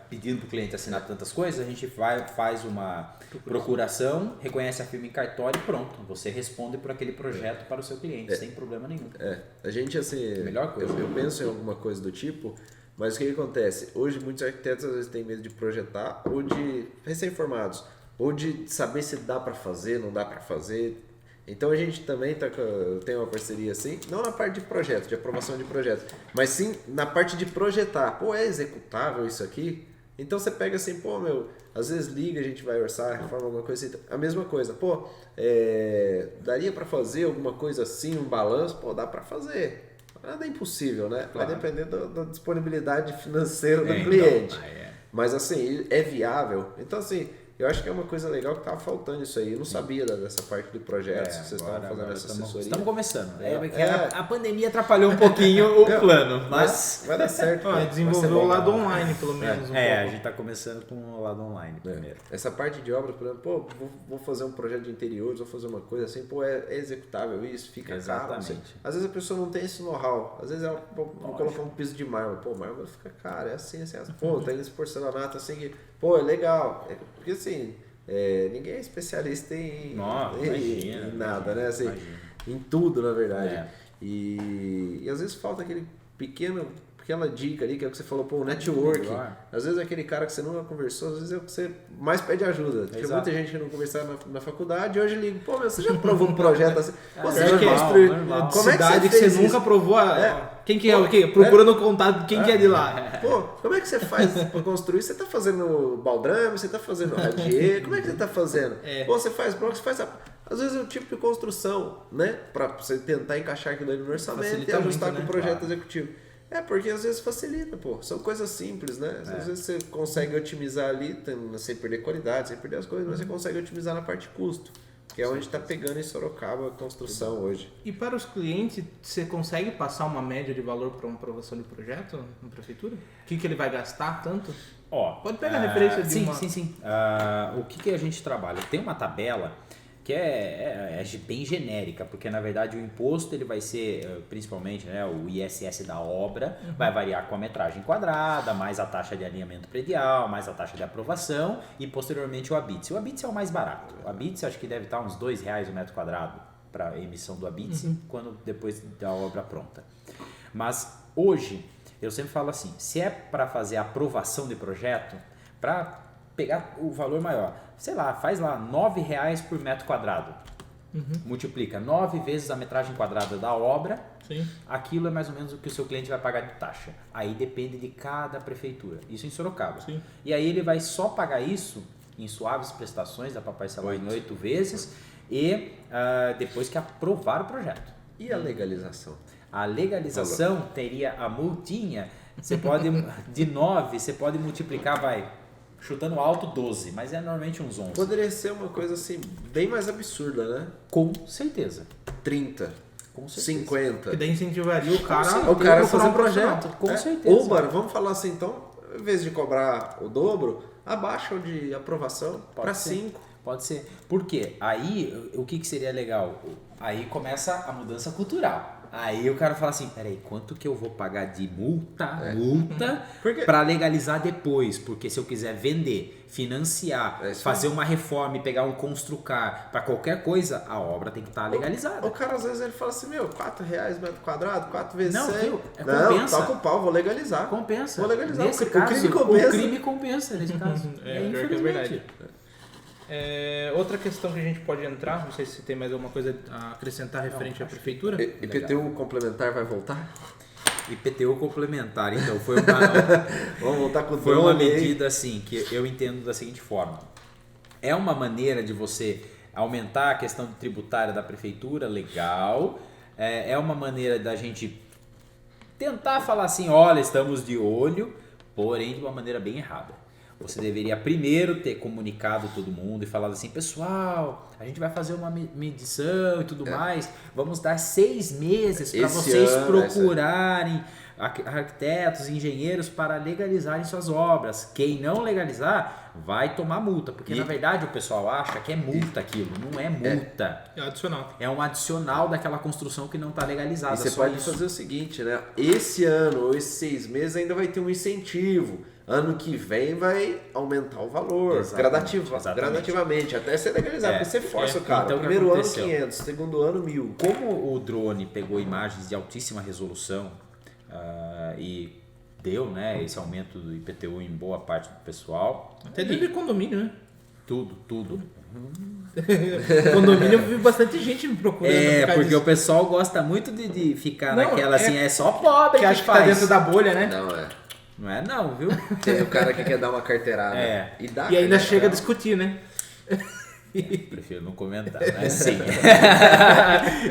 pedindo pro cliente assinar tantas coisas, a gente faz uma procuração, reconhece a firma em cartório e pronto. Você responde por aquele projeto para o seu cliente, sem problema nenhum. A gente, assim, Melhor coisa. Eu penso em alguma coisa do tipo, mas o que acontece? Hoje, muitos arquitetos, às vezes, têm medo de projetar, ou de recém-formados, ou de saber se dá para fazer, não dá para fazer. Então a gente também tem uma parceria assim, não na parte de projeto, de aprovação de projeto, mas sim na parte de projetar. Pô, é executável isso aqui? Então você pega assim, pô, às vezes liga, a gente vai orçar, reforma alguma coisa assim. A mesma coisa, pô, daria para fazer alguma coisa assim, um balanço? Pô, dá para fazer. Nada é impossível, né? Claro. Vai depender da disponibilidade financeira do cliente. Mas assim, é viável. Então assim, eu acho que é uma coisa legal que tava faltando isso aí. Eu não sabia dessa parte do projeto, se vocês estavam fazendo essa assessoria. Estamos começando. A pandemia atrapalhou um pouquinho o plano, mas vai dar certo. Desenvolveu o lado online, pelo menos. A gente está começando com o lado online primeiro. Essa parte de obras, por exemplo, pô, vou fazer um projeto de interiores, vou fazer uma coisa assim, pô, é executável isso, fica caro. Assim. Às vezes a pessoa não tem esse know-how. Às vezes ela vou colocar um piso de mármore. Pô, mármore fica caro, é assim. Pô, tem esse porcelanato assim que, pô, é legal. Porque assim, ninguém é especialista em nada, né? Assim, em tudo, na verdade. E às vezes falta aquela dica ali, que é o que você falou, pô, o networking. Às vezes aquele cara que você nunca conversou, às vezes é o que você mais pede ajuda. Tem muita gente que não conversava na faculdade e hoje liga, pô, você já provou um projeto assim? Você já construiu? Como é que você nunca provou? Quem que é o quê? Procurando o contato de quem que é de lá. Pô, como é que você faz para construir? Você tá fazendo baldrame, você tá fazendo radier, como é que você tá fazendo? Pô, você faz bloco, você faz às vezes é o tipo de construção, né? Para você tentar encaixar aquilo ali no orçamento facilita e ajustar muito, com o projeto executivo. Porque às vezes facilita, pô. São coisas simples, né? Às vezes você consegue otimizar ali, sem perder qualidade, sem perder as coisas, mas você consegue otimizar na parte de custo. Que é onde está pegando em Sorocaba a construção hoje. E para os clientes, você consegue passar uma média de valor para uma aprovação de projeto na prefeitura? O que ele vai gastar tanto? Pode pegar a referência de Sim. O que a gente trabalha? Tem uma tabela que é bem genérica, porque na verdade o imposto ele vai ser, principalmente, né, o ISS da obra, vai variar com a metragem quadrada, mais a taxa de alinhamento predial, mais a taxa de aprovação e posteriormente o ABITS. O ABITS é o mais barato. O ABITS acho que deve estar uns R$2 o metro quadrado para a emissão do ABITS, quando depois da obra pronta. Mas hoje, eu sempre falo assim, se é para fazer a aprovação de projeto, para pegar o valor maior, sei lá, faz lá R$9 por metro quadrado. Multiplica 9 vezes a metragem quadrada da obra. Sim. Aquilo é mais ou menos o que o seu cliente vai pagar de taxa. Aí depende de cada prefeitura. Isso em Sorocaba. Sim. E aí ele vai só pagar isso em suaves prestações, dá para parcelar em 8 vezes e depois que aprovar o projeto. E a legalização? A legalização teria a multinha, você pode de 9, você pode multiplicar, chutando alto 12, mas é normalmente uns 11. Poderia ser uma coisa assim, bem mais absurda, né? Com certeza. 30, Com certeza. 50. Que daí incentivaria o cara O cara fazer um profissional. projeto. Com certeza. Ou, mano, vamos falar assim, então, em vez de cobrar o dobro, abaixa o de aprovação para 5. Pode ser. Por quê? Aí, o que seria legal? Aí começa a mudança cultural. Aí o cara fala assim, peraí, quanto que eu vou pagar de multa para legalizar depois? Porque se eu quiser vender, financiar, fazer uma reforma e pegar um construcar para qualquer coisa, a obra tem que estar legalizada. O cara às vezes ele fala assim, R$4 metro quadrado, 4 vezes 100. Não, compensa. Toca o pau, vou legalizar. Compensa. Vou legalizar. Nesse O caso, crime compensa. O crime compensa nesse caso. Pior que é verdade. Outra questão que a gente pode entrar, não sei se tem mais alguma coisa a acrescentar referente à prefeitura. IPTU complementar vai voltar? IPTU complementar, então, foi uma, Vamos voltar com foi uma medida assim, que eu entendo da seguinte forma. É uma maneira de você aumentar a questão tributária da prefeitura, legal. É uma maneira da gente tentar falar assim, olha, estamos de olho, porém de uma maneira bem errada. Você deveria primeiro ter comunicado todo mundo e falado assim, pessoal, a gente vai fazer uma medição e tudo mais, vamos dar 6 meses para vocês procurarem arquitetos, engenheiros para legalizarem suas obras. Quem não legalizar vai tomar multa, porque na verdade o pessoal acha que é multa aquilo, não é multa. É adicional. É um adicional daquela construção que não está legalizada. E você pode fazer o seguinte, né? Esse ano ou esses 6 meses ainda vai ter um incentivo. Ano que vem vai aumentar o valor, gradativamente, até ser legalizado, porque você força o cara. Então, primeiro ano 500, segundo ano 1.000. Como o drone pegou imagens de altíssima resolução e deu, né, esse aumento do IPTU em boa parte do pessoal. Até dentro de condomínio, né? Tudo. Condomínio eu vi bastante gente me procurando. Porque disso. o pessoal gosta muito de ficar naquela assim, é só pobre que acha que tá dentro da bolha, né? Não é não, viu? Tem o cara que quer dar uma carteirada. E ainda chega a discutir, né? Prefiro não comentar, mas sim.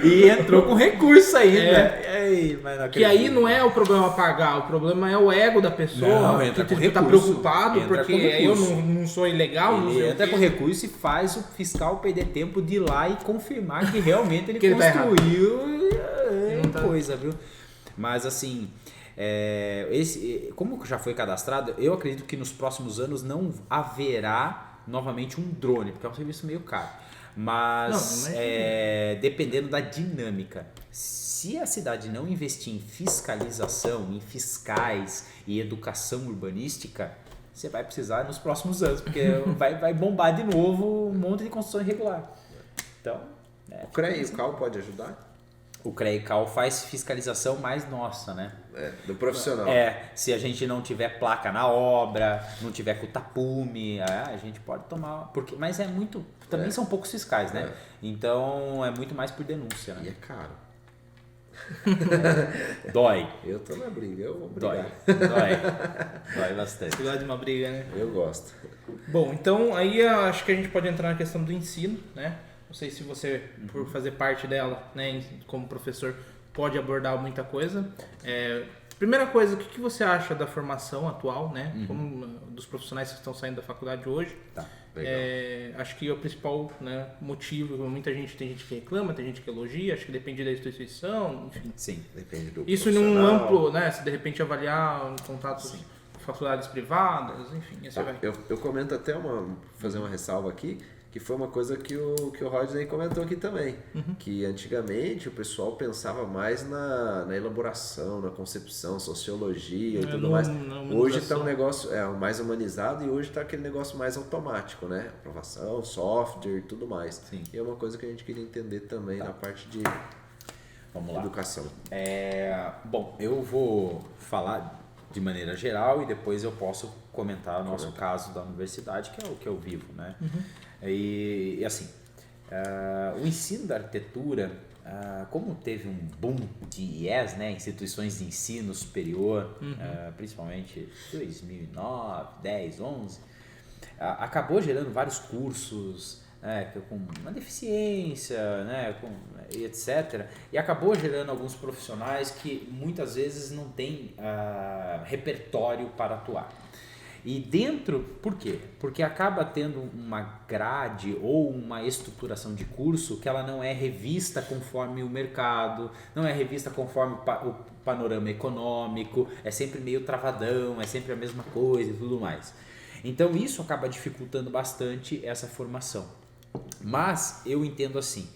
E entrou com recurso ainda. Que aí não é o problema pagar, o problema é o ego da pessoa. Não, entra que tá preocupado porque eu não sou ilegal. Ele entra com recurso e faz o fiscal perder tempo de ir lá e confirmar que realmente ele que construiu coisa, viu? Mas assim... como já foi cadastrado, eu acredito que nos próximos anos não haverá novamente um drone, porque é um serviço meio caro. Mas dependendo da dinâmica, se a cidade não investir em fiscalização, em fiscais e educação urbanística, você vai precisar nos próximos anos, porque vai bombar de novo um monte de construção irregular. Então, o CREA e o CAL pode ajudar? O CREA e CAL faz fiscalização mais nossa, né? Do profissional. Se a gente não tiver placa na obra, não tiver com o tapume, a gente pode tomar... Mas é muito... Também são poucos fiscais, né? Então é muito mais por denúncia, né? E é caro. Dói. Eu tô na briga, eu vou brigar. Dói bastante. Você gosta de uma briga, né? Eu gosto. Bom, então aí acho que a gente pode entrar na questão do ensino, né? Não sei se você, por fazer parte dela, né, como professor, pode abordar muita coisa. Primeira coisa, o que você acha da formação atual, né? Como dos profissionais que estão saindo da faculdade hoje? Tá, legal. Acho que o principal, né, motivo, tem gente que reclama, tem gente que elogia, acho que depende da instituição, enfim. Sim, depende do isso num amplo, né? Se de repente avaliar contatos com faculdades privadas, enfim, isso vai. Eu comento até fazer uma ressalva aqui, que foi uma coisa que o Rodney comentou aqui também, que antigamente o pessoal pensava mais na elaboração, na concepção, sociologia e tudo mais. Hoje está um negócio mais humanizado e hoje está aquele negócio mais automático, né? Aprovação, software e tudo mais. Sim. E é uma coisa que a gente queria entender também na parte de educação. Bom, eu vou falar de maneira geral e depois eu posso comentar o nosso caso da universidade, que é o que eu vivo, né? E assim, o ensino da arquitetura, como teve um boom de IES, né, instituições de ensino superior, principalmente 2009, 10, 11, acabou gerando vários cursos, com uma deficiência, né, e etc. E acabou gerando alguns profissionais que muitas vezes não têm repertório para atuar. E dentro, por quê? Porque acaba tendo uma grade ou uma estruturação de curso que ela não é revista conforme o mercado, não é revista conforme o panorama econômico, é sempre meio travadão, é sempre a mesma coisa e tudo mais. Então isso acaba dificultando bastante essa formação. Mas eu entendo assim,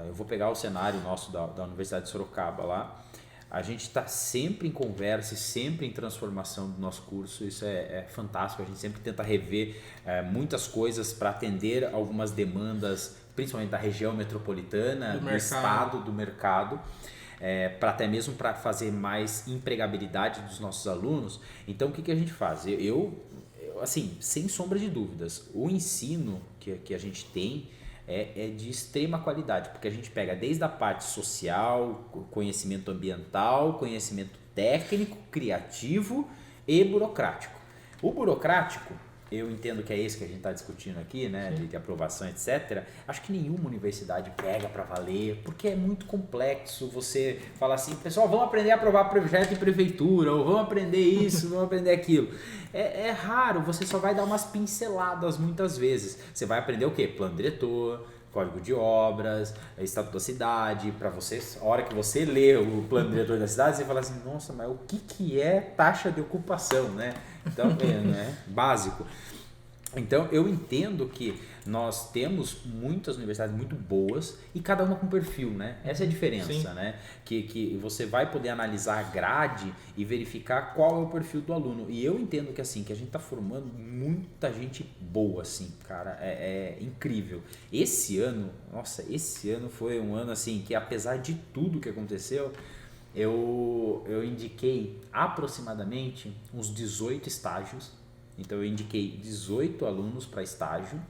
eu vou pegar o cenário nosso da Universidade de Sorocaba lá. A gente está sempre em conversa e sempre em transformação do nosso curso, isso é fantástico, a gente sempre tenta rever muitas coisas para atender algumas demandas, principalmente da região metropolitana, do estado, do mercado, para até mesmo para fazer mais empregabilidade dos nossos alunos. Então o que a gente faz? Eu assim, sem sombra de dúvidas, o ensino que a gente tem é de extrema qualidade, porque a gente pega desde a parte social, conhecimento ambiental, conhecimento técnico, criativo e burocrático. O burocrático, eu entendo que é esse que a gente está discutindo aqui, né, de aprovação, etc. Acho que nenhuma universidade pega para valer, porque é muito complexo você falar assim, pessoal, vamos aprender a aprovar projeto em prefeitura, ou vamos aprender isso, vamos aprender aquilo. É raro, você só vai dar umas pinceladas muitas vezes. Você vai aprender o quê? Plano diretor, código de obras, estatuto da cidade, para você, a hora que você lê o plano diretor da cidade, você fala assim, nossa, mas o que é taxa de ocupação, né? Então, né? Básico. Então, eu entendo que nós temos muitas universidades muito boas e cada uma com perfil, né? Essa é a diferença, né? Que você vai poder analisar a grade e verificar qual é o perfil do aluno. E eu entendo que assim, que a gente está formando muita gente boa, assim, cara, é incrível. Esse ano foi um ano assim, que apesar de tudo que aconteceu, eu indiquei aproximadamente uns 18 estágios. Então eu indiquei 18 alunos para estágio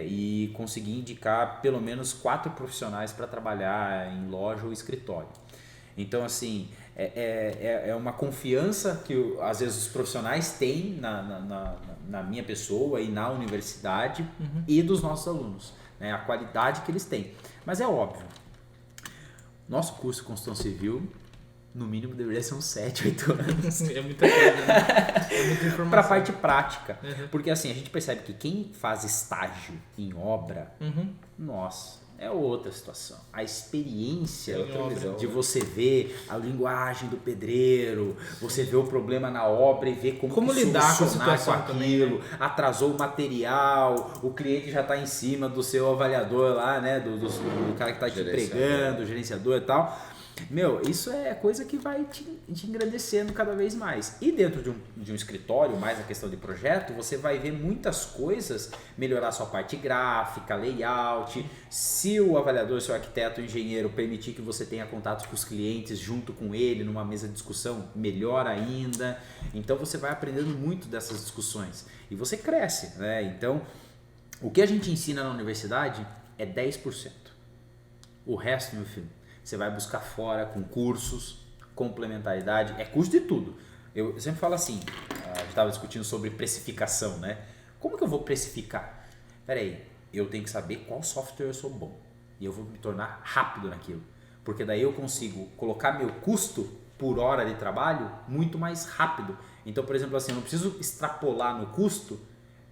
e consegui indicar pelo menos 4 profissionais para trabalhar em loja ou escritório. Então assim, é uma confiança que às vezes os profissionais têm na minha pessoa e na universidade e dos nossos alunos, né? A qualidade que eles têm. Mas é óbvio, nosso curso de construção civil no mínimo deveria ser uns 7, 8 anos. É muita coisa, né? É muita informação. Para a parte prática. Porque assim, a gente percebe que quem faz estágio em obra, nossa, é outra situação. A experiência de você ver a linguagem do pedreiro, você vê o problema na obra e ver como lidar com a situação aquilo, também, né? atrasou o material, o cliente já está em cima do seu avaliador lá, né? Do cara que está te entregando, o gerenciador e tal. Meu, isso é coisa que vai te engrandecendo cada vez mais. E dentro de um escritório, mais a questão de projeto, você vai ver muitas coisas, melhorar sua parte gráfica, layout. Se o avaliador, seu arquiteto, o engenheiro permitir que você tenha contatos com os clientes junto com ele, numa mesa de discussão, melhor ainda. Então você vai aprendendo muito dessas discussões e você cresce, né? Então, o que a gente ensina na universidade é 10%. O resto, meu filho, você vai buscar fora com cursos, complementaridade, é curso de tudo. Eu sempre falo assim, a gente estava discutindo sobre precificação, né? Como que eu vou precificar? Peraí, eu tenho que saber qual software eu sou bom e eu vou me tornar rápido naquilo, porque daí eu consigo colocar meu custo por hora de trabalho muito mais rápido. Então, por exemplo, assim, eu não preciso extrapolar no custo,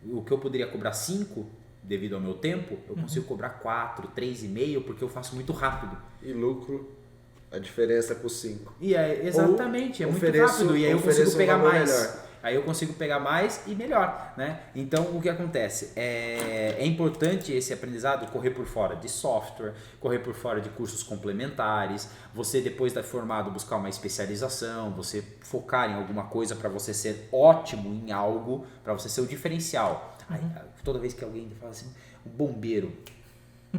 o que eu poderia cobrar 5, devido ao meu tempo, eu consigo cobrar 4, 3,5, porque eu faço muito rápido. E lucro, a diferença é por 5. E exatamente, é muito rápido. E aí eu consigo pegar mais. Melhor. aí eu consigo pegar mais e melhor, né? Então, o que acontece? É importante esse aprendizado correr por fora de software, correr por fora de cursos complementares, você depois de formado buscar uma especialização, você focar em alguma coisa para você ser ótimo em algo, para você ser o diferencial. Aí, toda vez que alguém fala assim, o bombeiro,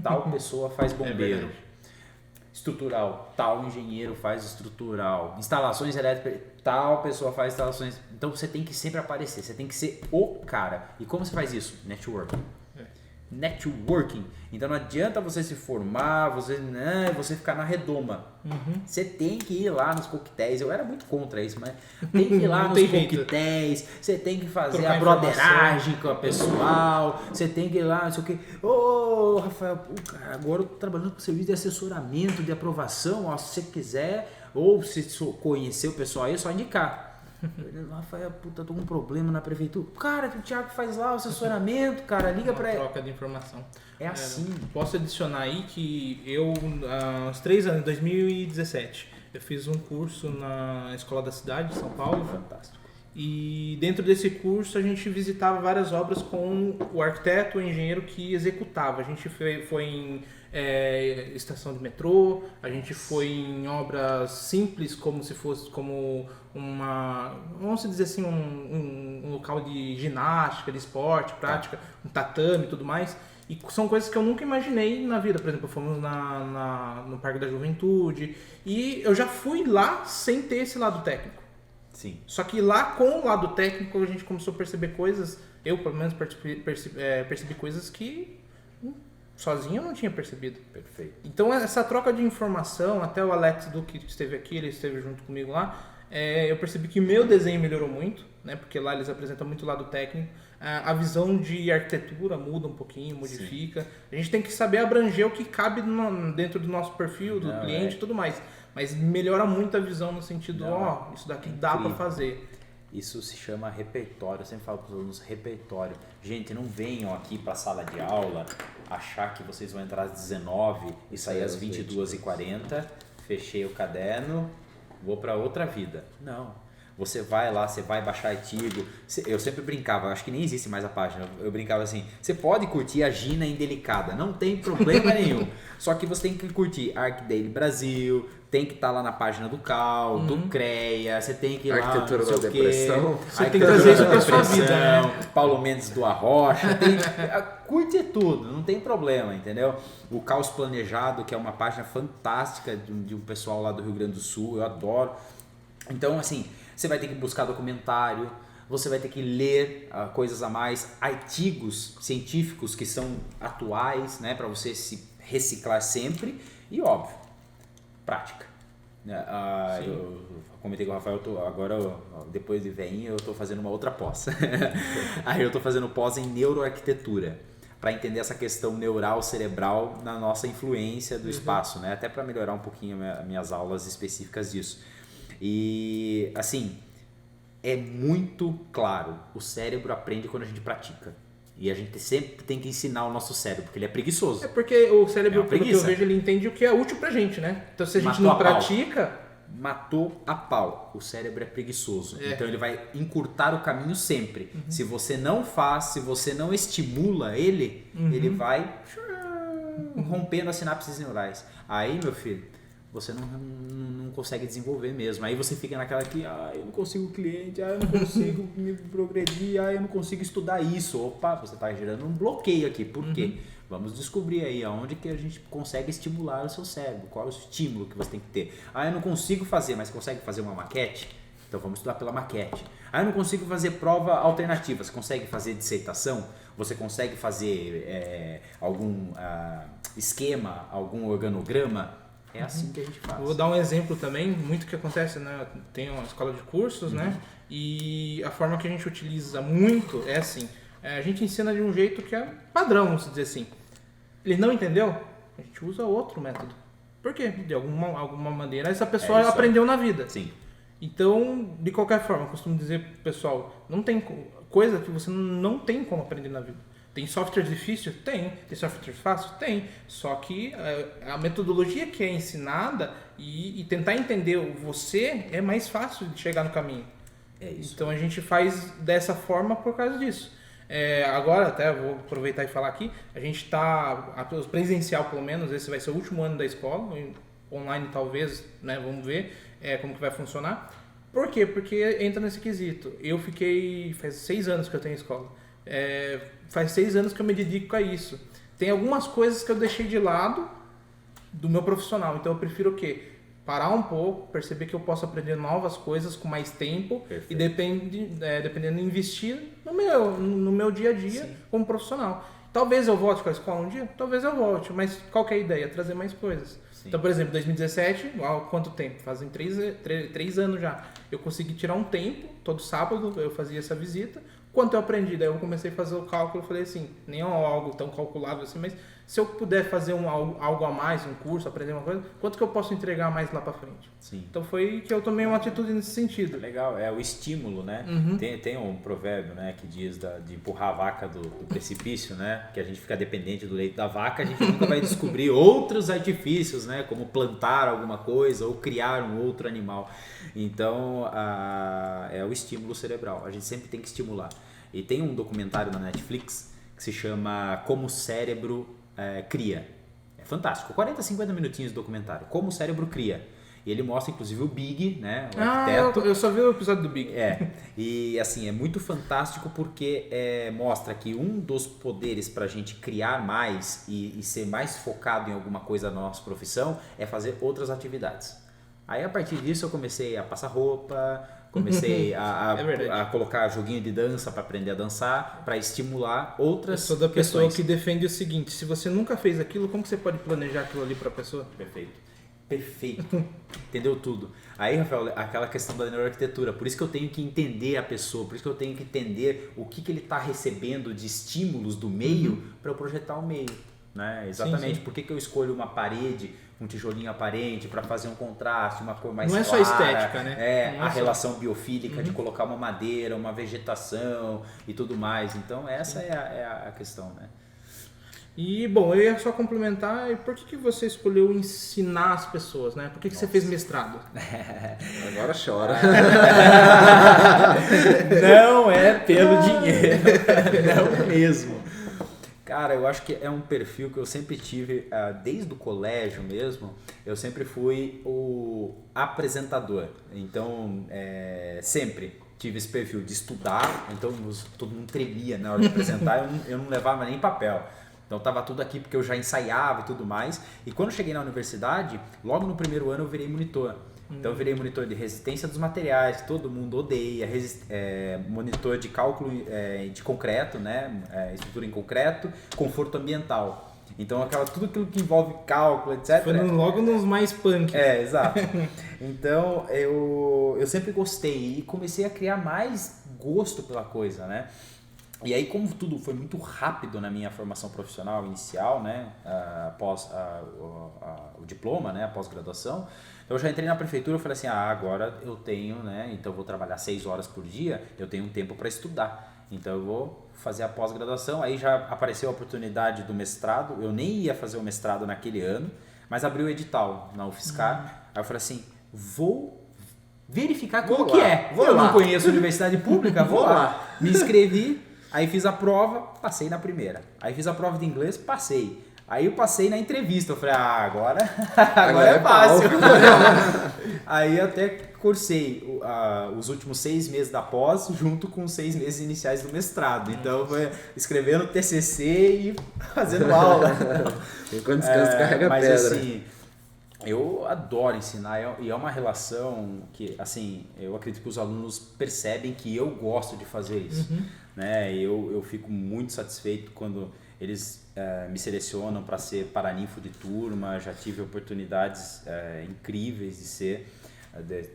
tal pessoa faz bombeiro. Estrutural, tal engenheiro faz estrutural. Instalações elétricas, tal pessoa faz instalações. Então você tem que sempre aparecer, você tem que ser o cara. E como você faz isso? Networking. Networking. Então não adianta você se formar, você ficar na redoma. Você tem que ir lá nos coquetéis. Eu era muito contra isso, mas tem que ir lá nos coquetéis. Você tem que fazer trocar a broderagem com o pessoal. Você tem que ir lá, não sei o que. Ô, Rafael, cara, agora eu tô trabalhando com serviço de assessoramento, de aprovação. Ó, se você quiser, ou se conhecer o pessoal aí, é só indicar. Rafael, puta, tô com um problema na prefeitura. Cara, o Thiago faz lá o assessoramento, cara, liga pra ele. Troca de informação. É assim. Posso adicionar aí que eu, há uns 3 anos, em 2017, eu fiz um curso na Escola da Cidade de São Paulo. Fantástico. E dentro desse curso a gente visitava várias obras com o arquiteto, o engenheiro que executava. A gente foi em estação de metrô, a gente foi em obras simples como se fosse como vamos dizer assim, um local de ginástica, de esporte, prática, um tatame e tudo mais. E são coisas que eu nunca imaginei na vida. Por exemplo, fomos no Parque da Juventude e eu já fui lá sem ter esse lado técnico. Sim. Só que lá com o lado técnico a gente começou a perceber coisas, eu pelo menos percebi coisas que sozinho eu não tinha percebido. Perfeito. Então essa troca de informação, até o Alex Duque esteve aqui, ele esteve junto comigo lá, eu percebi que meu desenho melhorou muito, né? Porque lá eles apresentam muito o lado técnico, a visão de arquitetura muda um pouquinho, modifica. Sim. A gente tem que saber abranger o que cabe dentro do nosso perfil, do cliente e tudo mais. Mas melhora muito a visão no sentido, isso daqui dá para fazer. Isso se chama repertório, eu sempre falo para os alunos, repertório. Gente, não venham aqui para a sala de aula achar que vocês vão entrar às 19 e sair às 22h40, fechei o caderno, vou para outra vida. Não. Você vai lá, você vai baixar artigo. Eu sempre brincava, acho que nem existe mais a página. Eu brincava assim: você pode curtir a Gina Indelicada, não tem problema nenhum. Só que você tem que curtir ArcDaily Brasil, tem que estar lá na página do CAL, do CREA, você tem que ir lá. Arquitetura da Depressão. Você tem que trazer isso pra sua vida, né? Paulo Mendes do Arrocha. Curte tudo, não tem problema, entendeu? O Caos Planejado, que é uma página fantástica de um pessoal lá do Rio Grande do Sul, eu adoro. Então, assim, você vai ter que buscar documentário, você vai ter que ler coisas a mais, artigos científicos que são atuais, né, para você se reciclar sempre e, óbvio, prática. Eu comentei com o Rafael, depois de veinho, eu estou fazendo uma outra pós. Aí eu estou fazendo pós em neuroarquitetura, para entender essa questão neural, cerebral na nossa influência do espaço, né, até para melhorar um pouquinho as minhas aulas específicas disso. E, assim, é muito claro, o cérebro aprende quando a gente pratica. E a gente sempre tem que ensinar o nosso cérebro, porque ele é preguiçoso. É porque o cérebro, pelo que eu vejo, ele entende o que é útil pra gente, né? Então se a gente não pratica... Matou a pau. O cérebro é preguiçoso. Então ele vai encurtar o caminho sempre. Se você não faz, se você não estimula ele, ele vai rompendo as sinapses neurais. Aí, meu filho, você não consegue desenvolver mesmo. Aí você fica naquela que, eu não consigo cliente, eu não consigo me progredir, eu não consigo estudar isso. Opa, você está gerando um bloqueio aqui. Por quê? Vamos descobrir aí aonde que a gente consegue estimular o seu cérebro. Qual é o estímulo que você tem que ter. Eu não consigo fazer, mas consegue fazer uma maquete? Então vamos estudar pela maquete. Eu não consigo fazer prova alternativa. Você consegue fazer dissertação? Você consegue fazer algum esquema, algum organograma? É assim que a gente faz. Vou dar um exemplo também, muito que acontece, né? Tem uma escola de cursos, né? E a forma que a gente utiliza muito é assim, a gente ensina de um jeito que é padrão, vamos dizer assim. Ele não entendeu? A gente usa outro método. Por quê? De alguma maneira essa pessoa aprendeu na vida. Sim. Então, de qualquer forma, eu costumo dizer pro pessoal, não tem coisa que você não tem como aprender na vida. Tem software difícil? Tem. Tem software fácil? Tem. Só que a metodologia que é ensinada e tentar entender você é mais fácil de chegar no caminho. É isso. Então a gente faz dessa forma por causa disso. Agora, até vou aproveitar e falar aqui, a gente está, presencial pelo menos, esse vai ser o último ano da escola, online talvez, né, vamos ver como que vai funcionar. Por quê? Porque entra nesse quesito. Faz 6 anos que eu tenho escola, faz 6 anos que eu me dedico a isso. Tem algumas coisas que eu deixei de lado do meu profissional, então eu prefiro o quê? Parar um pouco, perceber que eu posso aprender novas coisas com mais tempo. Perfeito. E dependendo investir no meu dia a dia. Sim. Como profissional. Talvez eu volte com a escola um dia, talvez eu volte, mas qual que é a ideia? Trazer mais coisas. Sim. Então, por exemplo, 2017, há quanto tempo? Fazem 3 anos já. Eu consegui tirar um tempo, todo sábado eu fazia essa visita. Quanto eu aprendi? Daí eu comecei a fazer o cálculo, falei assim, nem é algo tão calculado assim, mas se eu puder fazer algo a mais, um curso, aprender uma coisa, quanto que eu posso entregar mais lá pra frente? Sim. Então foi que eu tomei uma atitude nesse sentido. Legal, é o estímulo, né? Uhum. Tem um provérbio, né, que diz de empurrar a vaca do precipício, né? Que a gente fica dependente do leite da vaca, a gente nunca vai descobrir outros artifícios, né? Como plantar alguma coisa ou criar um outro animal. Então, é o estímulo cerebral, a gente sempre tem que estimular. E tem um documentário na Netflix que se chama Como o Cérebro Cria. É fantástico, 40, 50 minutinhos de documentário, Como o Cérebro Cria. E ele mostra inclusive o Big, né, o arquiteto. Eu só vi o episódio do Big. E assim, é muito fantástico porque mostra que um dos poderes para a gente criar mais e ser mais focado em alguma coisa na nossa profissão é fazer outras atividades. Aí a partir disso eu comecei a passar roupa, comecei a colocar joguinho de dança para aprender a dançar, para estimular outras questões. Eu sou da pessoa questões. que defende o seguinte, se você nunca fez aquilo, como que você pode planejar aquilo ali para a pessoa? Perfeito. Entendeu tudo. Aí, Rafael, aquela questão da neuroarquitetura, por isso que eu tenho que entender a pessoa, por isso que eu tenho que entender o que ele está recebendo de estímulos do meio para eu projetar o meio. Né? Exatamente. Sim. Por que eu escolho uma parede, um tijolinho aparente para fazer um contraste, uma cor mais clara? Não é só estética, né? A relação biofílica de colocar uma madeira, uma vegetação e tudo mais. Então essa é a questão, né? E, bom, eu ia só complementar, e por que você escolheu ensinar as pessoas, né? Por que você fez mestrado? Agora chora. Não é pelo dinheiro, não mesmo. Cara, eu acho que é um perfil que eu sempre tive, desde o colégio mesmo, eu sempre fui o apresentador. Então, sempre tive esse perfil de estudar, então todo mundo tremia na hora de apresentar, eu não levava nem papel. Então estava tudo aqui porque eu já ensaiava e tudo mais. E quando eu cheguei na universidade, logo no primeiro ano eu virei monitor. Então eu virei monitor de resistência dos materiais, que todo mundo odeia, monitor de cálculo de concreto, né? Estrutura em concreto, conforto ambiental. Então tudo aquilo que envolve cálculo, etc. Foi logo nos mais punk. Exato. Então eu sempre gostei e comecei a criar mais gosto pela coisa, né? E aí, como tudo foi muito rápido na minha formação profissional inicial, né, após o diploma, né, a pós-graduação, eu já entrei na prefeitura e falei assim, agora eu tenho, né, então eu vou trabalhar 6 horas por dia, eu tenho um tempo para estudar, então eu vou fazer a pós-graduação. Aí já apareceu a oportunidade do mestrado, eu nem ia fazer o mestrado naquele ano, mas abriu o edital na UFSCar, aí eu falei assim, vou verificar como que é. Eu não conheço universidade pública, vou lá. Me inscrevi. Aí fiz a prova, passei na primeira. Aí fiz a prova de inglês, passei. Aí eu passei na entrevista, eu falei, agora é fácil. Aí até cursei os últimos 6 meses da pós, junto com os 6 meses iniciais do mestrado. Então foi escrevendo TCC e fazendo aula. Enquanto descansa, carrega mas, pedra. Assim, eu adoro ensinar e é uma relação que, assim, eu acredito que os alunos percebem que eu gosto de fazer isso. Né? Eu fico muito satisfeito quando eles me selecionam para ser paraninfo de turma. Já tive oportunidades incríveis de ser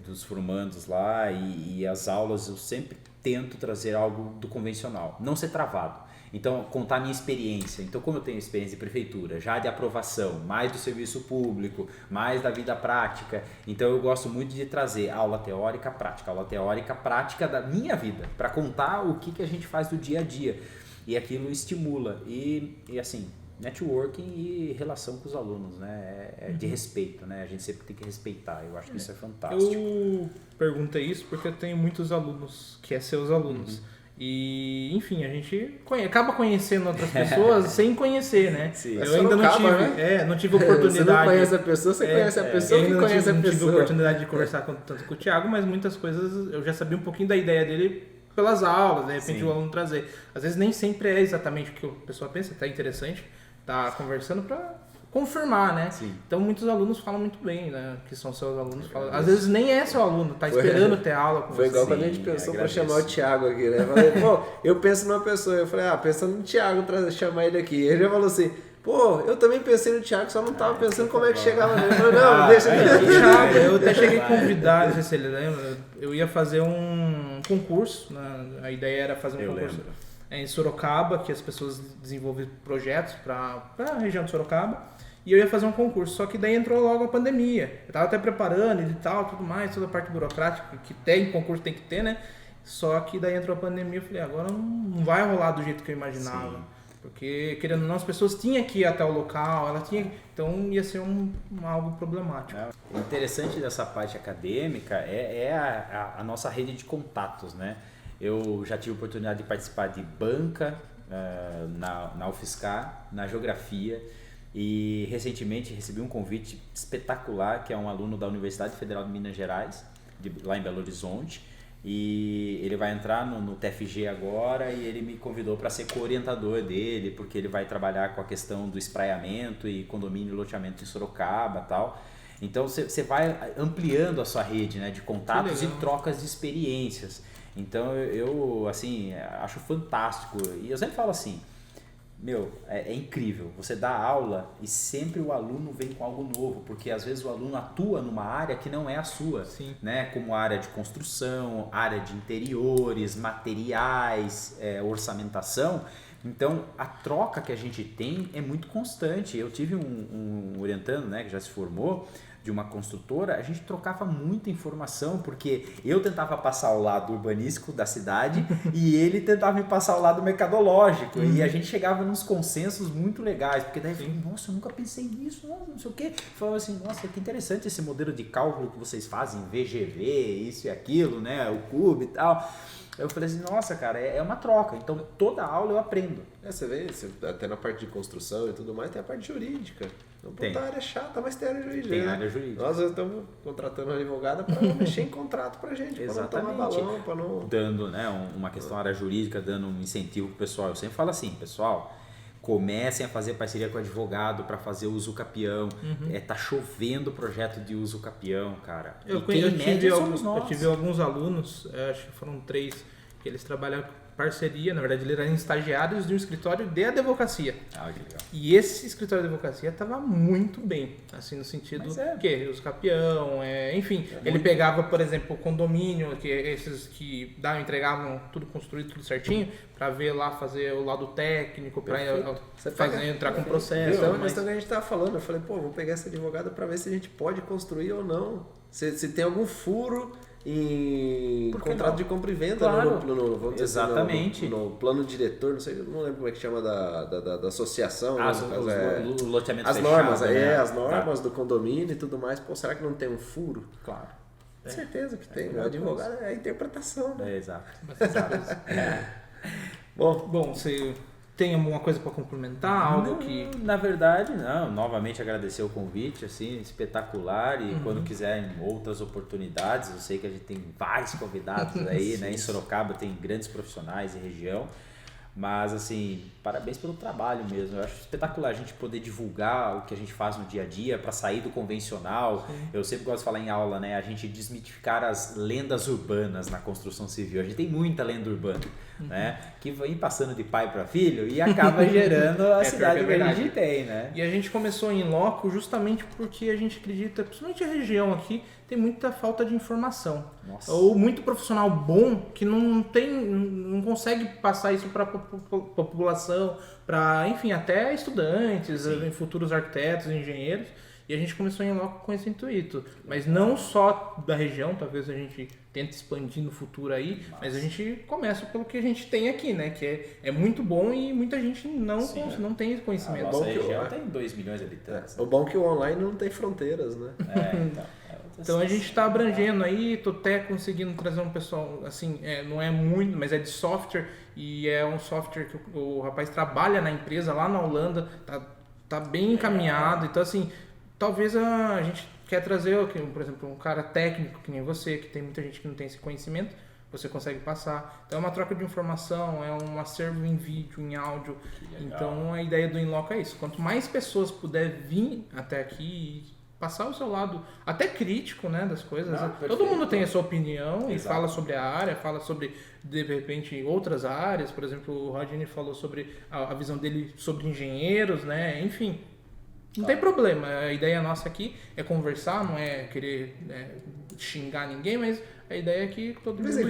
dos formandos lá e as aulas eu sempre tento trazer algo do convencional, não ser travado. Então, contar a minha experiência. Então, como eu tenho experiência de prefeitura, já de aprovação, mais do serviço público, mais da vida prática, então eu gosto muito de trazer aula teórica prática da minha vida, para contar o que a gente faz do dia a dia. E aquilo estimula. E assim, networking e relação com os alunos, né? É de respeito, né? A gente sempre tem que respeitar. Eu acho que isso é fantástico. Eu perguntei isso porque eu tenho muitos alunos que é seus alunos. E, enfim, a gente acaba conhecendo outras pessoas sem conhecer, né? Sim. Eu ainda não tive, né? Não tive oportunidade. Você não conhece a pessoa, você conhece a pessoa que conhece a não tive pessoa. oportunidade de conversar tanto com o Thiago, mas muitas coisas eu já sabia um pouquinho da ideia dele pelas aulas, de repente o aluno trazer. Às vezes nem sempre é exatamente o que a pessoa pensa, tá interessante, tá conversando para confirmar, né? Sim. Então muitos alunos falam muito bem, né? Que são seus alunos. Às vezes nem é seu aluno, tá esperando ter aula com Foi você. igual quando a gente pensou para chamar o Thiago aqui, né? Eu falei, pô, eu penso numa pessoa, eu falei, pensando no Thiago, chamar ele aqui. Ele já falou assim, pô, eu também pensei no Thiago, só não tava pensando como é que chegava nele. Eu falei, não, deixa O Thiago, eu até cheguei a convidar, não sei se ele lembra, eu ia fazer um concurso, né? A ideia era fazer um concurso em Sorocaba, que as pessoas desenvolvem projetos para a região de Sorocaba. E eu ia fazer um concurso, só que daí entrou logo a pandemia. Eu tava até preparando e tal, tudo mais, toda a parte burocrática que tem, concurso tem que ter, né? Só que daí entrou a pandemia, eu falei, agora não vai rolar do jeito que eu imaginava. Sim. Porque, querendo ou não, as pessoas tinham que ir até o local, então ia ser algo problemático. O interessante dessa parte acadêmica é a nossa rede de contatos, né? Eu já tive a oportunidade de participar de banca na UFSCar, na geografia. E recentemente recebi um convite espetacular, que é um aluno da Universidade Federal de Minas Gerais, lá em Belo Horizonte, e ele vai entrar no TFG agora e ele me convidou para ser co-orientador dele, porque ele vai trabalhar com a questão do espraiamento e condomínio e loteamento em Sorocaba e tal. Então você vai ampliando a sua rede, né, de contatos e trocas de experiências. Então eu assim, acho fantástico. E eu sempre falo assim, é incrível, você dá aula e sempre o aluno vem com algo novo, porque às vezes o aluno atua numa área que não é a sua, né? Como área de construção, área de interiores, materiais, orçamentação. Então a troca que a gente tem é muito constante. Eu tive um orientando, né, que já se formou, de uma construtora, a gente trocava muita informação, porque eu tentava passar o lado urbanístico da cidade e ele tentava me passar o lado mercadológico, e a gente chegava nos consensos muito legais, porque daí eu falei, nossa, eu nunca pensei nisso, não sei o quê. Falava assim, nossa, que interessante esse modelo de cálculo que vocês fazem, VGV, isso e aquilo, né, o CUB e tal. Eu falei assim, nossa, cara, é uma troca. Então, toda aula eu aprendo. Você vê, até na parte de construção e tudo mais, tem a parte jurídica. Então, a área é chata, mas tem área jurídica. Tem área jurídica. Nós estamos contratando uma advogada para mexer em contrato pra gente, para não tomar balão, para não... Dando, né, uma questão área jurídica, dando um incentivo pro pessoal. Eu sempre falo assim, pessoal, comecem a fazer parceria com o advogado para fazer uso capião. Tá chovendo projeto de uso capião, cara. Eu tive alguns alunos, acho que foram 3, que eles trabalham parceria, na verdade eles eram estagiários de um escritório de advocacia. Que legal. E esse escritório de advocacia estava muito bem, assim, no sentido que uso capião, enfim, ele pegava, por exemplo, o condomínio, que esses que entregavam tudo construído, tudo certinho, para ver lá, fazer o lado técnico, para entrar com o processo. Então, a questão que a gente estava falando, eu falei, vou pegar essa advogada para ver se a gente pode construir ou não, se tem algum furo em contrato de compra e venda, claro. Vamos dizer exatamente. Assim, no plano diretor, não sei, não lembro como é que chama da associação. O loteamento as fechado, normas, né? As normas do condomínio e tudo mais. Será que não tem um furo? Claro. Certeza que tem. O advogado é a interpretação, né? Exato. Bom, você tem alguma coisa para complementar? Algo que... Na verdade, não. Novamente agradecer o convite, assim, espetacular. E quando quiserem outras oportunidades, eu sei que a gente tem vários convidados aí, né? Em Sorocaba tem grandes profissionais em região. Mas, assim, parabéns pelo trabalho mesmo. Eu acho espetacular a gente poder divulgar o que a gente faz no dia a dia para sair do convencional. Sim. Eu sempre gosto de falar em aula, né? A gente desmitificar as lendas urbanas na construção civil. A gente tem muita lenda urbana, né? Que vem passando de pai para filho e acaba gerando a cidade que a gente tem, né? E a gente começou em loco justamente porque a gente acredita, principalmente a região aqui, tem muita falta de informação. Nossa. Ou muito profissional bom que não consegue passar isso para a população, para, enfim, até estudantes, futuros arquitetos, engenheiros. E a gente começou em loco com esse intuito. Mas não só da região, talvez a gente tente expandir no futuro aí, mas a gente começa pelo que a gente tem aqui, né? Que é muito bom e muita gente não tem esse conhecimento. A nossa região tem 2 milhões de habitantes. O bom é que o online não tem fronteiras, né? Então a gente está abrangendo aí, tô até conseguindo trazer um pessoal, assim, não é muito, mas é de software, e é um software que o rapaz trabalha na empresa lá na Holanda, tá bem encaminhado, então assim, talvez a gente quer trazer, por exemplo, um cara técnico que nem você, que tem muita gente que não tem esse conhecimento, você consegue passar. Então é uma troca de informação, é um acervo em vídeo, em áudio. Então a ideia do Inloco é isso. Quanto mais pessoas puder vir até aqui e passar o seu lado até crítico, né, das coisas. Todo mundo tem a sua opinião e fala sobre a área, fala sobre, de repente, outras áreas. Por exemplo, o Rodney falou sobre a visão dele sobre engenheiros, né, enfim. Não tem problema. A ideia nossa aqui é conversar, não é querer xingar ninguém, mas a ideia é que todo mundo expresse,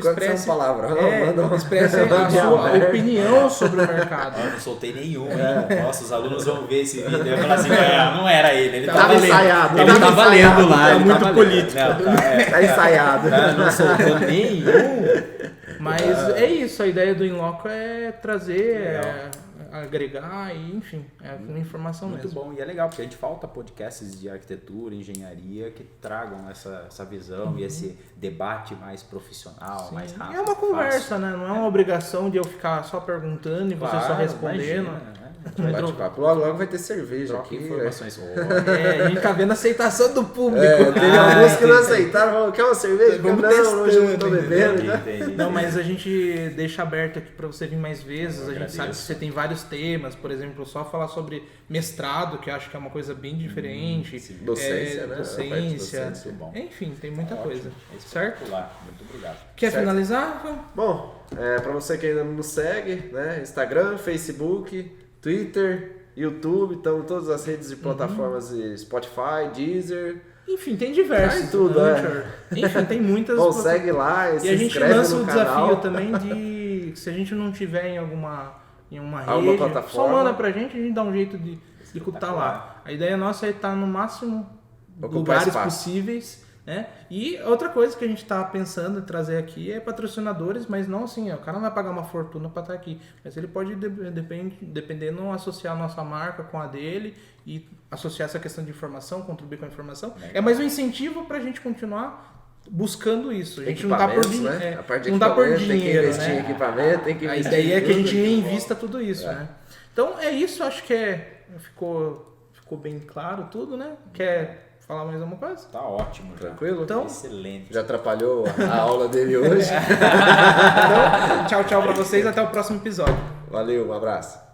expresse a sua opinião sobre o mercado. Eu não soltei nenhum, hein? Nossa, os alunos vão ver esse vídeo e vão falar assim, não era ele Tava ensaiado. Ele tava lendo lá. É muito político. Tá ensaiado. Não soltou nenhum. Mas é isso, a ideia do Inloco é trazer, agregar e, enfim, uma informação muito mesmo. Bom, e é legal, porque a gente falta podcasts de arquitetura, engenharia, que tragam essa visão e esse debate mais profissional, mais rápido. É uma conversa, né? Não é uma obrigação de eu ficar só perguntando e você só respondendo. Bate-papo. Logo vai ter cerveja aqui. Informações. A gente tá vendo a aceitação do público. Teve alguns que não aceitaram, falaram, quer uma cerveja? Vamos não, hoje eu não tô bebendo. Entendi. Não, mas a gente deixa aberto aqui para você vir mais vezes. Eu a gente sabe que você tem vários temas, por exemplo, só falar sobre mestrado, que eu acho que é uma coisa bem diferente. Docência, né? Docência. Bom. Enfim, tem muita coisa. Certo? Muito obrigado. Quer finalizar? Bom, para você que ainda não nos segue, né? Instagram, Facebook, Twitter, YouTube, estamos em todas as redes de plataformas de Spotify, Deezer. Enfim, tem diversos. Tudo, Enfim, tem muitas. Bom, segue lá e se a gente inscreve lança no o canal. desafio também de, se a gente não tiver em uma alguma rede, plataforma, só manda pra gente, a gente dá um jeito de estar lá. A ideia nossa é estar no máximo lugares possíveis, né? E outra coisa que a gente está pensando em trazer aqui é patrocinadores, mas não assim, o cara não vai pagar uma fortuna para estar aqui, mas ele pode, dependendo, associar a nossa marca com a dele e associar essa questão de informação, contribuir com a informação. É mais um incentivo para a gente continuar buscando isso. A gente não dá por dinheiro, né? A parte de não dá por dinheiro, tem que investir né? em equipamento, tem que investir. A ideia é que a gente reinvista tudo isso, né? Então é isso, acho que ficou bem claro tudo, né? Quer falar mais alguma coisa? Tá ótimo. Tranquilo? Então, excelente. Já atrapalhou a aula dele hoje? Então, tchau pra vocês, até o próximo episódio. Valeu, um abraço.